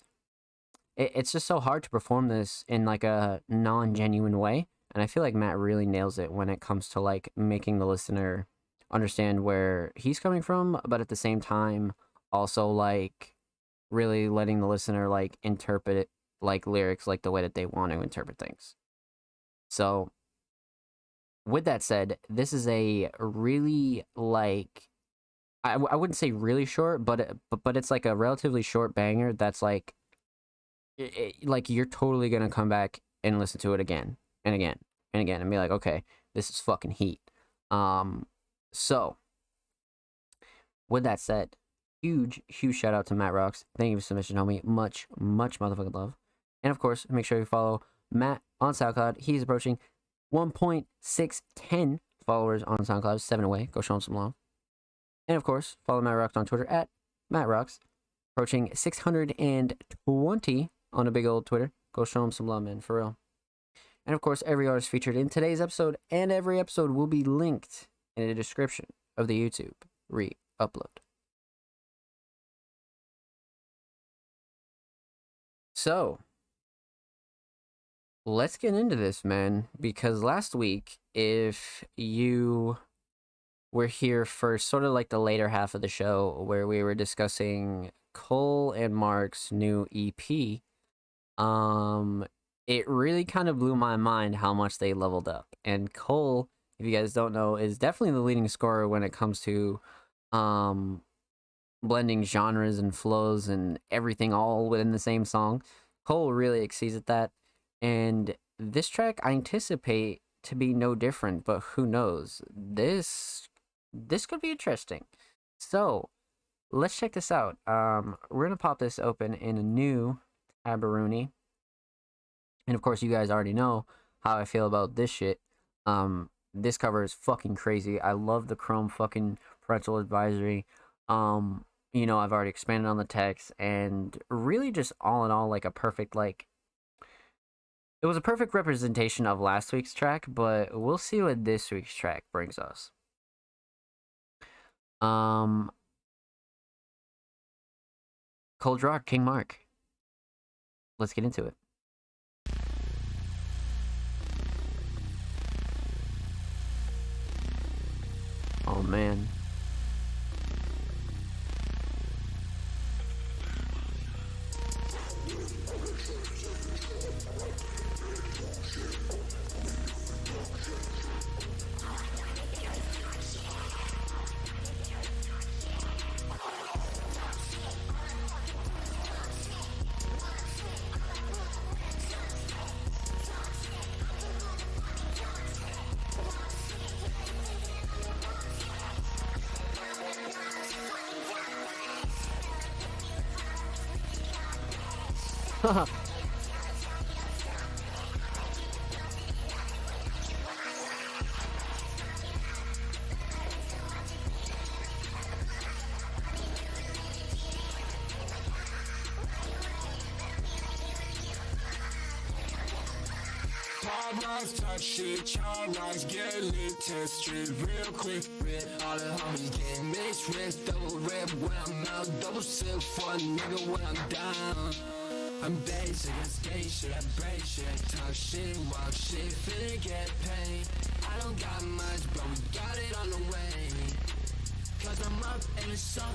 it's just so hard to perform this in like a non-genuine way, and I feel like Matt really nails it when it comes to like making the listener understand where he's coming from, but at the same time also like really letting the listener like interpret it, like lyrics like the way that they want to interpret things. So with that said, this is a really like I wouldn't say really short, but it's like a relatively short banger that's like like you're totally gonna come back and listen to it again and again and again and be like, okay, this is fucking heat. So with that said, huge shout out to Matt Rocks. Thank you for submission, homie. Much motherfucking love. And of course, make sure you follow Matt on SoundCloud. He's approaching 1.610 followers on SoundCloud, 7 away. Go show him some love. And of course, follow Matt Rocks on Twitter at Matt Rocks, approaching 620 on a big old Twitter. Go show him some love, man, for real. And of course, every artist featured in today's episode and every episode will be linked in the description of the YouTube re-upload. So, let's get into this, man, because last week, if you were here for sort of like the later half of the show where we were discussing Cole and Mark's new EP, it really kind of blew my mind how much they leveled up. And Cole, if you guys don't know, is definitely the leading scorer when it comes to blending genres and flows and everything all within the same song. Cole really exceeds at that. And this track I anticipate to be no different, but who knows? This could be interesting. So let's check this out. We're gonna pop this open in a new Tabaroonie. And of course, you guys already know how I feel about this shit. This cover is fucking crazy. I love the chrome fucking parental advisory. I've already expanded on the text, and really just all in all, like a perfect, like, it was a perfect representation of last week's track, but we'll see what this week's track brings us. Cold Draw, King Mark. Let's get into it. Oh man. Talk shit, y'all rise, get lit, test strip real quick. Red, all the homies getting mixed, red, double red when I'm out, double sip for a nigga when I'm down. I'm basic, I skate shit, I break shit, I talk shit, walk shit, finna get paid. I don't got much, but we got it on the way. Cause I'm up and it's up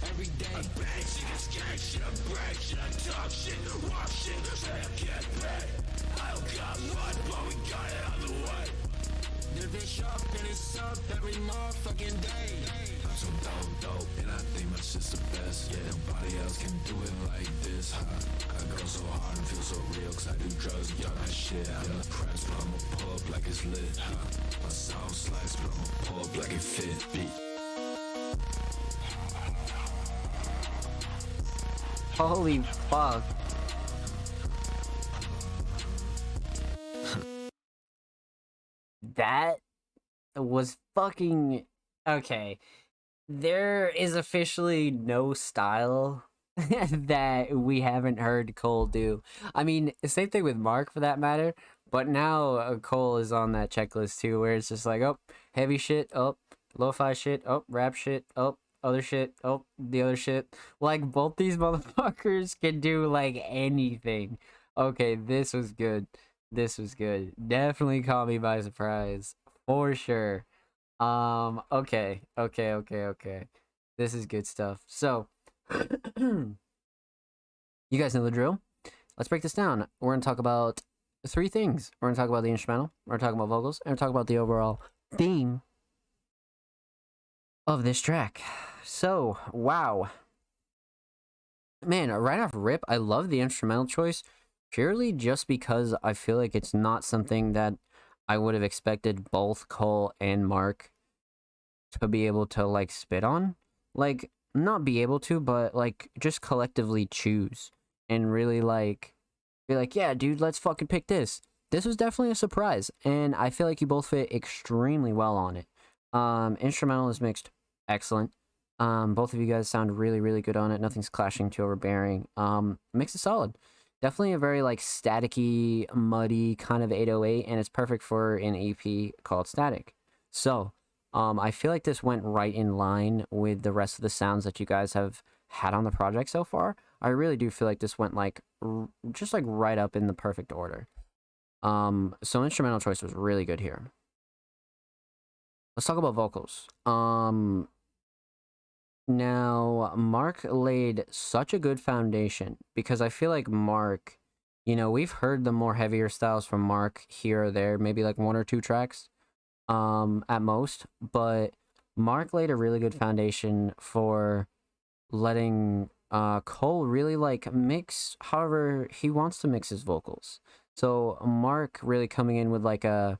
every day. I bang shit, I skate shit, I break shit, I talk shit, walk shit, finna get paid. I don't got much, but we got it on the way. The bitch up and it's up every motherfucking day. I'm so dope, and I think my shit's the best. Yeah, nobody else can do it like this, huh? I go so hard and feel so real, cause I do drugs, y'all that shit. I'm depressed, but I'ma pull up like it's lit, huh? My sound slice, but I'ma pull up like it fit, beat. Holy fuck. That was fucking okay. There is officially no style that we haven't heard Cole do. I mean, same thing with Mark for that matter, but now Cole is on that checklist too, where it's just like, oh, heavy shit, oh, lo-fi shit, oh, rap shit, oh, other shit, oh, the other shit. Like, both these motherfuckers can do, like, anything. Okay, this was good. This was good. Definitely caught me by surprise. For sure. Okay. This is good stuff. So, you guys know the drill. Let's break this down. We're going to talk about 3 things. We're going to talk about the instrumental, we're going to talk about vocals, and we're going to talk about the overall theme of this track. So, wow. Man, right off rip, I love the instrumental choice purely just because I feel like it's not something that I would have expected both Cole and Mark to be able to, like, spit on. Like, not be able to, but, like, just collectively choose and really, like, be like, yeah, dude, let's fucking pick this. This was definitely a surprise, and I feel like you both fit extremely well on it. Instrumental is mixed excellent. Both of you guys sound really, really good on it. Nothing's clashing too overbearing. Mix is solid. Definitely a very, like, staticky, muddy kind of 808, and it's perfect for an EP called Static. So, I feel like this went right in line with the rest of the sounds that you guys have had on the project so far. I really do feel like this went, like, just, like, right up in the perfect order. So instrumental choice was really good here. Let's talk about vocals. Now, Mark laid such a good foundation because I feel like Mark, we've heard the more heavier styles from Mark here or there, maybe like 1 or 2 tracks at most, but Mark laid a really good foundation for letting Cole really, like, mix however he wants to mix his vocals. So Mark really coming in with, like, a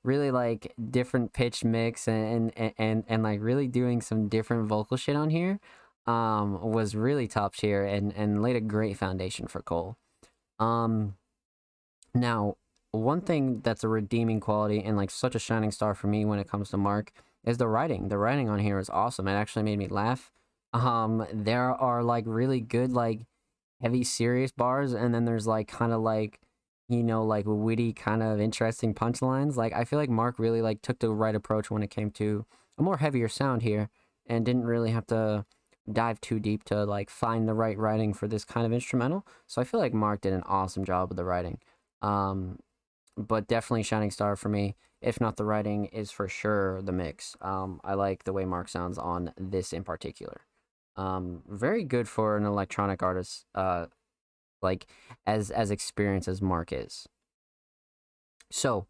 really, like, different pitch mix and like really doing some different vocal shit on here was really top tier and laid a great foundation for Cole. Now, one thing that's a redeeming quality and, like, such a shining star for me when it comes to Mark is the writing. The writing on here is awesome. It actually made me laugh There are like really good like heavy serious bars, and then there's like kind of like, you know, like witty kind of interesting punchlines. Like I feel like Mark really like took the right approach when it came to a more heavier sound here, and didn't really have to dive too deep to like find the right writing for this kind of instrumental. So I feel like Mark did an awesome job with the writing. Um, but definitely Shining Star for me. If not the writing, is for sure the mix. I like the way Mark sounds on this in particular. Very good for an electronic artist. Like as experienced as Mark is. So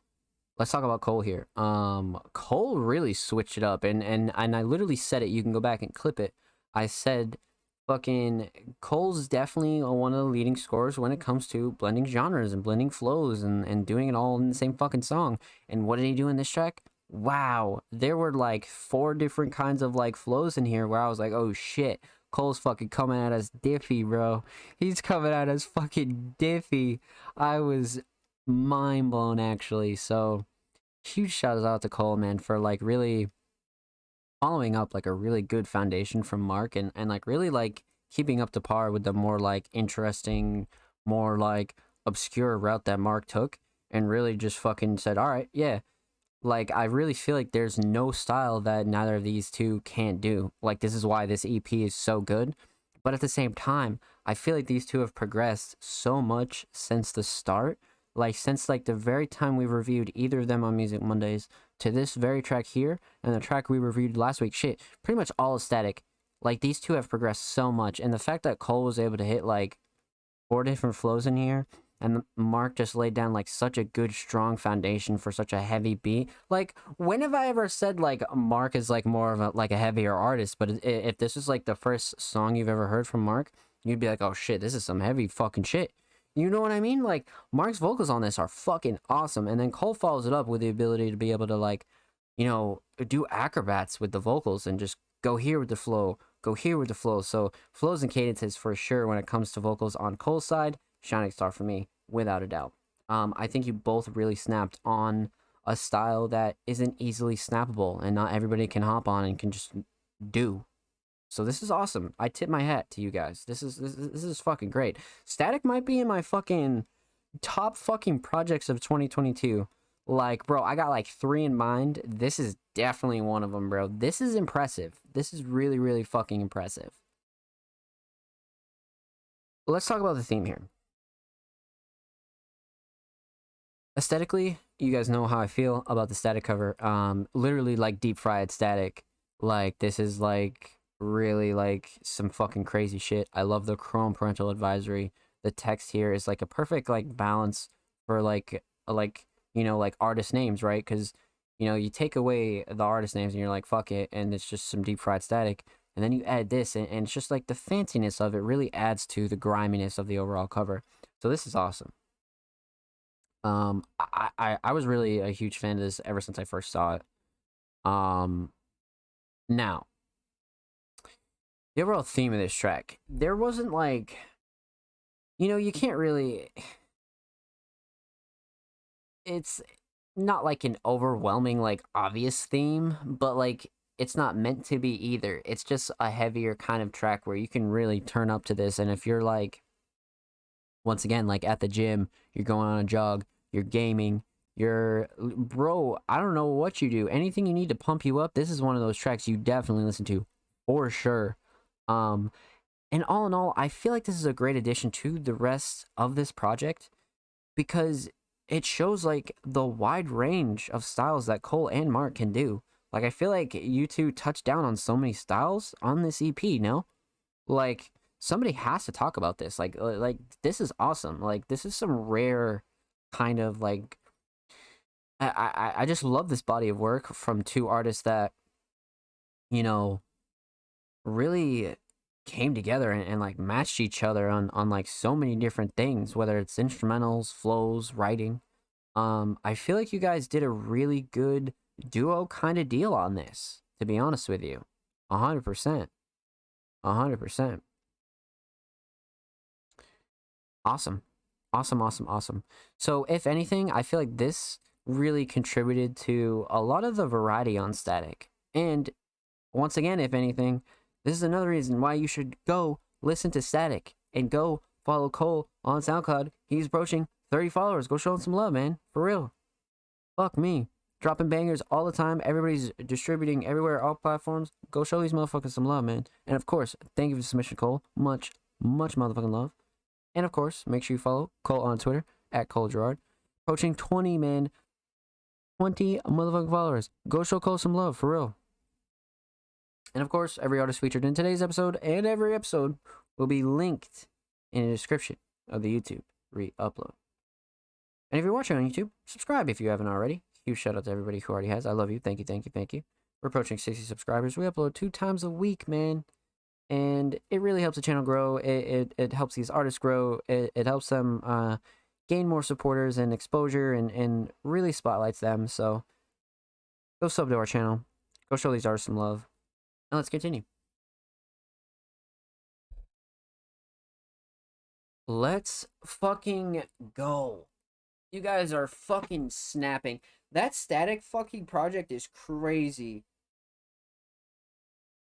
let's talk about Cole here. Cole really switched it up, and I literally said it. You can go back and clip it. I said, fucking Cole's definitely one of the leading scorers when it comes to blending genres and blending flows and doing it all in the same fucking song. And what did he do in this track? Wow, there were like 4 different kinds of like flows in here where I was like, oh shit, Cole's fucking coming at us diffy, bro. He's coming at us fucking diffy. I was mind blown actually. So huge shout out to Cole, man, for like really following up like a really good foundation from Mark, and like really like keeping up to par with the more like interesting, more like obscure route that Mark took, and really just fucking said, all right, yeah. Like I really feel like there's no style that neither of these two can't do. Like this is why this EP is so good. But at the same time, I feel like these two have progressed so much since the start. Like since like the very time we reviewed either of them on Music Mondays to this very track here and the track we reviewed last week, shit, pretty much all aesthetic. Like these two have progressed so much, and the fact that Cole was able to hit like 4 different flows in here, and Mark just laid down like such a good strong foundation for such a heavy beat. Like when have I ever said like Mark is like more of a like a heavier artist? But if this is like the first song you've ever heard from Mark, you'd be like, oh shit, this is some heavy fucking shit. You know what I mean? Like Mark's vocals on this are fucking awesome, and then Cole follows it up with the ability to be able to like, you know, do acrobats with the vocals and just go here with the flow, go here with the flow. So flows and cadences for sure when it comes to vocals on Cole's side. Shining Star for me, without a doubt. I think you both really snapped on a style that isn't easily snappable and not everybody can hop on and can just do. So this is awesome. I tip my hat to you guys. This is fucking great. Static might be in my fucking top fucking projects of 2022. Like, bro, I got like 3 in mind. This is definitely one of them, bro. This is impressive. This is really, really fucking impressive. Let's talk about the theme here. Aesthetically, you guys know how I feel about the Static cover. Literally like deep fried Static. Like this is like really like some fucking crazy shit. I love the chrome parental advisory. The text here is like a perfect like balance for like you know like artist names, right? Because you know you take away the artist names and you're like fuck it, and it's just some deep fried Static, and then you add this, and it's just like the fanciness of it really adds to the griminess of the overall cover. So this is awesome. I was really a huge fan of this ever since I first saw it. Now the overall theme of this track, there wasn't like, you know, you can't really, it's not like an overwhelming like obvious theme, but like it's not meant to be either. It's just a heavier kind of track where you can really turn up to this, and if you're like, once again, like at the gym, you're going on a jog, you're gaming, bro, I don't know what you do, anything you need to pump you up, this is one of those tracks you definitely listen to for sure. And all in all, I feel like this is a great addition to the rest of this project because it shows like the wide range of styles that Cole and Mark can do. Like I feel like you two touched down on so many styles on this EP, no? Like somebody has to talk about this. Like this is awesome. Like this is some rare kind of like I just love this body of work from 2 artists that, you know, really came together and like matched each other on like so many different things, whether it's instrumentals, flows, writing. I feel like you guys did a really good duo kind of deal on this, to be honest with you. 100%. 100%. Awesome. Awesome. So if anything, I feel like this really contributed to a lot of the variety on Static. And once again, if anything, this is another reason why you should go listen to Static and go follow Cole on SoundCloud. He's approaching 30 followers. Go show him some love, man. For real. Fuck me. Dropping bangers all the time. Everybody's distributing everywhere, all platforms. Go show these motherfuckers some love, man. And of course, thank you for the submission, Cole. Much motherfucking love. And of course, make sure you follow Cole on Twitter at Cole Gerard. Approaching 20, man. 20 motherfucking followers. Go show Cole some love, for real. And of course, every artist featured in today's episode and every episode will be linked in the description of the YouTube re-upload. And if you're watching on YouTube, subscribe if you haven't already. Huge shout out to everybody who already has. I love you. Thank you, thank you, thank you. We're approaching 60 subscribers. We upload 2 times a week, man. And it really helps the channel grow. It helps these artists grow. It helps them gain more supporters and exposure and really spotlights them. So go sub to our channel. Go show these artists some love. And let's continue. Let's fucking go. You guys are fucking snapping. That Static fucking project is crazy.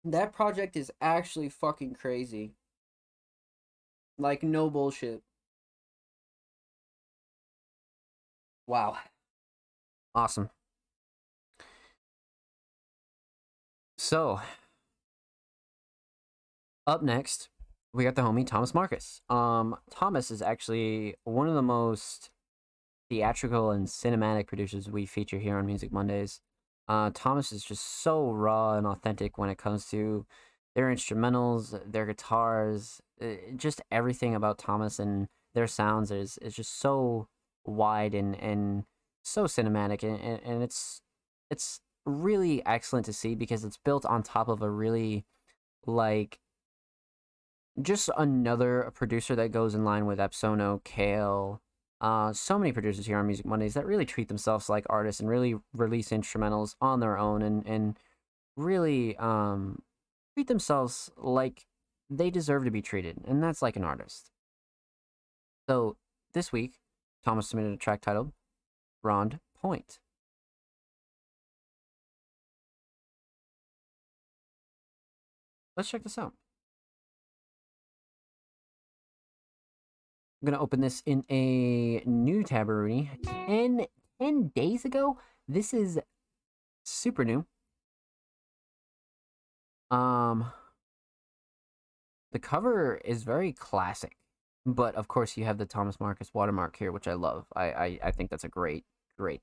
That project is actually fucking crazy. Like, no bullshit. Wow. Awesome. So, up next, we got the homie Thomas Marcus. Thomas is actually one of the most theatrical and cinematic producers we feature here on Music Mondays. Thomas is just so raw and authentic when it comes to their instrumentals, their guitars, just everything about Thomas and their sounds is just so wide and so cinematic, and it's really excellent to see because it's built on top of a really, like, just another producer that goes in line with Epsono, Kale, so many producers here on Music Mondays that really treat themselves like artists and really release instrumentals on their own and really treat themselves like they deserve to be treated, and that's like an artist. So this week, Thomas submitted a track titled Rond Point. Let's check this out. I'm going to open this in a new tab already. 10 days ago? This is super new. The cover is very classic. But, of course, you have the Thomas Marcus watermark here, which I love. I think that's a great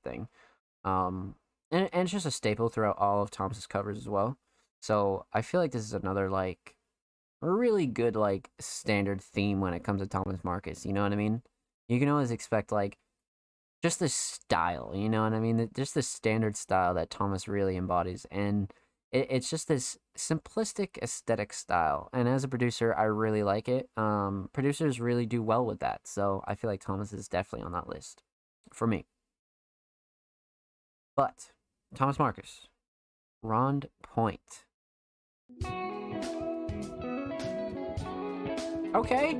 thing. And it's just a staple throughout all of Thomas's covers as well. So, I feel like this is another, like, a really good, like, standard theme when it comes to Thomas Marcus, you know what I mean? You can always expect, like, just the style, you know what I mean? Just the standard style that Thomas really embodies, and it's just this simplistic aesthetic style, and as a producer, I really like it. Producers really do well with that, so I feel like Thomas is definitely on that list, for me. But, Thomas Marcus, Rond Point. Okay.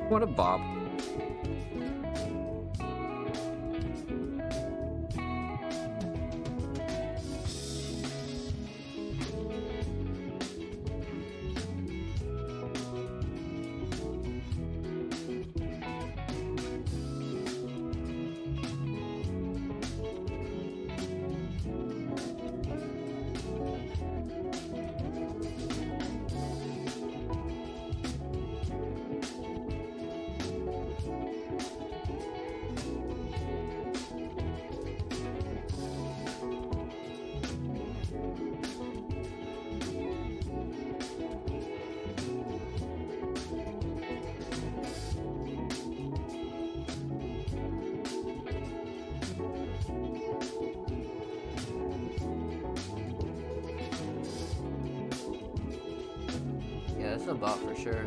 What a bop. Yeah, that's a bop for sure.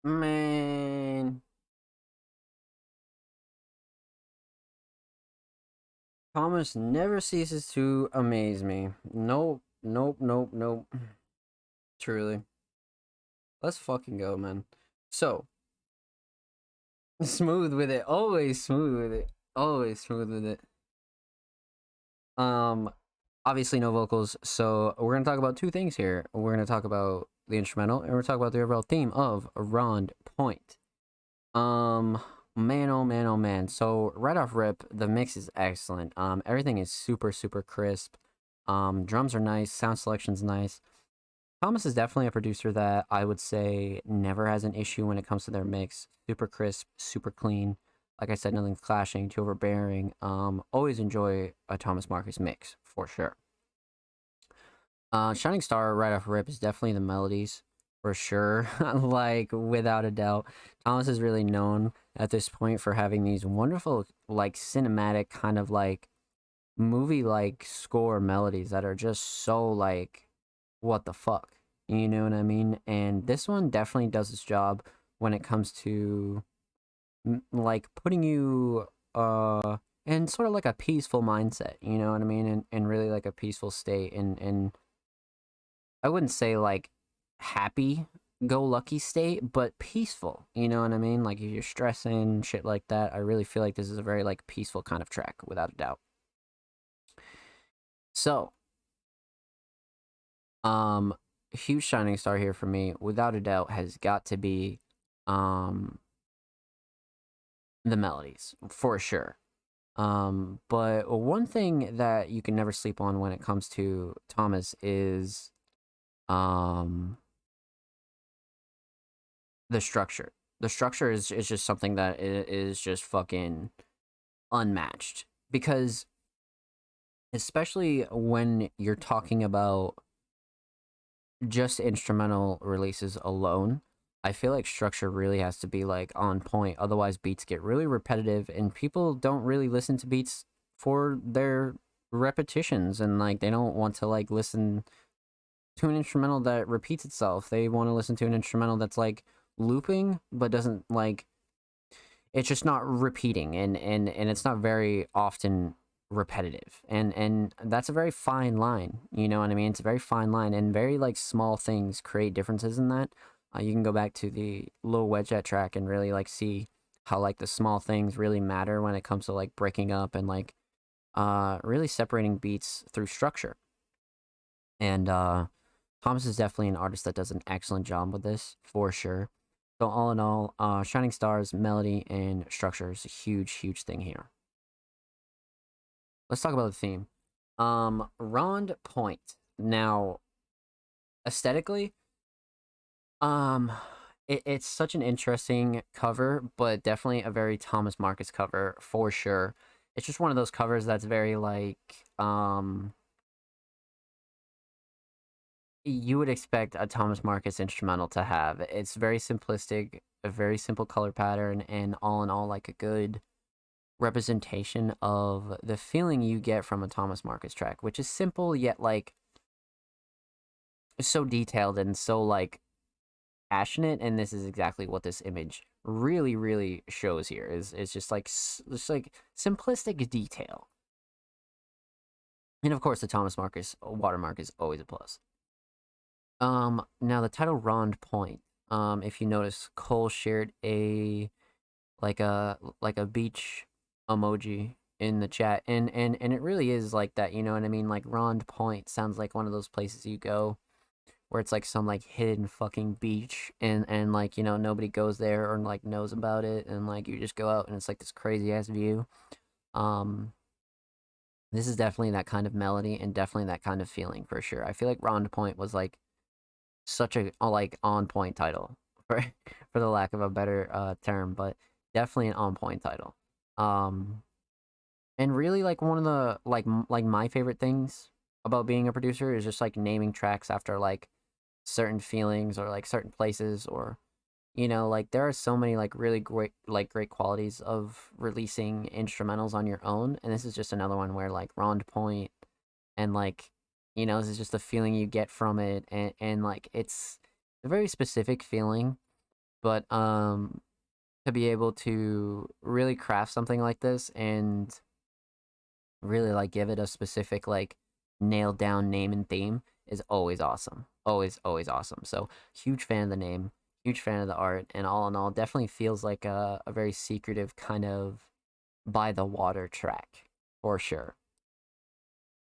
Man, Thomas never ceases to amaze me. Nope, nope, nope, nope. Truly. Let's fucking go, man. So, smooth with it. Always smooth with it. Always smooth with it. Um, obviously no vocals, so we're gonna talk about two things here. We're gonna talk about the instrumental, and we're gonna talk about the overall theme of Rond Point. Man, oh man, oh man. So right off rip, the mix is excellent. Everything is super, super crisp. Drums are nice, sound selection's nice. Thomas is definitely a producer that I would say never has an issue when it comes to their mix. Super crisp, super clean. Like I said, nothing's clashing, too overbearing. Always enjoy a Thomas Marcus mix for sure. Shining Star right off rip is definitely the melodies for sure. Like without a doubt, Thomas is really known at this point for having these wonderful, like cinematic kind of like movie like score melodies that are just so like what the fuck, you know what I mean? And this one definitely does its job when it comes to like putting you in sort of like a peaceful mindset, you know what I mean? And really like a peaceful state, and I wouldn't say like happy go lucky state, but peaceful, you know what I mean? Like if you're stressing shit like that, I really feel like this is a very like peaceful kind of track without a doubt. So huge shining star here for me without a doubt has got to be um the melodies for sure. But one thing that you can never sleep on when it comes to Thomas is um the structure. The structure is just something that is just fucking unmatched, because especially when you're talking about just instrumental releases alone, I feel like structure really has to be like on point. Otherwise, beats get really repetitive, and people don't really listen to beats for their repetitions, and like they don't want to like listen to an instrumental that repeats itself. They want to listen to an instrumental that's like looping but doesn't like, it's just not repeating, and it's not very often repetitive, and that's a very fine line, you know what I mean? It's a very fine line, and very like small things create differences in that. You can go back to the Lil Wedge track and really like see how like the small things really matter when it comes to like breaking up and like really separating beats through structure. And Thomas is definitely an artist that does an excellent job with this for sure. So all in all, Shining Stars, melody, and structure is a huge, huge thing here. Let's talk about the theme. Rond Point. Now, aesthetically, um, it's such an interesting cover, but definitely a very Thomas Marcus cover for sure. It's just one of those covers that's very like, you would expect a Thomas Marcus instrumental to have. It's very simplistic, a very simple color pattern, and all in all, like a good representation of the feeling you get from a Thomas Marcus track, which is simple yet like so detailed and so like passionate. And this is exactly what this image really, really shows here. Is just like simplistic detail. And of course, the Thomas Marcus watermark is always a plus. Now the title Rond Point. If you notice, Cole shared a like a beach emoji in the chat, and it really is like that, you know what I mean? Like Rond Point sounds like one of those places you go where it's like some like hidden fucking beach, and like, you know, nobody goes there or like knows about it, and like you just go out and it's like this crazy ass view. Um this is definitely that kind of melody and definitely that kind of feeling for sure. I feel like Rond Point was like such a like on point title for for the lack of a better term, but definitely an on point title. Um and really like one of the like my favorite things about being a producer is just like naming tracks after like certain feelings or like certain places, or you know, like there are so many like really great qualities of releasing instrumentals on your own, and this is just another one where like Rond Point, and like, you know, this is just the feeling you get from it, and like it's a very specific feeling, but to be able to really craft something like this and really like give it a specific like nailed down name and theme is always awesome. Always awesome. So huge fan of the name, huge fan of the art, and all in all, definitely feels like a very secretive kind of by the water track for sure.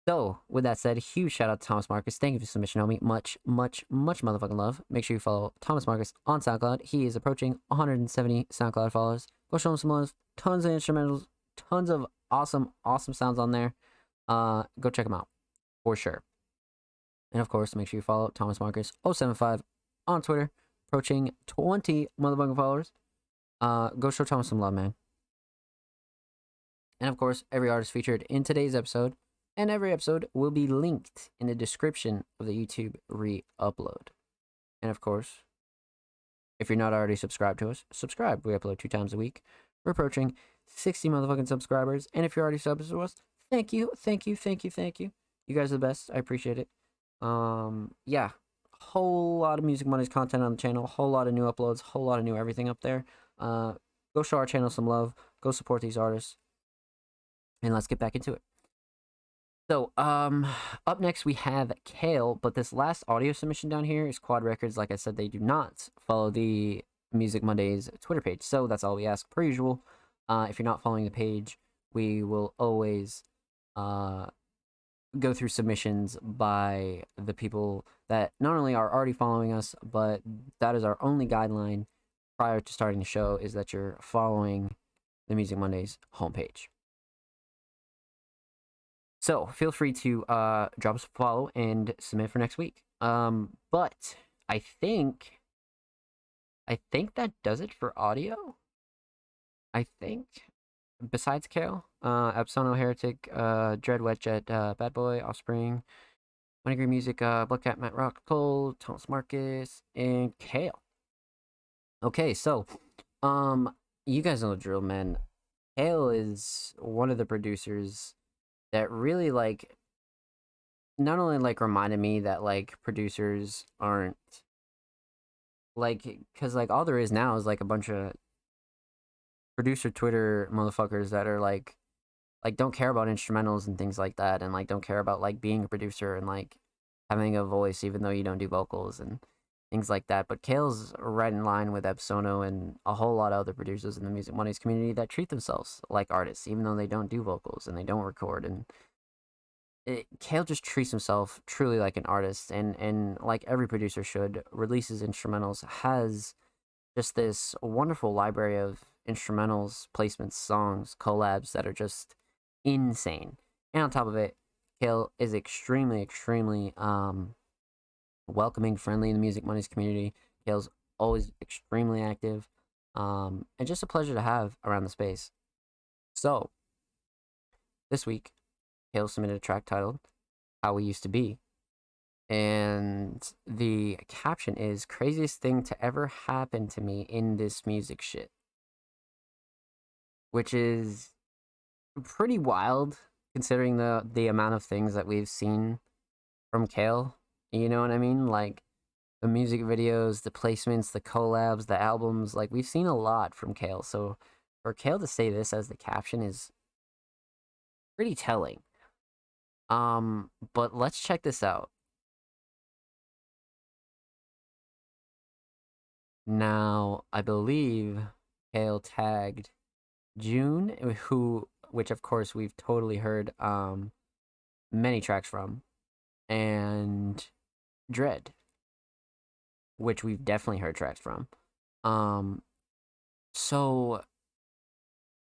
So, with that said, huge shout out to Thomas Marcus. Thank you for the submission, homie. Much motherfucking love. Make sure you follow Thomas Marcus on SoundCloud. He is approaching 170 SoundCloud followers. Go show him some love. Tons of instrumentals, tons of awesome sounds on there. Go check him out for sure. And of course, make sure you follow Thomas Marcus 075 on Twitter, approaching 20 motherfucking followers. Go show Thomas some love, man. And of course, every artist featured in today's episode and every episode will be linked in the description of the YouTube re-upload. And of course, if you're not already subscribed to us, subscribe. We upload 2 times a week. We're approaching 60 motherfucking subscribers. And if you're already subbed to us, thank you. You guys are the best. I appreciate it. Yeah. Whole lot of Music Mondays content on the channel. Whole lot of new uploads. Whole lot of new everything up there. Go show our channel some love. Go support these artists. And let's get back into it. So, up next we have Kale, but this last audio submission down here is Quad Records. Like I said, they do not follow the Music Mondays Twitter page, so that's all we ask per usual. If you're not following the page, we will always go through submissions by the people that not only are already following us, but that is our only guideline prior to starting the show, is that you're following the Music Mondays homepage. So feel free to drop us a follow and submit for next week. But I think that does it for audio. I think besides Kale, Absono, Heretic, Dread, Wet Jet, Bad Boy, Offspring, Money Green Music, Black Cat, Matt Rock, Cole, Thomas Marcus, and Kale. Okay, so you guys know the drill, man. Kale is one of the producers that really like not only like reminded me that like producers aren't like, because like all there is now is like a bunch of producer Twitter motherfuckers that are like don't care about instrumentals and things like that, and like don't care about like being a producer and like having a voice even though you don't do vocals and things like that. But Kale's right in line with Epsono and a whole lot of other producers in the Music Mondays community that treat themselves like artists, even though they don't do vocals and they don't record. And Kale just treats himself truly like an artist, and like every producer should, releases instrumentals, has just this wonderful library of instrumentals, placements, songs, collabs that are just insane. And on top of it, Kale is extremely welcoming, friendly in the Music Mondays community. Kale's always extremely active, and just a pleasure to have around the space. So, this week, Kale submitted a track titled How We Used to Be, and the caption is, "Craziest thing to ever happen to me in this music shit," which is pretty wild considering the amount of things that we've seen from Kale. You know what I mean? Like the music videos, the placements, the collabs, the albums. Like we've seen a lot from Kale. So for Kale to say this as the caption is pretty telling. But let's check this out. Now, I believe Kale tagged June, which of course we've totally heard many tracks from, and Dread, which we've definitely heard tracks from. So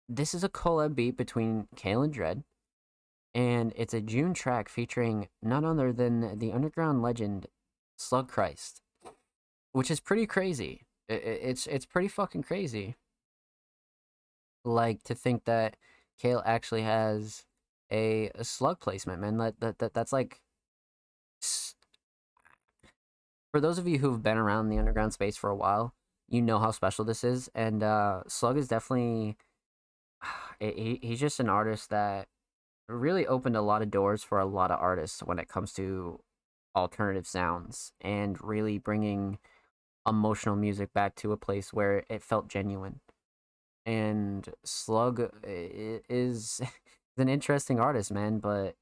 this is a collab beat between Kale and Dread, and it's a June track featuring none other than the underground legend Slug Christ, which is pretty crazy. It's pretty fucking crazy. Like to think that Kale actually has a slug placement, man. That's like, for those of you who've been around the underground space for a while, you know how special this is. And Slug is definitely, he's just an artist that really opened a lot of doors for a lot of artists when it comes to alternative sounds and really bringing emotional music back to a place where it felt genuine. And Slug is an interesting artist, man, but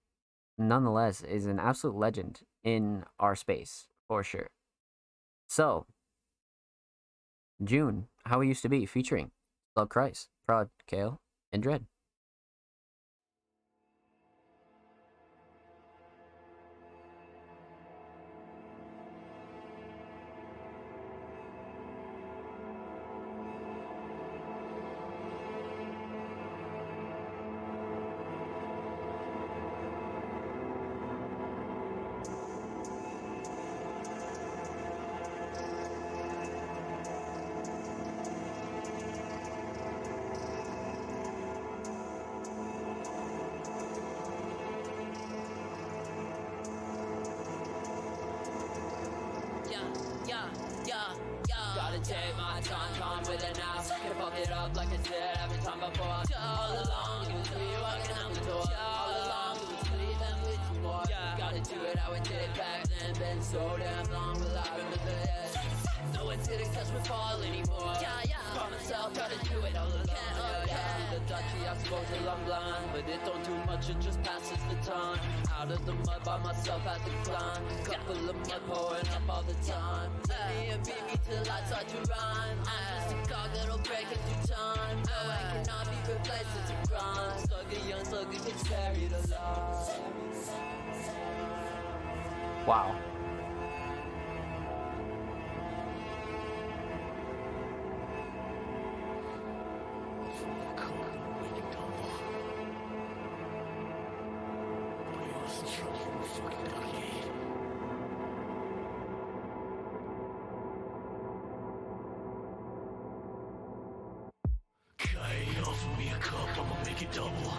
nonetheless is an absolute legend in our space for sure. So, June, How We Used to Be, featuring Slug Christ, Prod, Kale, and Dread. Gotta take my time with it now. Can fuck it up like I did every time before. All along, it was me walking out the door. All along, it was sleeping with you more. Gotta do it how I did it back then. Been so damn long, will I remember it? No one's getting touch with fall anymore. Call myself, gotta do it all alone. The duchy, I'm supposed to I'm blind, but it don't do much, it just passes the time. Out of the mud by myself at the climb. Couple of mud pouring up all the time. Me and beat me till I start to rhyme. I'm just a cog that'll break it through time. No, I cannot be replaced, it's a grind. Sluggy, young sluggy gets carried alive. Wow. Offer me a cup, I'ma make it double.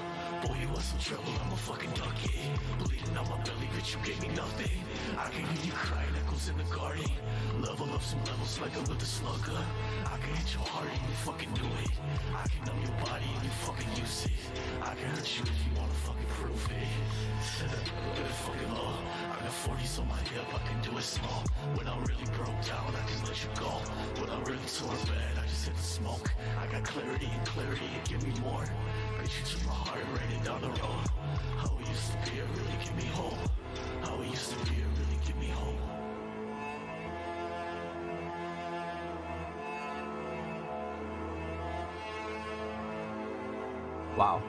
Boy, you want some trouble, I'm a fucking ducky. Bleeding out my belly, bitch, you gave me nothing. I can hear you crying, echoes in the garden. Level up some levels like I'm with the slugger. I can hit your heart and you fucking do it. I can numb your body and you fucking use it. I can hurt you if you wanna fucking prove it. Fucking law. I got 40s on my hip, I can do it small. When I really broke down, I just let you go. When I really tore bad, I just hit the smoke. I got clarity and give me more. Bitch, you took my heart and ran it down the road. How we used to be, it really get me home. How we used to be, it really get me home. Wow.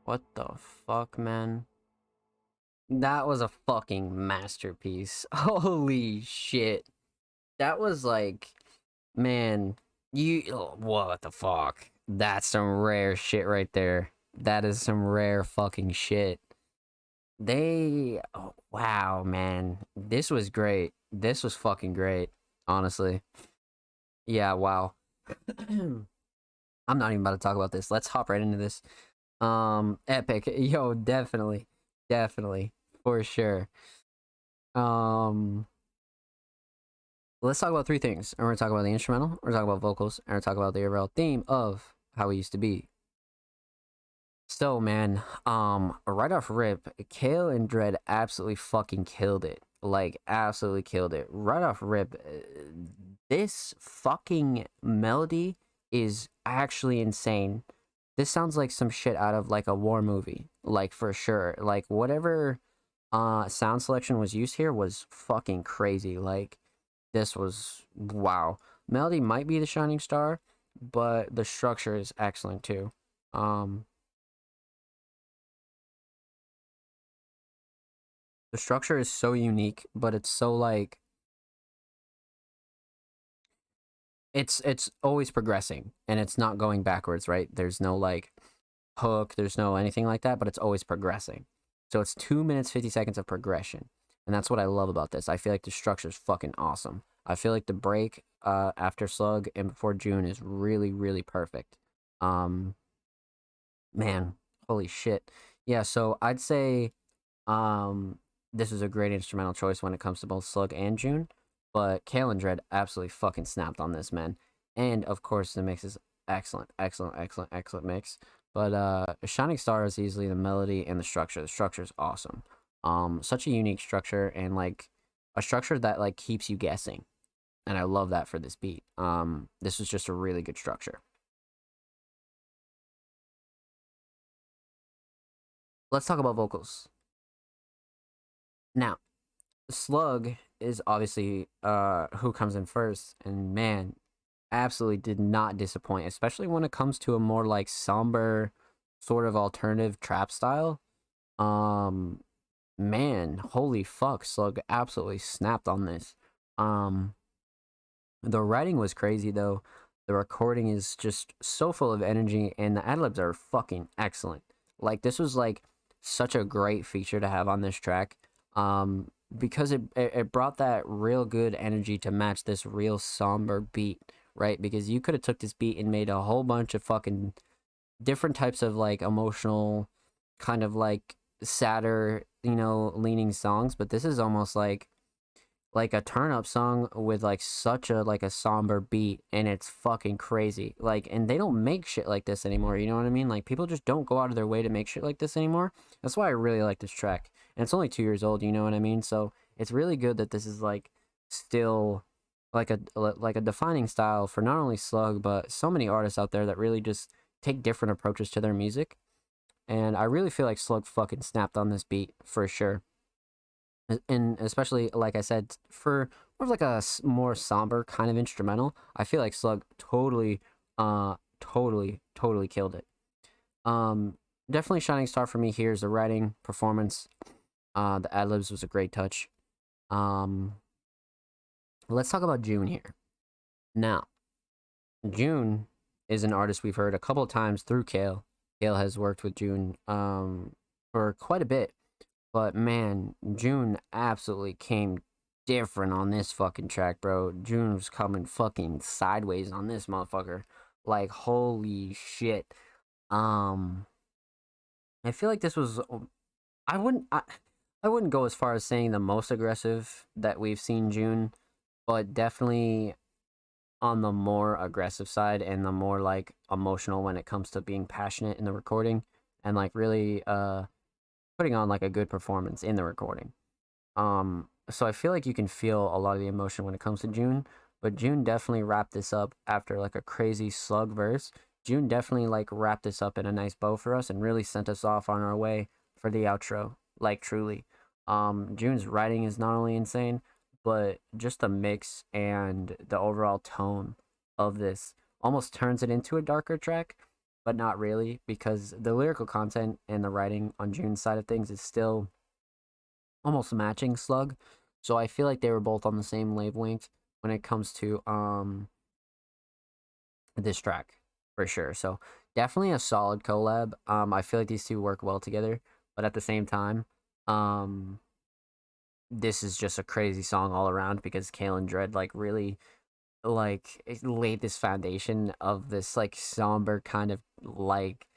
What the fuck, man? That was a fucking masterpiece. Holy shit. That was like, man, what the fuck? That's some rare shit right there. That is some rare fucking shit. Oh, wow, man. This was great. This was fucking great, honestly. Yeah, wow. I'm not even about to talk about this. Let's hop right into this. Epic. Yo, definitely. Definitely. For sure. Let's talk about three things. And we're gonna talk about the instrumental, we're gonna talk about vocals, and we're gonna talk about the overall theme of How We Used to Be. So, man, right off rip, Kale and Dread absolutely fucking killed it. Like, absolutely killed it. Right off rip, this fucking melody is actually insane. This sounds like some shit out of like a war movie, like for sure. Like whatever sound selection was used here was fucking crazy. Like this was wow. Melody might be the shining star, but the structure is excellent too. The structure is so unique, but it's so like it's always progressing and it's not going backwards, right? There's no like hook, there's no anything like that, but it's always progressing. So it's 2 minutes 50 seconds of progression. And that's what I love about this. I feel like the structure is fucking awesome. I feel like the break after Slug and before June is really, really perfect. Man, holy shit. Yeah, so I'd say this is a great instrumental choice when it comes to both Slug and June. but Kale and Dread absolutely fucking snapped on this, man. And of course, the mix is excellent, excellent, excellent, excellent mix. But Shining Star is easily the melody and the structure. The structure is awesome. Such a unique structure, and like a structure that like keeps you guessing, and I love that for this beat. This was just a really good structure. Let's talk about vocals. Now, Slug is obviously who comes in first, and man, absolutely did not disappoint, especially when it comes to a more like somber sort of alternative trap style. Um Man, holy fuck, Slug absolutely snapped on this. Um the writing was crazy though. The recording is just so full of energy, and the ad-libs are fucking excellent. Like this was like such a great feature to have on this track. Because it brought that real good energy to match this real somber beat, right? Because you could have took this beat and made a whole bunch of fucking different types of like emotional, kind of like sadder, leaning songs, but this is almost like a turn up song with like such a like a somber beat, and it's fucking crazy. Like, and they don't make shit like this anymore, you know what I mean? Like people just don't go out of their way to make shit like this anymore. That's why I really like this track. And it's only 2 years old, you know what I mean? So it's really good that this is like still like a defining style for not only Slug but so many artists out there that really just take different approaches to their music. And I really feel like Slug fucking snapped on this beat for sure. And especially, like I said, for more of like a more somber kind of instrumental, I feel like Slug totally killed it. Definitely shining star for me here is the writing, performance. The ad-libs was a great touch. Let's talk about June here. Now, June is an artist we've heard a couple of times through Kale. Kale has worked with June for quite a bit. But man, June absolutely came different on this fucking track, bro. June was coming fucking sideways on this motherfucker. Like, holy shit. I feel like this was I wouldn't go as far as saying the most aggressive that we've seen June, but definitely on the more aggressive side and the more like emotional when it comes to being passionate in the recording and like really putting on like a good performance in the recording. So I feel like you can feel a lot of the emotion when it comes to June, but June definitely wrapped this up after like a crazy Slug verse. June definitely like wrapped this up in a nice bow for us and really sent us off on our way for the outro. Like truly. June's writing is not only insane, but just the mix and the overall tone of this almost turns it into a darker track, but not really, because the lyrical content and the writing on June's side of things is still almost matching Slug. So I feel like they were both on the same wavelength when it comes to this track for sure. So definitely a solid collab. I feel like these two work well together, but at the same time, this is just a crazy song all around because Kale and Dread like really like it laid this foundation of this like somber kind of like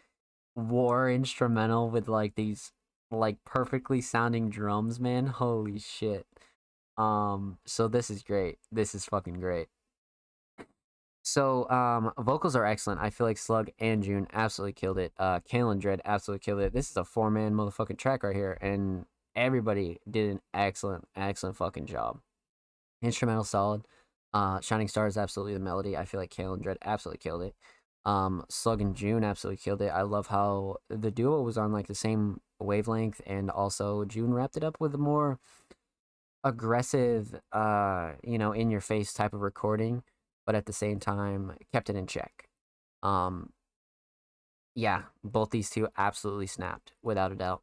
war instrumental with like these like perfectly sounding drums, man. Holy shit. So this is great. This is fucking great. So vocals are excellent. I feel like Slug and June absolutely killed it. Kale and Dread absolutely killed it. This is a 4-man motherfucking track right here, and everybody did an excellent fucking job. Instrumental solid. Shining Star is absolutely the melody. I feel like Kale and Dread absolutely killed it. Slug and June absolutely killed it. I love how the duo was on like the same wavelength, and also June wrapped it up with a more aggressive, in your face type of recording, but at the same time kept it in check. Yeah, both these two absolutely snapped without a doubt.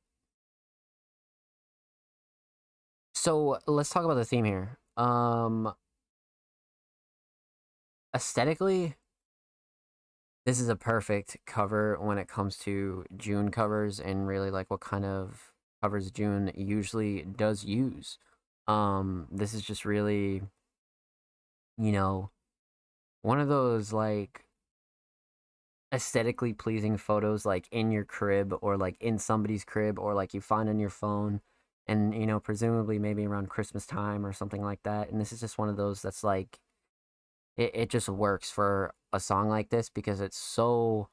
So let's talk about the theme here. Aesthetically, this is a perfect cover when it comes to June covers and really like what kind of covers June usually does use. This is just really, one of those like aesthetically pleasing photos like in your crib or like in somebody's crib or like you find on your phone, and you know, presumably maybe around Christmas time or something like that. And this is just one of those that's like it just works for a song like this because it's so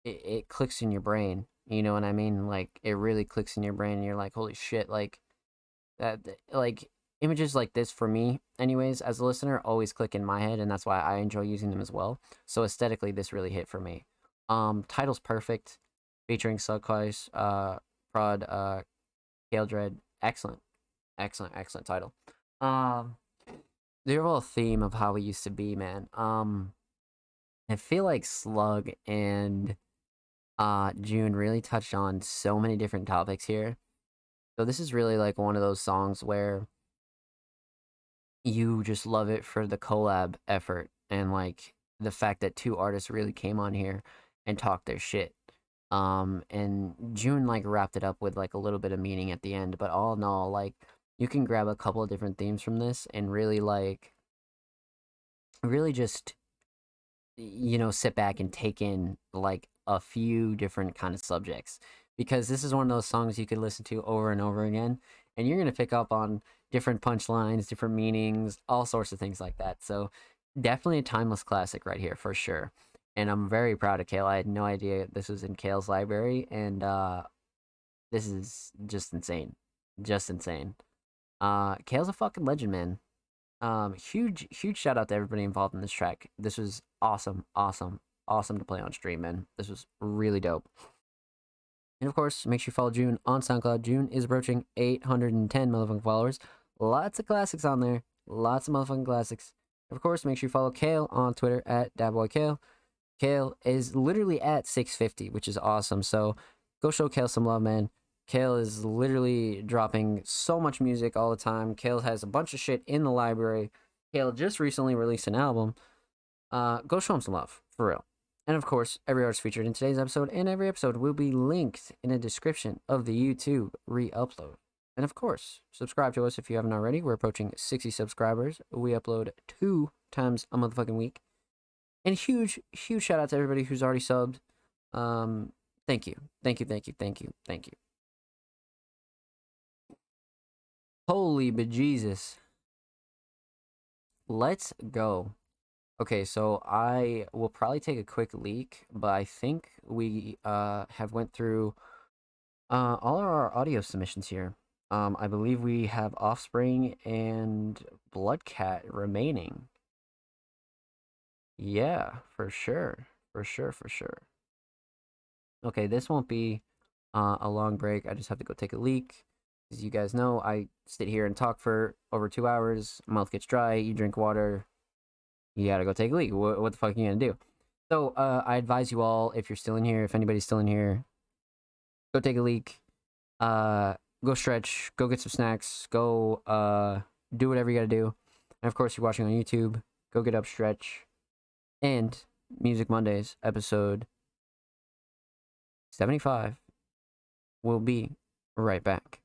it clicks in your brain. You know what I mean? Like it really clicks in your brain, and you're like, holy shit! Like that, like images like this for me, anyways, as a listener, always click in my head, and that's why I enjoy using them as well. So aesthetically, this really hit for me. Title's perfect, featuring Sugquise, Prod, Kale Dread. Excellent, excellent title. Um, the overall theme of how we used to be, man. I feel like Slug and June really touched on so many different topics here. So this is really like one of those songs where you just love it for the collab effort and like the fact that two artists really came on here and talked their shit. And June like wrapped it up with like a little bit of meaning at the end, but all in all, like you can grab a couple of different themes from this and really like really just you know sit back and take in like a few different kind of subjects because this is one of those songs you could listen to over and over again and you're going to pick up on different punchlines, different meanings, all sorts of things like that. So definitely a timeless classic right here for sure. And I'm very proud of Kale. I had no idea this was in Kale's library, and this is just insane. Just insane. Kale's a fucking legend, man. Huge shout out to everybody involved in this track. This was awesome to play on stream, man. This was really dope. And of course, make sure you follow June on SoundCloud. June is approaching 810 motherfucking followers. Lots of classics on there. Lots of motherfucking classics. Of course, make sure you follow Kale on Twitter at DadBoyKale. Kale is literally at 650, which is awesome. So go show Kale some love, man. Kale is literally dropping so much music all the time. Kale has a bunch of shit in the library. Kale just recently released an album. Go show him some love, for real. And of course, every artist featured in today's episode and every episode will be linked in the description of the YouTube re-upload. And of course, subscribe to us if you haven't already. We're approaching 60 subscribers. We upload 2 times a motherfucking week. And huge shout out to everybody who's already subbed. Thank you. Holy bejesus. Let's go. Okay, so I will probably take a quick leak, but I think we have went through all of our audio submissions here. I believe we have Offspring and Bloodcat remaining. Yeah, for sure. Okay, this won't be a long break. I just have to go take a leak. As you guys know, I sit here and talk for over 2 hours. Mouth gets dry. You drink water. You gotta go take a leak. What the fuck are you gonna do? So I advise you all, if you're still in here, if anybody's still in here, go take a leak. Go stretch. Go get some snacks. Go do whatever you gotta do. And of course, you're watching on YouTube. Go get up, stretch. And Music Mondays episode 75 will be right back.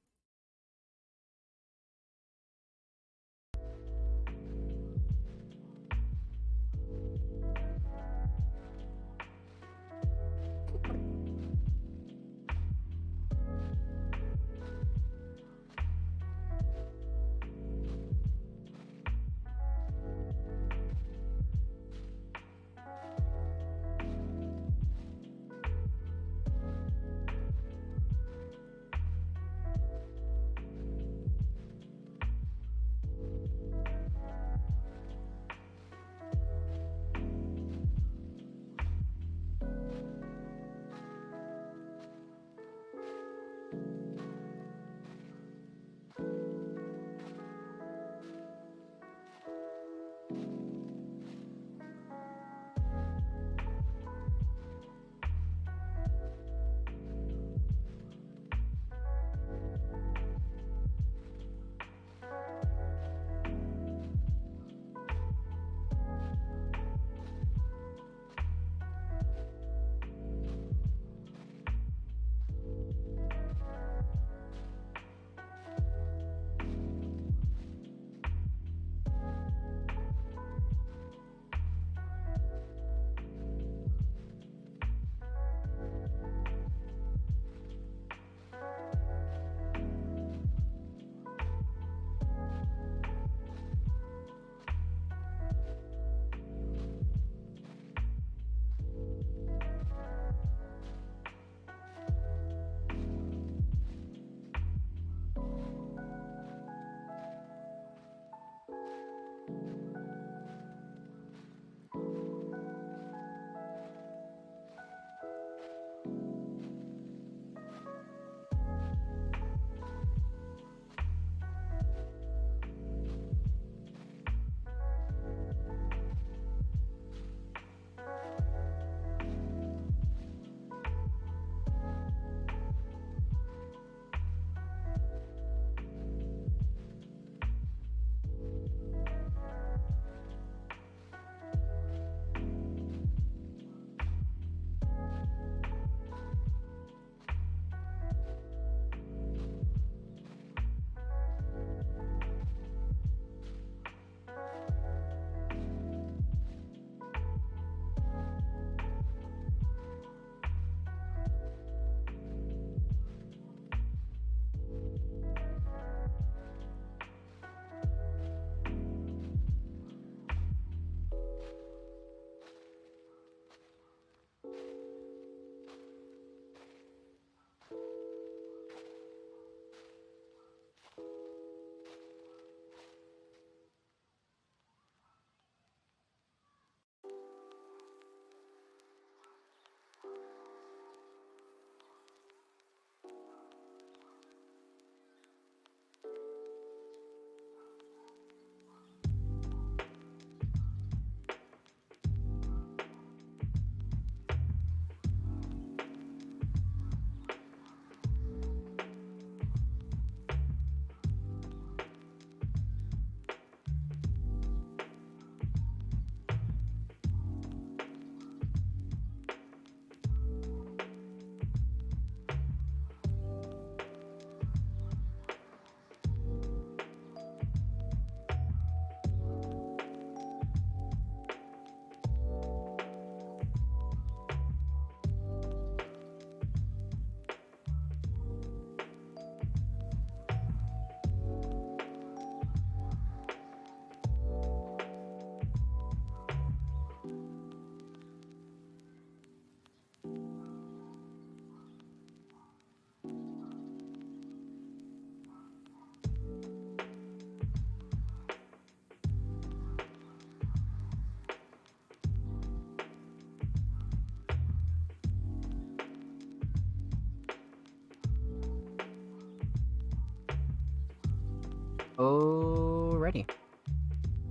Alrighty.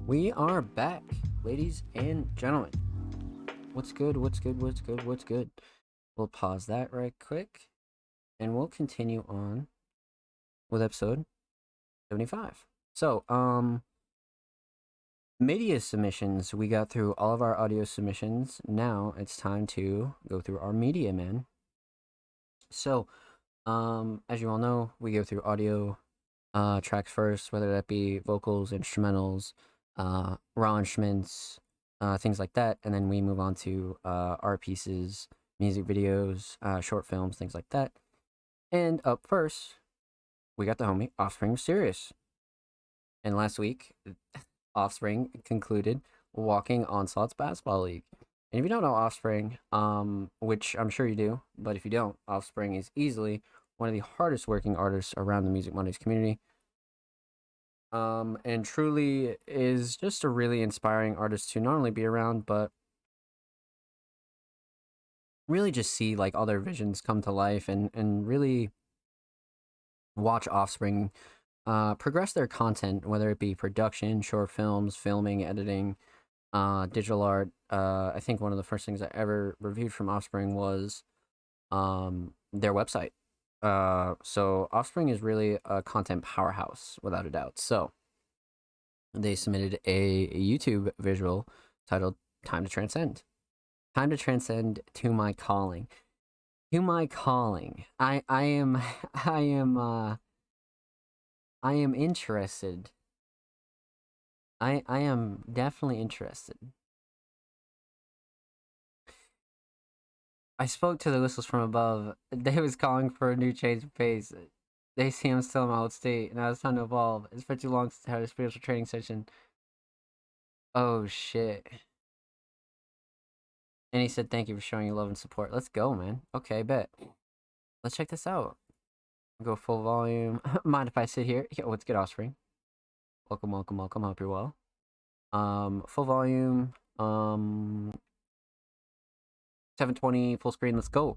We are back, ladies and gentlemen. What's good? What's good? What's good? What's good? We'll pause that right quick, and we'll continue on with episode 75. So, media submissions. We got through all of our audio submissions. Now it's time to go through our media, man. So, as you all know, we go through audio tracks first, whether that be vocals, instrumentals, raw instruments, things like that, and then we move on to art pieces, music videos, short films, things like that. And up first, we got the homie Offspring Serious. And last week, Offspring concluded Walking Onslaught's Basketball League. And if you don't know Offspring, which I'm sure you do, but if you don't, Offspring is easily one of the hardest working artists around the Music Mondays community. And truly is just a really inspiring artist to not only be around, but really just see like all their visions come to life and really watch Offspring progress their content, whether it be production, short films, filming, editing, digital art. I think one of the first things I ever reviewed from Offspring was their website. So Offspring is really a content powerhouse, without a doubt. So they submitted a YouTube visual titled Time to Transcend. Time to transcend to my calling. To my calling. I am interested. I am definitely interested. I spoke to the whistles from above. They was calling for a new change of pace. They see I'm still in my old state, and I was trying to evolve. It's been too long since I had a spiritual training session. Oh shit. And he said, thank you for showing your love and support. Let's go, man. Okay, bet. Let's check this out. Go full volume. Mind if I sit here? Yo, what's good, Offspring? Welcome, welcome, welcome. Hope you're well. Full volume. 720 full screen. Let's go.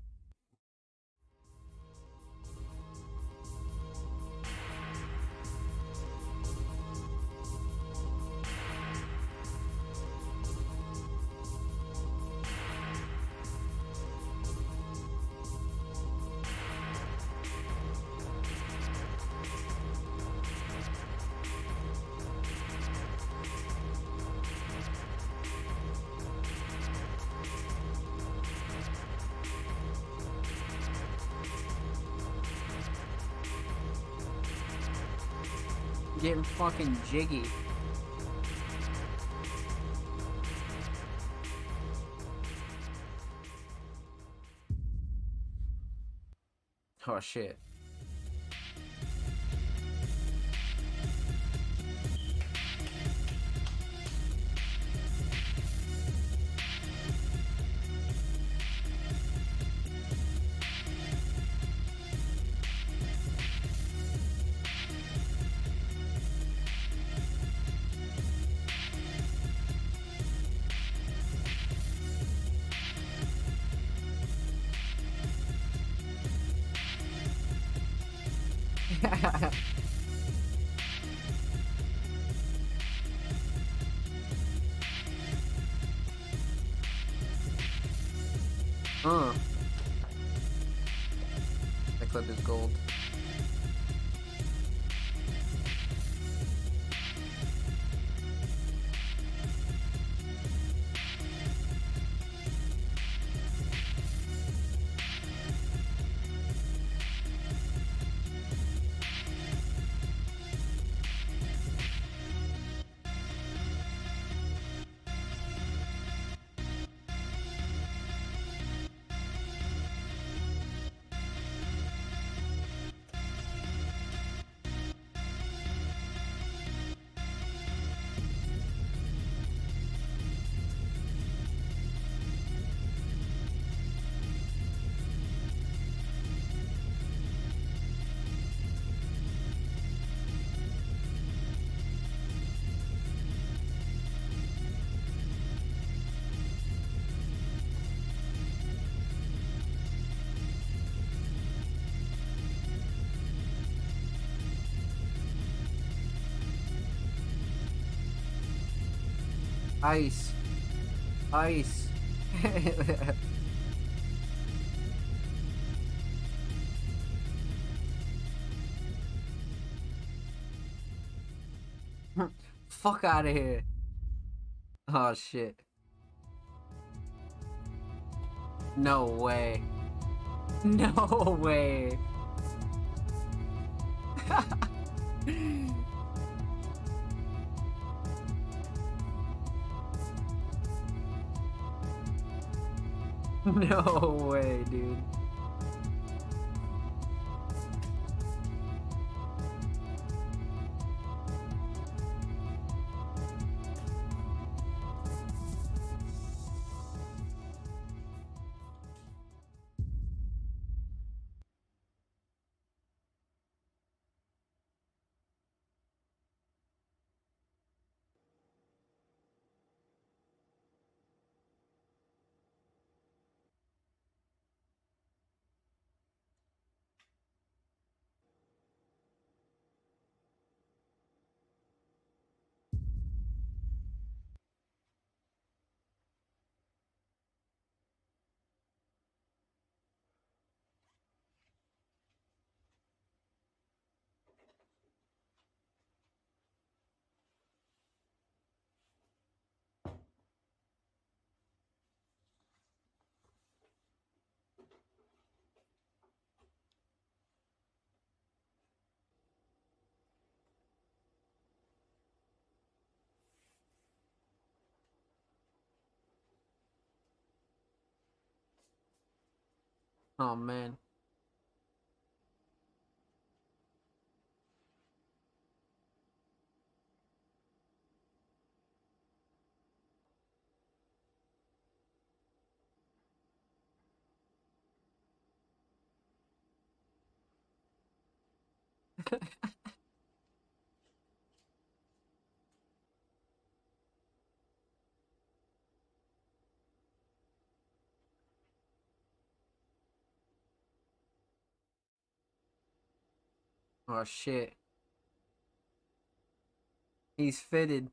Getting fucking jiggy. Oh shit. That clip is gold. Ice. Ice. Fuck out of here. Oh shit. No way. No way. No way, dude. Oh man. Oh shit. He's fitted.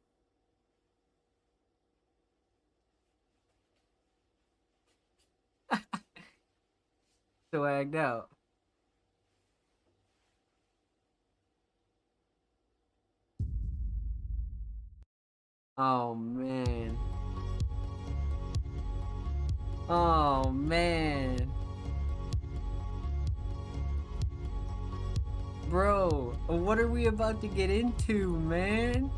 Swagged out. Oh man. Oh man. Bro, what are we about to get into, man?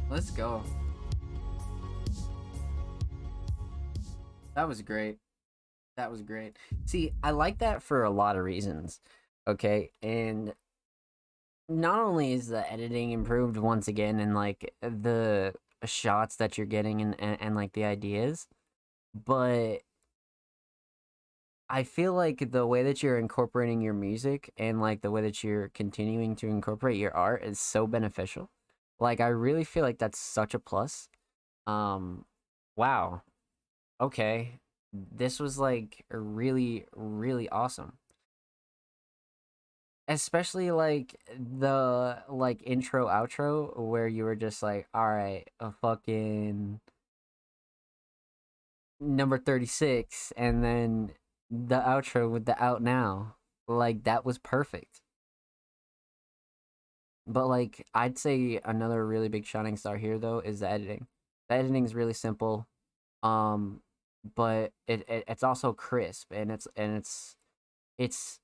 Let's go. That was great. That was great. See, I like that for a lot of reasons. Okay, and not only is the editing improved once again, and like the shots that you're getting, and like the ideas, but I feel like the way that you're incorporating your music and like the way that you're continuing to incorporate your art is so beneficial. Like I really feel like that's such a plus. Um wow. Okay. This was like really really awesome. Especially like the like intro outro where you were just like, "All right, a fucking number 36," and then the outro with the "out now." Like that was perfect. But like I'd say another really big shining star here though is the editing. The editing is really simple, um, but it's also crisp, and it's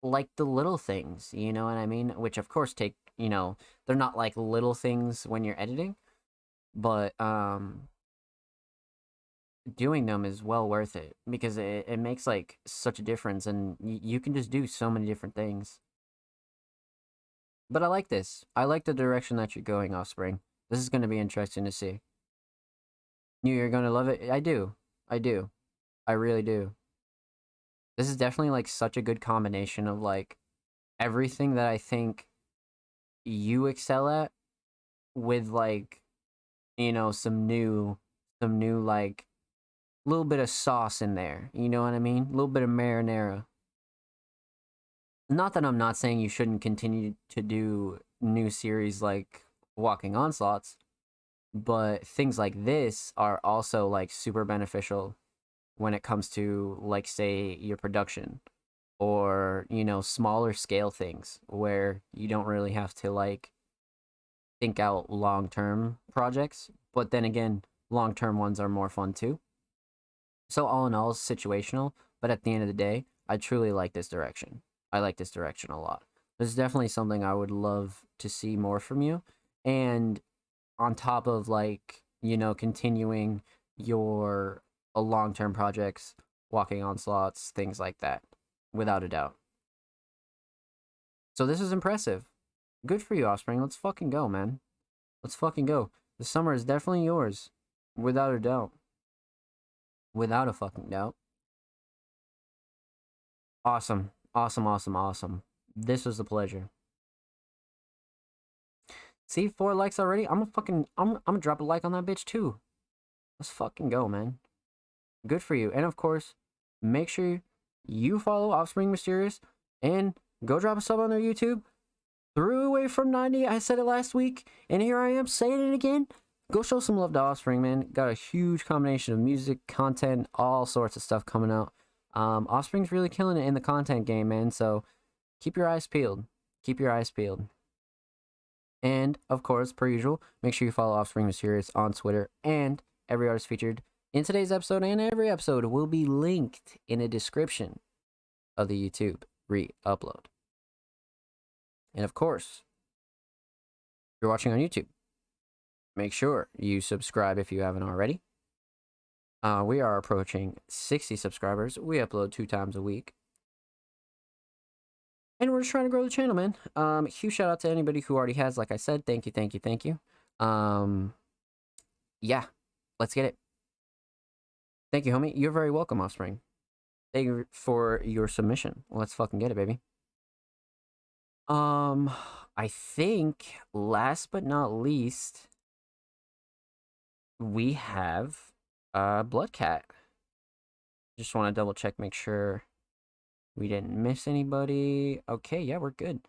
like the little things, you know what I mean? Which of course take, they're not like little things when you're editing, but doing them is well worth it because it makes like such a difference, and you can just do so many different things. But I like this. I like the direction that you're going, Offspring. This is going to be interesting to see. You're going to love it. I do. I do. I really do. This is definitely like such a good combination of like everything that I think you excel at with like, some new like little bit of sauce in there. You know what I mean? A little bit of marinara. Not that I'm not saying you shouldn't continue to do new series like Walking Onslaughts, but things like this are also like super beneficial when it comes to, like, say, your production, or, you know, smaller scale things where you don't really have to like think out long-term projects, but then again, long-term ones are more fun too. So all in all, it's situational, but at the end of the day, I truly like this direction. I like this direction a lot. This is definitely something I would love to see more from you. And on top of, like, you know, continuing your long-term projects, Walking Onslaughts, things like that, without a doubt. So this is impressive. Good for you, Offspring. Let's fucking go, man. Let's fucking go. The summer is definitely yours, without a doubt. Without a fucking doubt. Awesome. Awesome, awesome, awesome. This was a pleasure. See, 4 likes already? I'm gonna drop a like on that bitch too. Let's fucking go, man. Good for you. And of course, make sure you follow Offspring Mysterious and go drop a sub on their YouTube. Threw away from 90. I said it last week, and here I am saying it again. Go show some love to Offspring, man. Got a huge combination of music, content, all sorts of stuff coming out. Offspring's really killing it in the content game, man. So keep your eyes peeled. Keep your eyes peeled. And of course, per usual, make sure you follow Offspring Mysterious on Twitter, and every artist featured in today's episode and every episode will be linked in a description of the YouTube re-upload. And of course, if you're watching on YouTube, make sure you subscribe if you haven't already. We are approaching 60 subscribers. We upload 2 times a week. And we're just trying to grow the channel, man. Huge shout out to anybody who already has. Like I said, thank you, thank you, thank you. Yeah, let's get it. Thank you, homie. You're very welcome, Offspring. Thank you for your submission. Let's fucking get it, baby. I think last but not least, we have Bloodcat. Just want to double check, make sure we didn't miss anybody. Okay, yeah, we're good.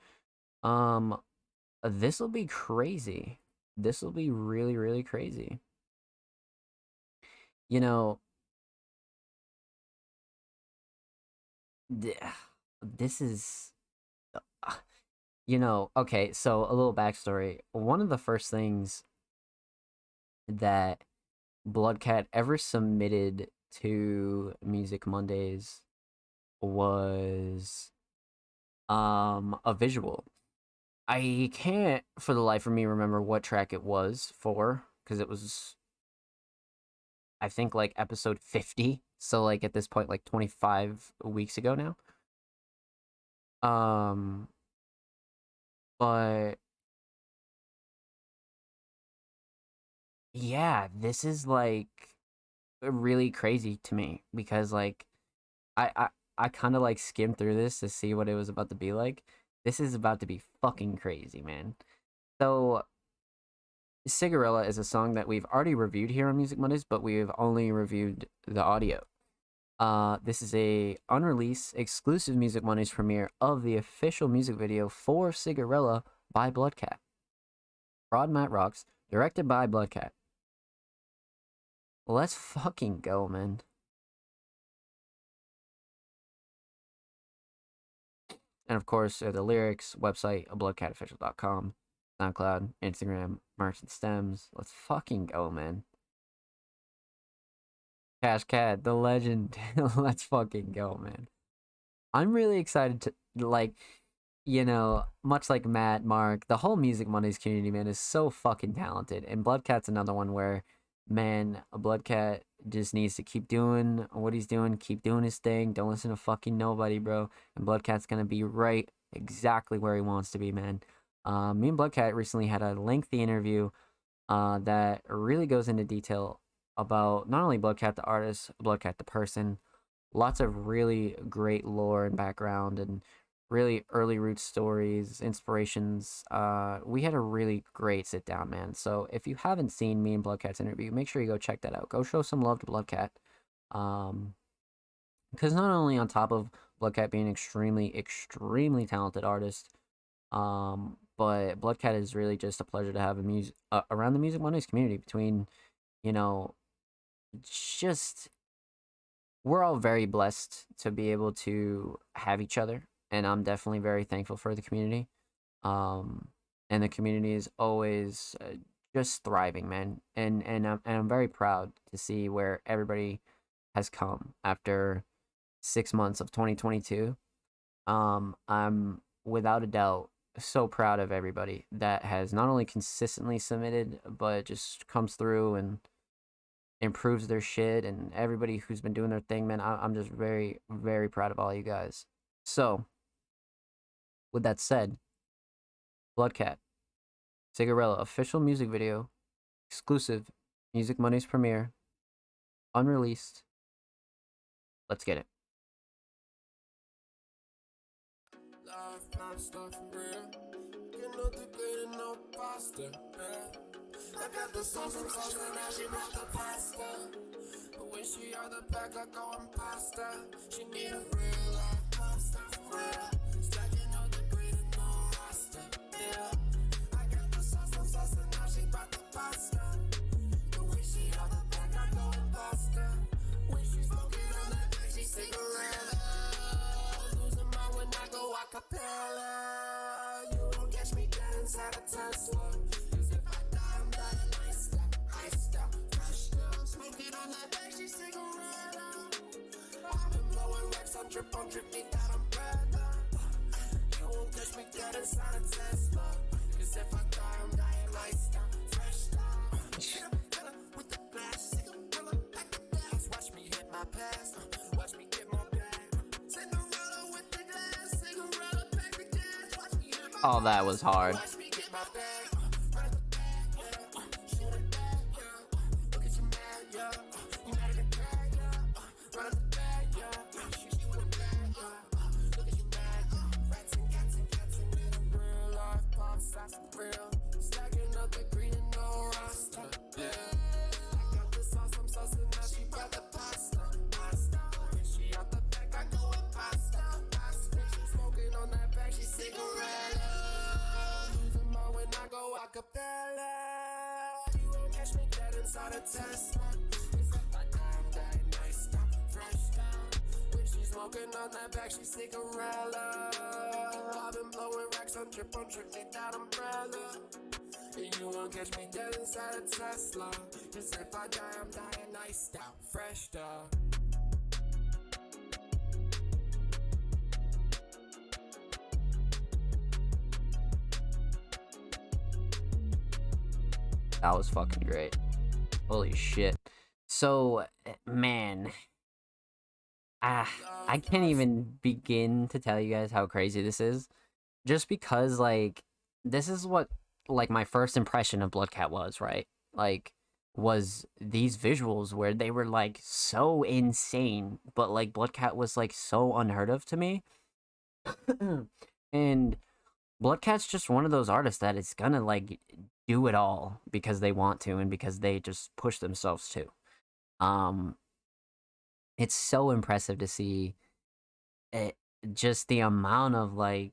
This will be crazy. This will be really, really crazy. You know, this is, you know, okay, so a little backstory. One of the first things that Bloodcat ever submitted to Music Mondays was a visual. I can't for the life of me remember what track it was for, because it was, I think, like episode 50, so like at this point like 25 weeks ago now. But yeah, this is like really crazy to me, because like I kind of like skimmed through this to see what it was about to be like. This is about to be fucking crazy, man. So Cigarilla is a song that we've already reviewed here on Music Mondays, but we've only reviewed the audio. This is a unreleased exclusive Music Mondays premiere of the official music video for Cigarilla by Bloodcat. Prod Matt Rocks, directed by Bloodcat. Let's fucking go, man. And of course, the lyrics, website, bloodcatofficial.com, SoundCloud, Instagram, Merchant Stems. Let's fucking go, man. Cash Cat, the legend. Let's fucking go, man. I'm really excited to, like, you know, much like Matt, Mark, the whole Music Mondays community, man, is so fucking talented. And Bloodcat's another one where, man, Bloodcat just needs to keep doing what he's doing, keep doing his thing. Don't listen to fucking nobody, bro. And Bloodcat's gonna be right exactly where he wants to be, man. Me and Bloodcat recently had a lengthy interview that really goes into detail about not only Bloodcat the artist, Bloodcat the person, lots of really great lore and background, and really early root stories, inspirations. We had a really great sit down, man. So if you haven't seen me and Bloodcat's interview, make sure you go check that out. Go show some love to Bloodcat. Because not only on top of Bloodcat being extremely talented artist, but Bloodcat is really just a pleasure to have around the Music Mondays community. Between, you know, just we're all very blessed to be able to have each other, and I'm definitely very thankful for the community. Um, and the community is always just thriving, man. And I'm very proud to see where everybody has come after 6 months of 2022. I'm without a doubt so proud of everybody that has not only consistently submitted, but just comes through and improves their shit, and everybody who's been doing their thing, man. I'm just very proud of all you guys. So, with that said, Bloodcat, Cigarilla official music video, exclusive Music Mondays premiere, unreleased. Let's get it. Life, pop stuff for real. You know the good and no pasta, yeah. I got the sauce and sauce and now she brought the pasta. But when she out the pack, I go and pasta. She need a real life pop stuff for real. Stacking up the green and no rasta, yeah. I got the sauce and now she brought the pasta. But when she out the pack, I go and pasta. When she's smoking on that thing, she cigarilla. Losing my when I go acapella. You won't catch me dead inside a Tesla. Cause if I die, I'm dying nice style, high style, fresh style. Smoking on that bag, she cigarilla. I've been blowing racks on drip, need that umbrella. You won't catch me dead inside a Tesla. Cause if I die, I'm dying nice style, fresh style. With the blast, cigarilla, pack the gas. Watch me hit my pass, watch me get my bag. Cigarilla with the glass, cigarilla, pack the gas. Watch me hit my Oh, that was hard. watch me get my bag. Run at the bag, yeah. Shoot it back, yeah. Look at you mad, yeah. You mad at the bag, yeah. Run at the bag, yeah. Shoot you in the bag, yeah. Look at you mad, yeah. Rats and cats and little real life pop stocks and real. Stacking up the green and no rasta, yeah. I got the sauce, I'm saucing now. She brought the pasta. When she out the back, I go and pasta. When she smoking on that bag, she cigarilla. Losing my when I go acapella. You won't catch me dead inside a Tesla. Cause if I die, I'm dying nice style, fresh style. When she smoking on that bag, she cigarilla. I've been blowing racks on drip, need that umbrella. And you won't catch me dead inside a Tesla. Cause if I die, I'm dying nice style, fresh style. That was fucking great. Holy shit. So, man, I can't even begin to tell you guys how crazy this is. Just because, like, this is what, like, my first impression of Bloodcat was, right? Like, was these visuals where they were, like, so insane, but, like, Bloodcat was, like, so unheard of to me. And Bloodcat's just one of those artists that is gonna, like, do it all because they want to and because they just push themselves to. It's so impressive to see it, just the amount of, like,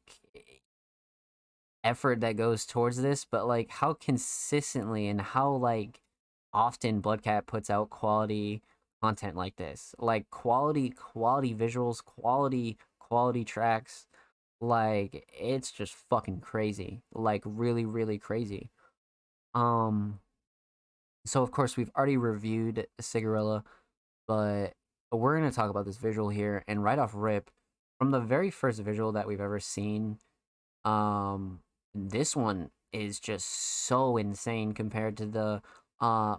effort that goes towards this, but, like, how consistently and how, like, often Bloodcat puts out quality content like this. Like, quality visuals, quality tracks. Like, it's just fucking crazy. Like, really crazy. So of course we've already reviewed Cigarilla, but we're gonna talk about this visual here, and right off rip, from the very first visual that we've ever seen, this one is just so insane compared to the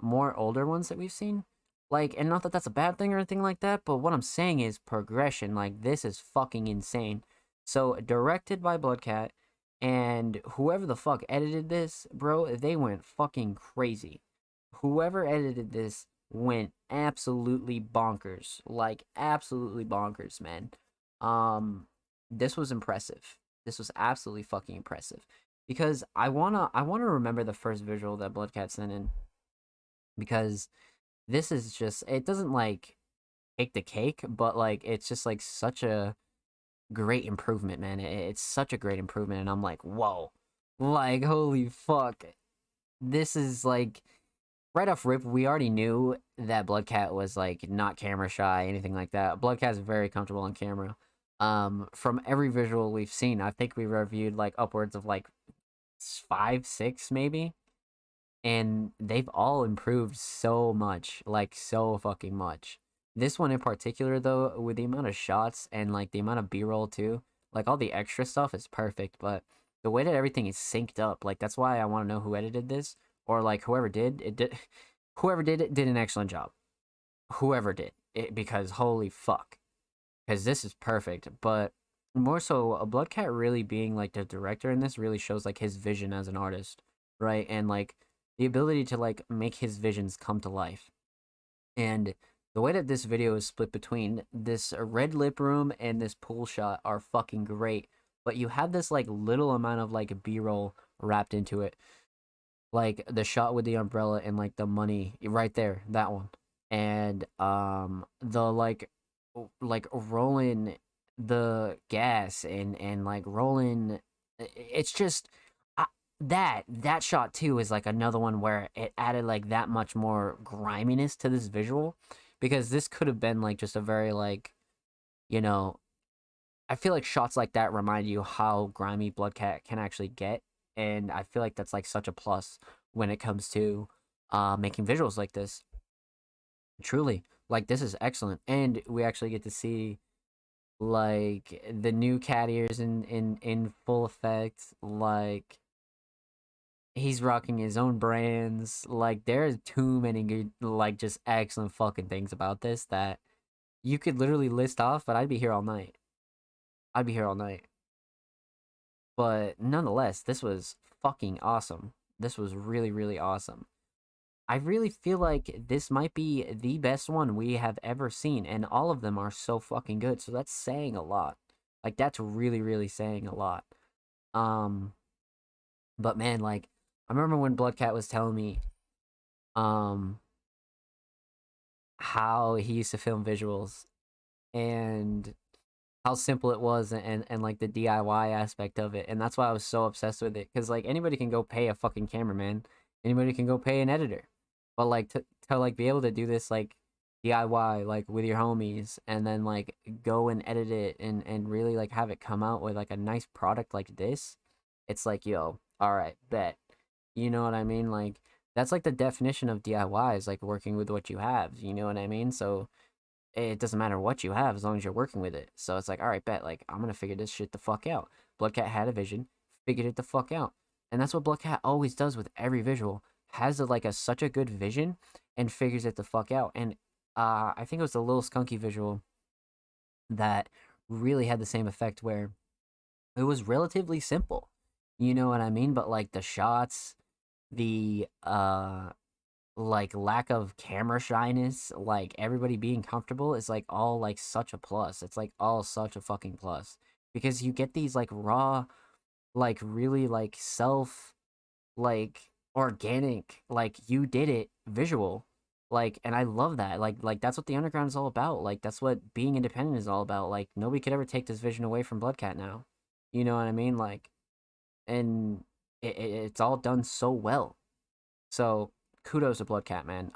more older ones that we've seen. Like, and not that that's a bad thing or anything like that, but what I'm saying is progression. Like, this is fucking insane. So, directed by Bloodcat, and whoever the fuck edited this, bro, they went fucking crazy. Whoever edited this went absolutely bonkers. Like, absolutely bonkers, man. This was impressive. This was absolutely fucking impressive. Because I wanna remember the first visual that Bloodcat sent in. Because this is just, it doesn't, like, take the cake, but like it's just like such a great improvement, man. It's such a great improvement, and I'm like, whoa, like holy fuck, this is like right off rip. We already knew that Bloodcat was like not camera shy, anything like that. Bloodcat's very comfortable on camera. From every visual we've seen, I think we reviewed like upwards of like 5, 6 maybe, and they've all improved so much, like so fucking much. This one in particular, though, with the amount of shots and like the amount of B-roll too, like all the extra stuff is perfect, but the way that everything is synced up, like that's why I want to know who edited this, or like whoever did it did, whoever did it did an excellent job. Whoever did it, because holy fuck, because this is perfect. But more so, a Bloodcat really being like the director in this really shows like his vision as an artist, right? And like the ability to like make his visions come to life. And the way that this video is split between this red lip room and this pool shot are fucking great. But you have this like little amount of like B-roll wrapped into it. Like the shot with the umbrella and like the money right there, that one. And the like rolling the gas and like rolling, it's just that shot too is like another one where it added like that much more griminess to this visual, because this could have been like just a very like, you know, I feel like shots like that remind you how grimy Bloodcat can actually get, and I feel like that's like such a plus when it comes to making visuals like this. Truly, like this is excellent, and we actually get to see like the new cat ears in full effect. Like he's rocking his own brands. Like there's too many good, like just excellent fucking things about this that you could literally list off, but I'd be here all night. I'd be here all night. But nonetheless, this was fucking awesome. This was really, really awesome. I really feel like this might be the best one we have ever seen, and all of them are so fucking good. So that's saying a lot. Like that's really, really saying a lot. But man, like I remember when Bloodcat was telling me, how he used to film visuals and how simple it was, and like the DIY aspect of it, and that's why I was so obsessed with it, because like anybody can go pay a fucking cameraman, anybody can go pay an editor, but like to like be able to do this like DIY like with your homies, and then like go and edit it and really like have it come out with like a nice product like this, it's like, yo, all right, bet. You know what I mean? Like that's like the definition of DIY, is like working with what you have, you know what I mean? So it doesn't matter what you have as long as you're working with it. So it's like, all right, bet, like I'm gonna figure this shit the fuck out. Bloodcat had a vision, figured it the fuck out, and that's what Bloodcat always does with every visual. Has such a good vision and figures it the fuck out. And I think it was the little skunky visual that really had the same effect, where it was relatively simple. You know what I mean? But like the shots, the like lack of camera shyness, like everybody being comfortable is like all like such a plus. It's like all such a fucking plus, because you get these like raw, like really like self, like organic, like you did it visual, like, and I love that. Like that's what the underground is all about. Like that's what being independent is all about. Like nobody could ever take this vision away from Bloodcat now. You know what I mean? Like, and it's all done so well. So kudos to Bloodcat, man.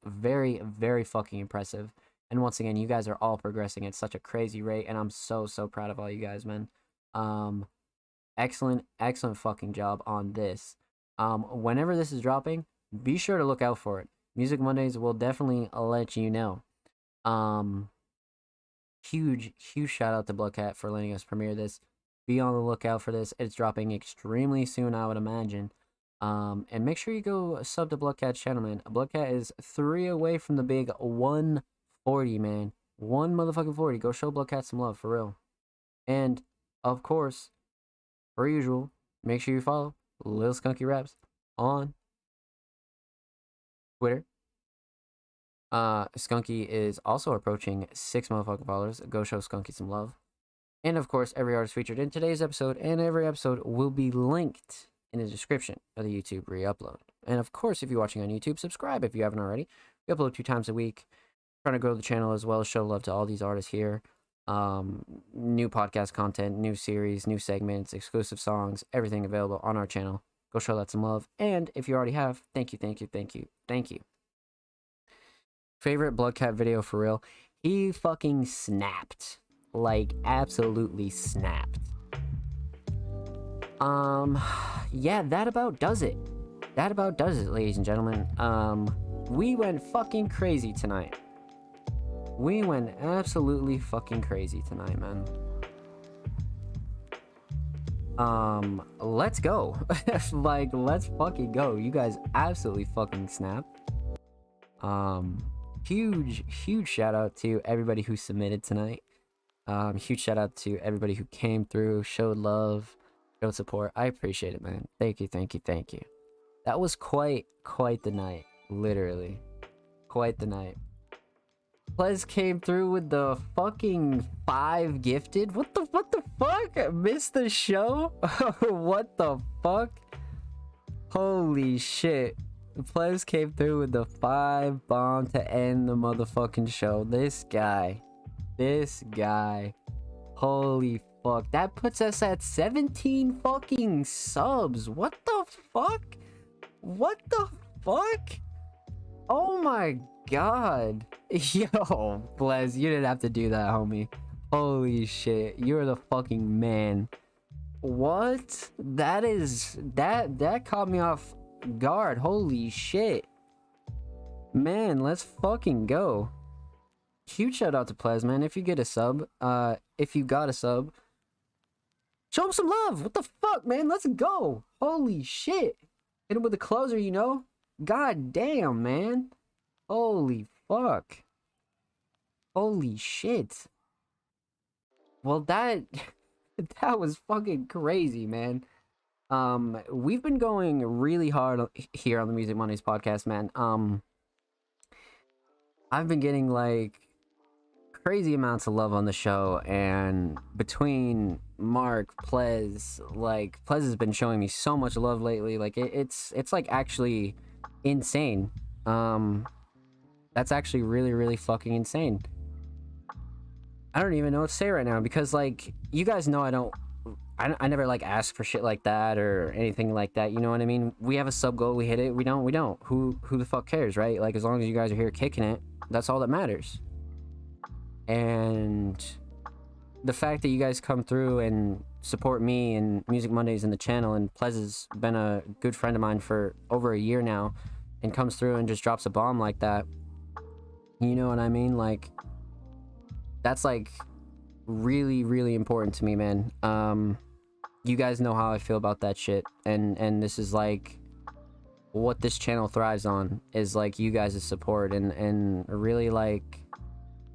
Very, very fucking impressive. And once again, you guys are all progressing at such a crazy rate, and I'm so proud of all you guys, man. Excellent, excellent fucking job on this. Whenever this is dropping, be sure to look out for it. Music Mondays will definitely let you know. Huge shout out to Bloodcat for letting us premiere this. Be on the lookout for this. It's dropping extremely soon, I would imagine. And make sure you go sub to Bloodcat's channel, man. Bloodcat is 3 away from the big 140, man. 1 motherfucking 40. Go show Bloodcat some love, for real. And, of course, per usual, make sure you follow Lil Skunky Raps on Twitter. Skunky is also approaching 6 motherfucking followers. Go show Skunky some love. And, of course, every artist featured in today's episode and every episode will be linked in the description of the YouTube re-upload. And of course, if you're watching on YouTube, subscribe if you haven't already. We upload 2 times a week. trying to grow the channel as well as show love to all these artists here. New podcast content, new series, new segments, exclusive songs, everything available on our channel. Go show that some love. And if you already have, thank you, thank you, thank you, thank you. Favorite Bloodcat video for real? He fucking snapped. Like, absolutely snapped. Yeah, that about does it. That about does it, ladies and gentlemen. We went fucking crazy tonight. We went absolutely fucking crazy tonight, man. Let's go. Like, let's fucking go. You guys absolutely fucking snapped. Huge shout out to everybody who submitted tonight. Huge shout out to everybody who came through, showed love, showed support. I appreciate it, man. Thank you, thank you, thank you. That was quite the night, literally. Quite the night. Plez came through with the fucking 5 gifted. What the fuck? Missed the show? What the fuck? Holy shit. Plez came through with the 5 bomb to end the motherfucking show. This guy. Holy fuck. That puts us at 17 fucking subs. What the fuck? What the fuck? Oh my god. Yo, Blez, you didn't have to do that, homie. Holy shit. You're the fucking man. What? That caught me off guard. Holy shit. Man, let's fucking go. Huge shout out to Plez, man. If you get a sub, if you got a sub, show him some love. What the fuck, man? Let's go. Holy shit. Hit him with the closer, you know? God damn, man. Holy fuck. Holy shit. Well, that was fucking crazy, man. We've been going really hard here on the Music Mondays podcast, man. I've been getting like crazy amounts of love on the show, and between Mark, Plez, like Plez has been showing me so much love lately. Like it's like actually insane. That's actually really fucking insane. I don't even know what to say right now, because like you guys know I never like ask for shit like that or anything like that, you know what I mean? We have a sub goal, we hit it, we don't. Who the fuck cares, right? Like, as long as you guys are here kicking it, that's all that matters. And the fact that you guys come through and support me and Music Mondays and the channel, and Plez has been a good friend of mine for over a year now, and comes through and just drops a bomb like that, you know what I mean? Like, that's like really important to me, man. You guys know how I feel about that shit, and this is like what this channel thrives on, is like you guys' support, and really like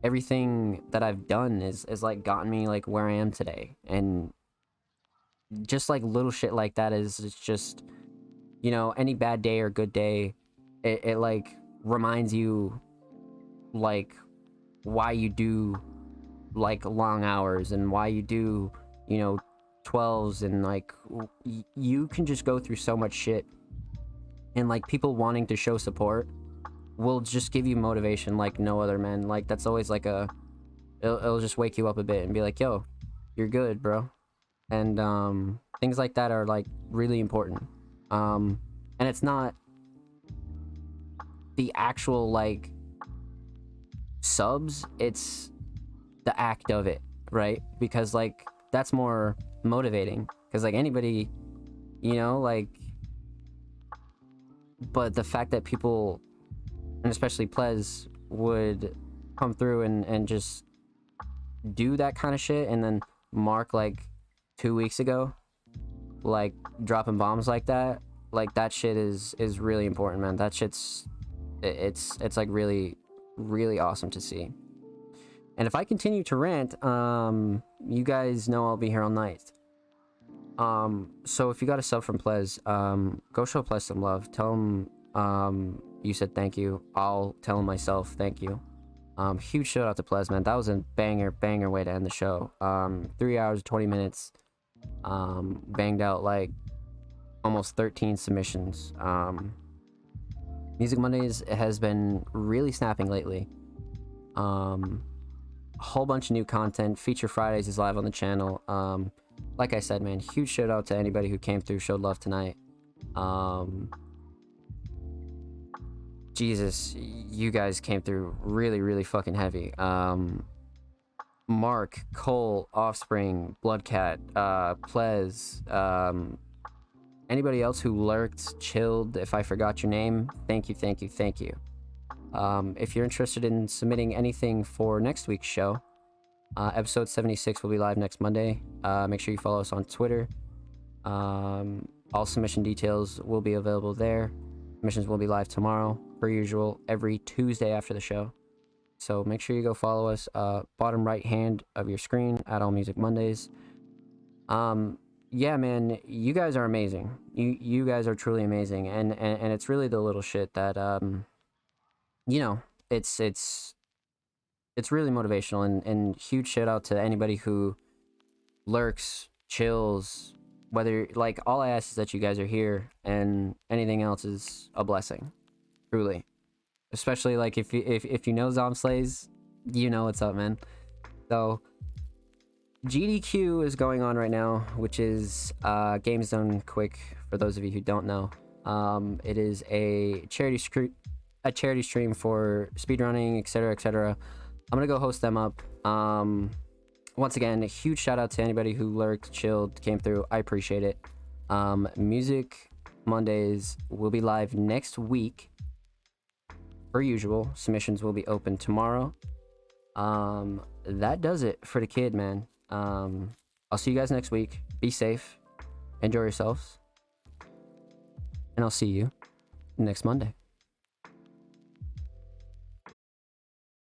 everything that I've done is like gotten me like where I am today. And just like little shit like that is, it's just, you know, any bad day or good day, it like reminds you like why you do like long hours, and why you do, you know, 12s, and like you can just go through so much shit, and like people wanting to show support will just give you motivation like no other, man. Like that's always like it'll just wake you up a bit and be like, yo, you're good, bro. And things like that are like really important. And it's not the actual like subs, it's the act of it, right? Because like that's more motivating, because like anybody, you know, like, but the fact that people, and especially Plez, would come through and just do that kind of shit, and then Mark like 2 weeks ago like dropping bombs like that shit is really important, man. That shit's it's like really awesome to see. And if I continue to rant, you guys know I'll be here all night. So if you got a sub from Plez, go show Plez some love. Tell him you said thank you. I'll tell him myself thank you. Huge shout out to Plez, man. That was a banger way to end the show. 3 hours 20 minutes. Banged out like almost 13 submissions. Music Mondays has been really snapping lately. A whole bunch of new content. Feature Fridays is live on the channel. Like I said, man, huge shout out to anybody who came through, showed love tonight. Jesus, you guys came through really, really fucking heavy. Mark, Cole, Offspring, Bloodcat, Plez, anybody else who lurked, chilled, if I forgot your name, thank you, thank you, thank you. If you're interested in submitting anything for next week's show, episode 76 will be live next Monday. Make sure you follow us on Twitter. All submission details will be available there. Submissions will be live tomorrow, per usual, every Tuesday after the show. So make sure you go follow us. Bottom right hand of your screen at All Music Mondays. Yeah, man, you guys are amazing. You guys are truly amazing, and it's really the little shit that you know, it's really motivational, and huge shout out to anybody who lurks, chills, whether, like, all I ask is that you guys are here, and anything else is a blessing, truly. Especially, like, if you know Zomslays, you know what's up, man. So GDQ is going on right now, which is Games Done Quick, for those of you who don't know. It is a charity stream for speedrunning, etc., etc. I'm gonna go host them up. Once again, a huge shout out to anybody who lurked, chilled, came through. I appreciate it. Music Mondays will be live next week, per usual. Submissions will be open tomorrow. That does it for the kid, man. I'll see you guys next week. Be safe, enjoy yourselves, and I'll see you next Monday.